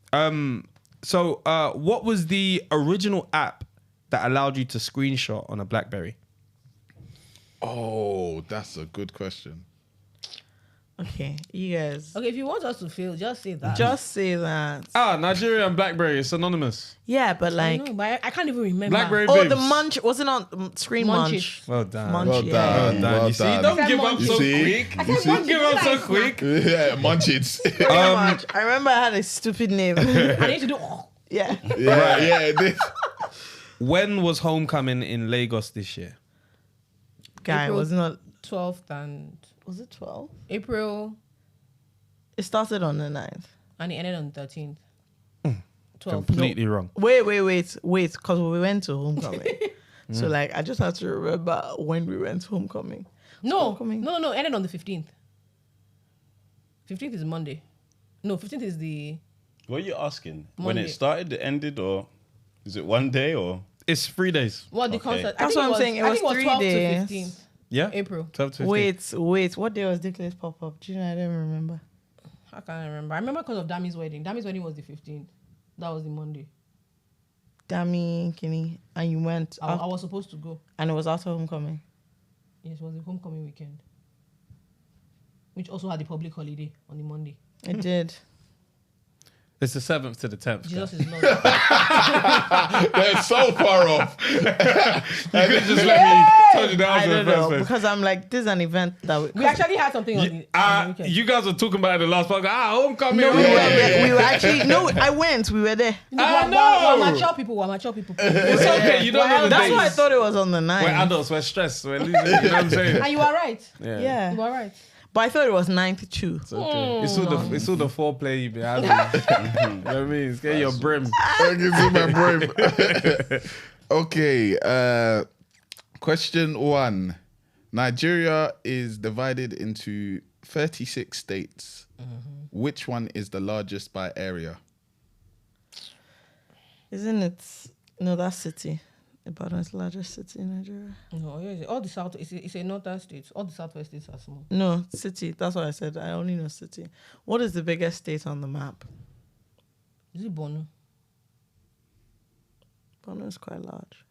So what was the original app that allowed you to screenshot on a BlackBerry? Oh, that's a good question. Okay, you guys. Okay, if you want us to fail, just say that. Just say that. Nigeria and BlackBerry is synonymous. Yeah, but I like, know, but I can't even remember. BlackBerry oh, babes. the munch wasn't on screen munch. Munchies. Well done. Munch, Well yeah. done. Well done. You see, done. don't I give said up munchies. so You see? quick. I said Don't give up so munchies. quick. Yeah, munchies. Pretty much. I remember I had a stupid name. I need to do. yeah. yeah. This. When was homecoming in Lagos this year? Guy April was not. 12th and Was it 12? April, It started on the 9th. and it ended on the 13th. 12th. Completely wrong. Wait, because we went to homecoming. So like, I just had to remember when we went to homecoming. No, Homecoming. no, ended on the 15th. 15th is Monday. No, 15th is the. What are you asking? When Monday. it started, it ended, or is it one day, or It's 3 days. What the Okay. concert? I That's think what I'm saying, it I was think 3 12 days. to 15th Yeah? April. 12 to 15. Wait, what day was Dickless pop up? Do you know? I don't remember. I can't remember. I remember because of Dami's wedding. Dami's wedding was the 15th. That was the Monday. Dammy, Kenny, and you went, I was supposed to go. and it was after homecoming. Yes, it was the homecoming weekend, which also had the public holiday on the Monday. It did. It's the 7th to the 10th. Jesus guys. is Lord. They're so far off. You could just let me. told you that was I the don't first know place. because I'm like, this is an event that We actually had something on the weekend. You guys were talking about it in the last podcast. Homecoming. No, homecoming. we were actually I went. We were there. I We're know. mature people. We're mature people. It's okay. You don't know the That's days. why I thought it was on the 9th. We're adults. We're stressed. We're losing. You know what I'm saying? And you are right. Yeah, You are right. but I thought it was 9th too. It's okay. It's all the foreplay you be having. You know what I mean? It's getting your brim. Okay, question 1. Nigeria is divided into 36 states. Which one is the largest by area? Isn't it? No, that's city. Ibadan is the largest city in Nigeria. No, all the south. It's a northern states. All the southwest states are small. No, city. That's what I said. I only know city. What is the biggest state on the map? Is it Bono? Bono is quite large.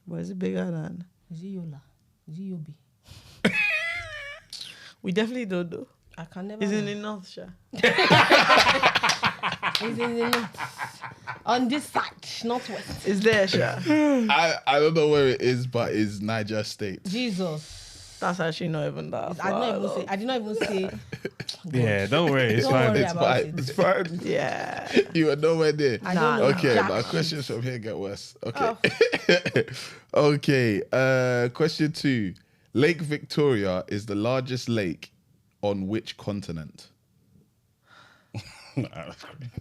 But is it bigger than? Is it Yola? Is it Yobe? We definitely don't know. I can never. It's in know. the North Shore. It's in the north. On this side, northwest. It's there, Sha. I don't know where it is, but it's Niger State. Jesus. That's actually not even that. I did not even say. Yeah, don't worry. It's Don't fine. worry It's about fine. it. It's fine. Yeah. You were nowhere near. I don't know. Okay, Jack my shit. questions from here get worse. Okay. Okay, question 2. Lake Victoria is the largest lake on which continent? Why are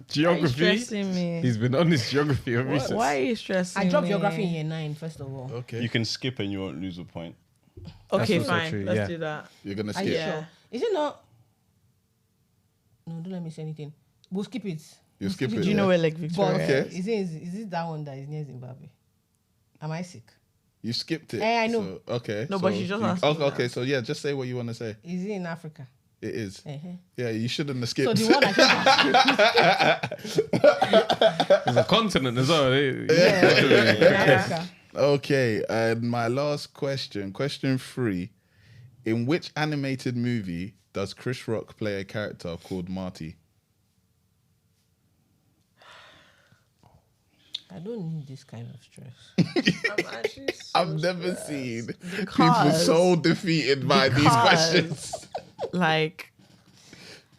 Geography. you stressing me? He's been on this geography of research. Why are you stressing me? I dropped geography in year 9, first of all. Okay. You can skip and you won't lose a point. Okay, That's also fine. true, Let's yeah. do that. You're going to Are you skip. Yeah. sure? Is it not? No, don't let me say anything. We'll skip it. You skip it. Do you know where Lake But Victoria Okay. is it that one that is near Zimbabwe? Am I sick? You skipped it. I know. So, okay. No, but she just asked me Okay, that. so yeah, just say what you want to say. Is it in Africa? It is. Uh-huh. Yeah, you shouldn't have So skipped. the one I think It's a continent as well. in Africa. Okay, and my last question, question 3. In which animated movie does Chris Rock play a character called Marty? I don't need this kind of stress. I'm actually so I've never seen people Because- so defeated by these because- questions. Like,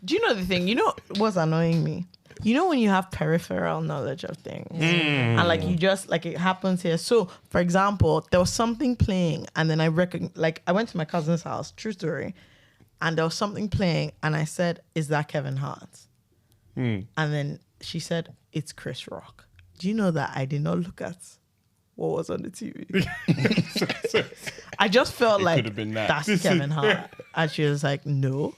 do you know the thing? You know what's annoying me? You know when you have peripheral knowledge of things and like you just like it happens here. So for example, there was something playing and then I went to my cousin's house, true story, and there was something playing and I said, "Is that Kevin Hart?" And then she said, "It's Chris Rock." Do you know that I did not look at what was on the TV? I just felt It like could have been that. that's Kevin Hart. And she was like, "No,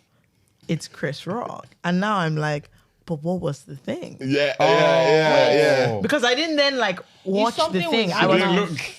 it's Chris Rock." And now I'm like, but what was the thing? Yeah. Because I didn't then like watch the something thing. with I was Sudan. like,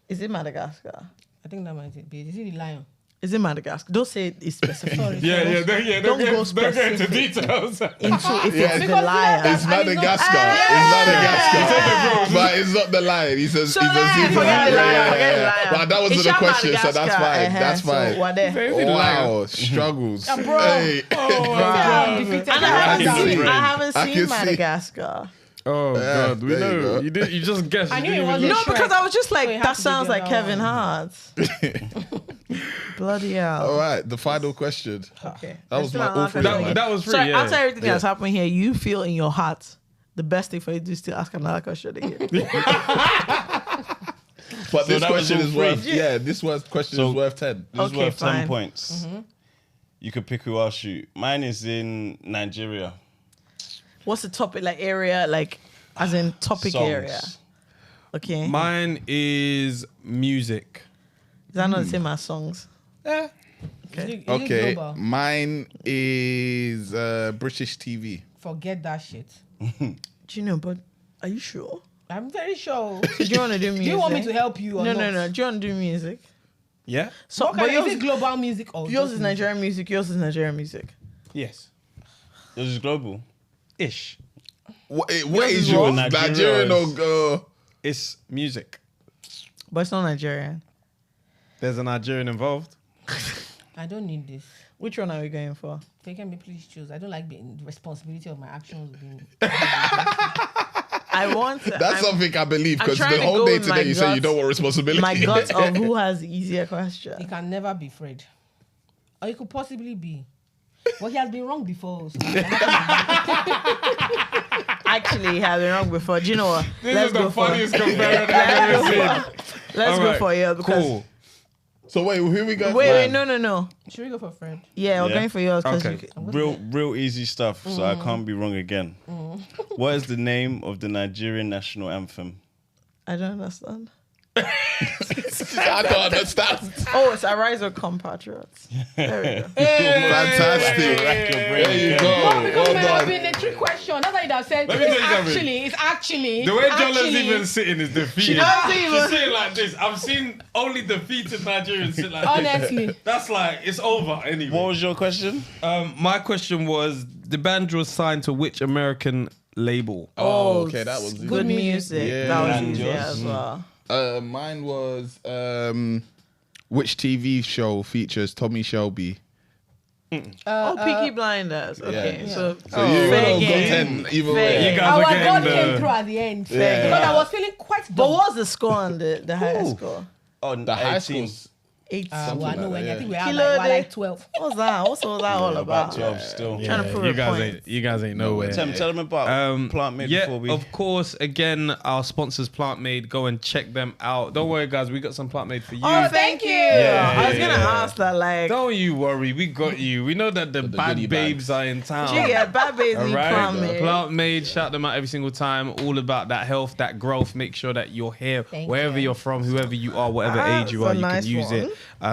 is it Madagascar? I think that might be. Is it the lion? Is it Madagascar? Don't say it's specific. Sorry. Don't Don't get go into specific. details. Into if Yeah. it's the Because lion. It's Madagascar. It's Madagascar. But it's not the lion. He says, So he says, lion, forget the lion, forget the lion. But that wasn't It's the not question, so that's Madagascar, fine. uh-huh, That's so fine. what there? Wow, struggles. bro. Hey. Defeated And the I lion. haven't seen, brain. I haven't I seen can see. Madagascar. Oh God, we there you know. go. You just guessed. I You knew didn't it even wasn't look. No, Shrek. because I was just So like, it had that to be sounds the like other Kevin one. Hart. Bloody hell. All right, the final question. Okay. That was Still my an all three. answer. That, that was free. Sorry, Yeah. after everything Yeah. that's happened here, you feel in your heart the best thing for you to do is to ask another question again. But this that was question all is free. worth, this question So- is worth 10. This is Okay, worth 10 fine. points. You could pick who I'll shoot. Mine is in Nigeria. What's the topic, like area, like as in topic Songs. area? Okay. Mine is music. Is that not the same as songs? Is it Okay, global? mine is British TV. Forget that shit. Do you know, but are you sure? I'm very sure. Do you want to do music? Do you want me to help you or No, not? no, no. Do you want to do music? Yeah. So, Okay, is it global music or yours just is Nigerian music. Yours is Nigerian music. Yes. This is global. Ish. What is is yours? what? Nigerian or go? It's music. But it's not Nigerian. There's a Nigerian involved. I don't need this. Which one are we going for? Can me please choose. I don't like being the responsibility of my actions being. I want to. That's something I believe I'm because trying the to whole go day with my today you say you gut- don't want responsibility. My gut of who has the easier question. He can never be Fred. Or he could possibly be. But he has been wrong before. So Actually, he has been wrong before. Do you know what? This is the funniest comparison I've ever seen. Let's go Alright, for yours because Cool. So wait, who we going wait, for? no. should we go for Fred? Yeah, we're Yeah. going for yours because Okay. Real easy stuff, so I can't be wrong again. What is the name of the Nigerian national anthem? I don't understand. I don't understand. Oh, it's Arise or Compatriots. There we go. Fantastic. Rack your brain There you again. go. Because it might have Well been a trick question. That's why you'd have said Let me tell you something. it's actually. The way Jola's actually- even sitting is defeated. doesn't even- She's sitting like this. I've seen only defeated Nigerians sit like Honestly. this. That's like, it's over anyway. What was your question? My question was, the band was signed to which American label? Oh, okay, that was easy. Good music. Yeah. That was And easy yours? as well. Mine was which TV show features Tommy Shelby? Peaky Blinders. Okay, Yeah. so So you fair got game. 10 either Fair way. game. You guys Our are God getting came the... through at the end. Yeah. Because I was feeling quite But dumb. what's the score on the highest score? Oh, The high 18. school's 8. Well, Something I like know that, when I yeah. think we're Kilo like day. 12. What's that? What's all that all About about? 12 still. Trying to prove you a guys point. ain't, you guys ain't nowhere. Tell them about Plantmade Yeah, before we... of course. Again, our sponsors, Plantmade. Go and check them out. Don't worry, guys. We got some Plantmade for you. Oh, thank you. I was gonna ask that, like, Don't you worry. We got you. We know that the goodie bad bags. babes are in town. yeah, bad babies All need right, Plantmade. Plantmade, shout them out every single time. All about that health, that growth. Make sure that you're here, Thank wherever you. you're from, whoever you are, whatever age you that's are, a you nice can use one. it.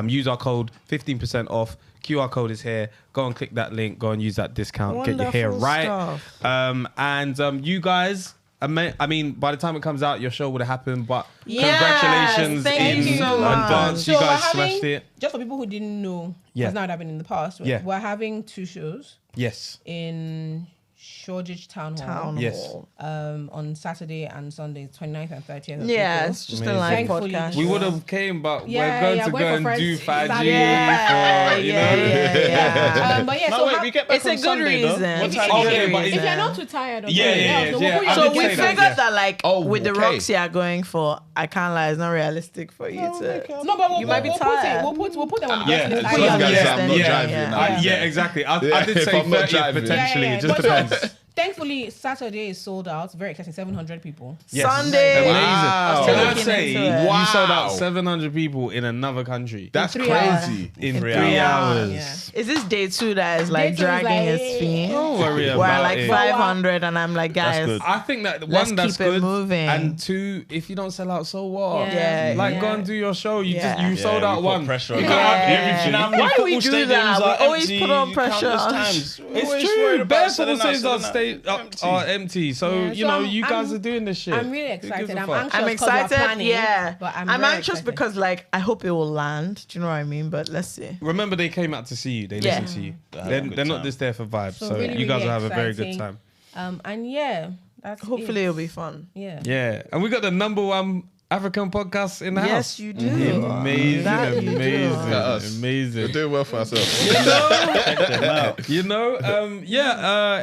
Use our code 15% off. QR code is here. Go and click that link. Go and use that discount. Get your hair Wonderful right. stuff. You guys. I mean, by the time it comes out, your show would have happened. But Yes, congratulations thank in you so much. advance. So You we're guys having, smashed it. just for people who didn't know, Yeah. because now it happened in the past, Yeah. we're having 2 shows Yes. in Shoreditch Town Hall. Town Yes. Hall. On Saturday and Sunday, 29th and 30th of Yeah, April. it's just a Amazing. live Thankfully, podcast. We would have came, but Yeah, we're going yeah, to going go for and friends. do 5G Yeah, for, you know. yeah. But yeah, No, so wait, we get back It's a on good Sunday, though. reason. What It's time a Oh, is good yeah, it? but if reason. you're not too tired, or Yeah, something yeah, else, yeah, we'll yeah. put you I on So did we say the that, figured yeah. that, like, Oh, with the okay. rocks you are going for, I can't lie, it's not realistic for you to. No, but You might be tired. We'll put them on the Yeah, guest list. Put you on the guys, list I'm then. not Yeah, driving yeah. now. Yeah, exactly. I Yeah, did if say I'm not 30th driving. potentially. It just But depends. Thankfully, Saturday is sold out. Very exciting, 700 people. Yes. Sunday. Amazing. Wow. Can I Looking say into it. you sold out Wow. 700 people in another country That's 3 hours. crazy. in 3 3 hours. hours? Yeah. Is this day 2 that is Day like 2 is dragging like, its feet? Don't worry We're about like it. 500 and I'm like, guys, good. I think that Let's one, that's keep it good, moving. and 2, if you don't sell out, so what? Yeah, like yeah. go and do your show. You Yeah. you sold out we put one. pressure You on can't that. have Yeah. everything. You know how many Why do we football do that? stadiums We are always empty put on pressure. countless times. We're It's always true. worried Bare about football selling out, stadiums selling out. are empty. So Yeah, you so know I'm- you guys I'm- are doing this shit. I'm really Who gives excited. a I'm fuck? anxious. I'm 'cause we're excited. planning, Yeah. but I'm I'm very anxious excited. because, like, I hope it will land. Do you know what I mean? But let's see. Remember, they came out to see you. They Yeah. listened to you. They had a They're, good they're not time. just there for vibes. So, really, you guys really will have a very good exciting. time. And yeah, that's Hopefully it. it'll be fun. Yeah. Yeah, and we got the #1 African podcast in the house. Yes, you do. Amazing, That you do. amazing, Look at us. We're amazing. doing well for ourselves.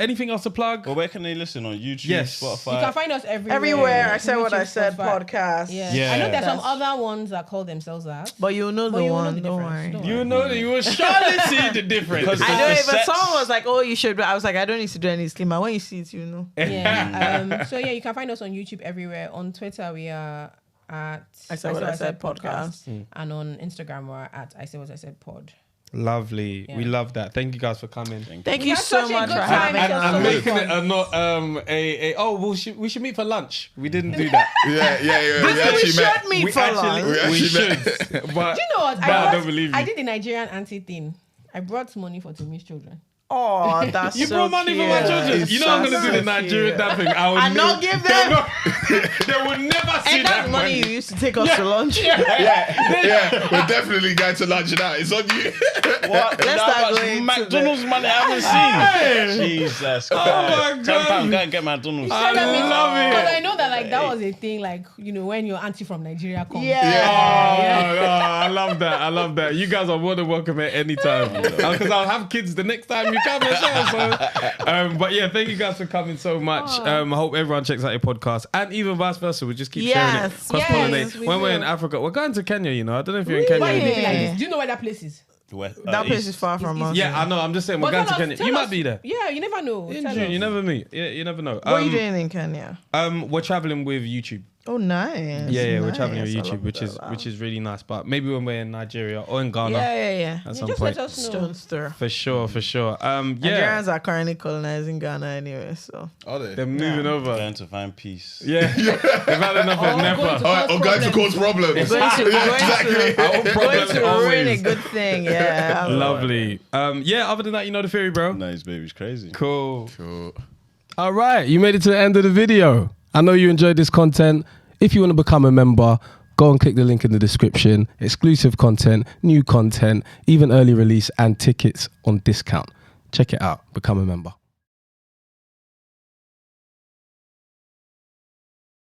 Anything else to plug? Well, where can they listen? On YouTube, Yes. Spotify? You can find us everywhere. Everywhere. I said what I YouTube, said. Spotify. Podcast. Yeah. Yeah. I know there's some That's- other ones that call themselves that. But you'll know But the you will one. know the Don't difference. worry. Don't You know that you will surely see the difference. Because I know the if a sets- song was like, "Oh, you should," I was like, "I don't need to do any disclaimer." When you see it, you know. Yeah. So yeah, you can find us on YouTube everywhere. On Twitter, we are at I said what I said podcast. and on Instagram we're at I said what I said pod. Lovely, we Yeah. love that. Thank you guys for coming. Thank We you had so such a much good for time. having It was us. so I'm much making fun. it a not we should meet for lunch. We didn't do that. Yeah. We We actually met. should meet we for actually lunch. We we actually should, met. but Do you know what? But I don't believe I you. did the Nigerian auntie thing. I brought money for Timmy's children. Oh, that's You so brought money cute. for my children. It's You know I'm so gonna do the cute. Nigerian dapping. I will And not give them. They will never see And that that's money you used to take us to lunch. Yeah, we're definitely going to lunch now. It's on you. What? Let's That start much going to McDonald's money I haven't Hey. seen. Jesus. Oh my £10, God. go and get McDonald's. I love Because I it. know that like that was a thing, like, you know, when your auntie from Nigeria comes. Yeah. Oh, I love that. I love that. You guys are more than welcome at any time. Because I'll have kids the next time we come as well. So, but yeah, thank you guys for coming so much. I hope everyone checks out your podcast, and even vice versa. We just keep sharing it, cross-pollinate. Yes, we when we're in will. Africa, we're going to Kenya. You know, I don't know if you're in Kenya. Why are you making like Yeah. this? Do you know where that place is? Where? That place East. is far from us. Yeah, I know. I'm just saying we're going to Kenya. You might be there. Yeah, you never know. In Tell June, us. you never meet. Yeah, you never know. What are you doing in Kenya? We're traveling with YouTube. Oh, nice. Yeah, we're traveling with Nice. I YouTube, love which is really nice. But maybe when we're in Nigeria or in Ghana Yeah. at some Just point. let us know. Stone's throw. For sure. Yeah, Nigerians are currently colonizing Ghana anyway, so. Are they? they're moving over. Going to find peace. Yeah, they've had enough of Oh, never. going to All right, I'm going to cause problems. Going to Problems ruin always. a good thing, yeah. Lovely. Yeah, other than that, you know the theory, bro. Nice, baby's crazy. Cool. All right, you made it to the end of the video. I know you enjoyed this content. If you want to become a member, go and click the link in the description. Exclusive content, new content, even early release and tickets on discount. Check it out. Become a member.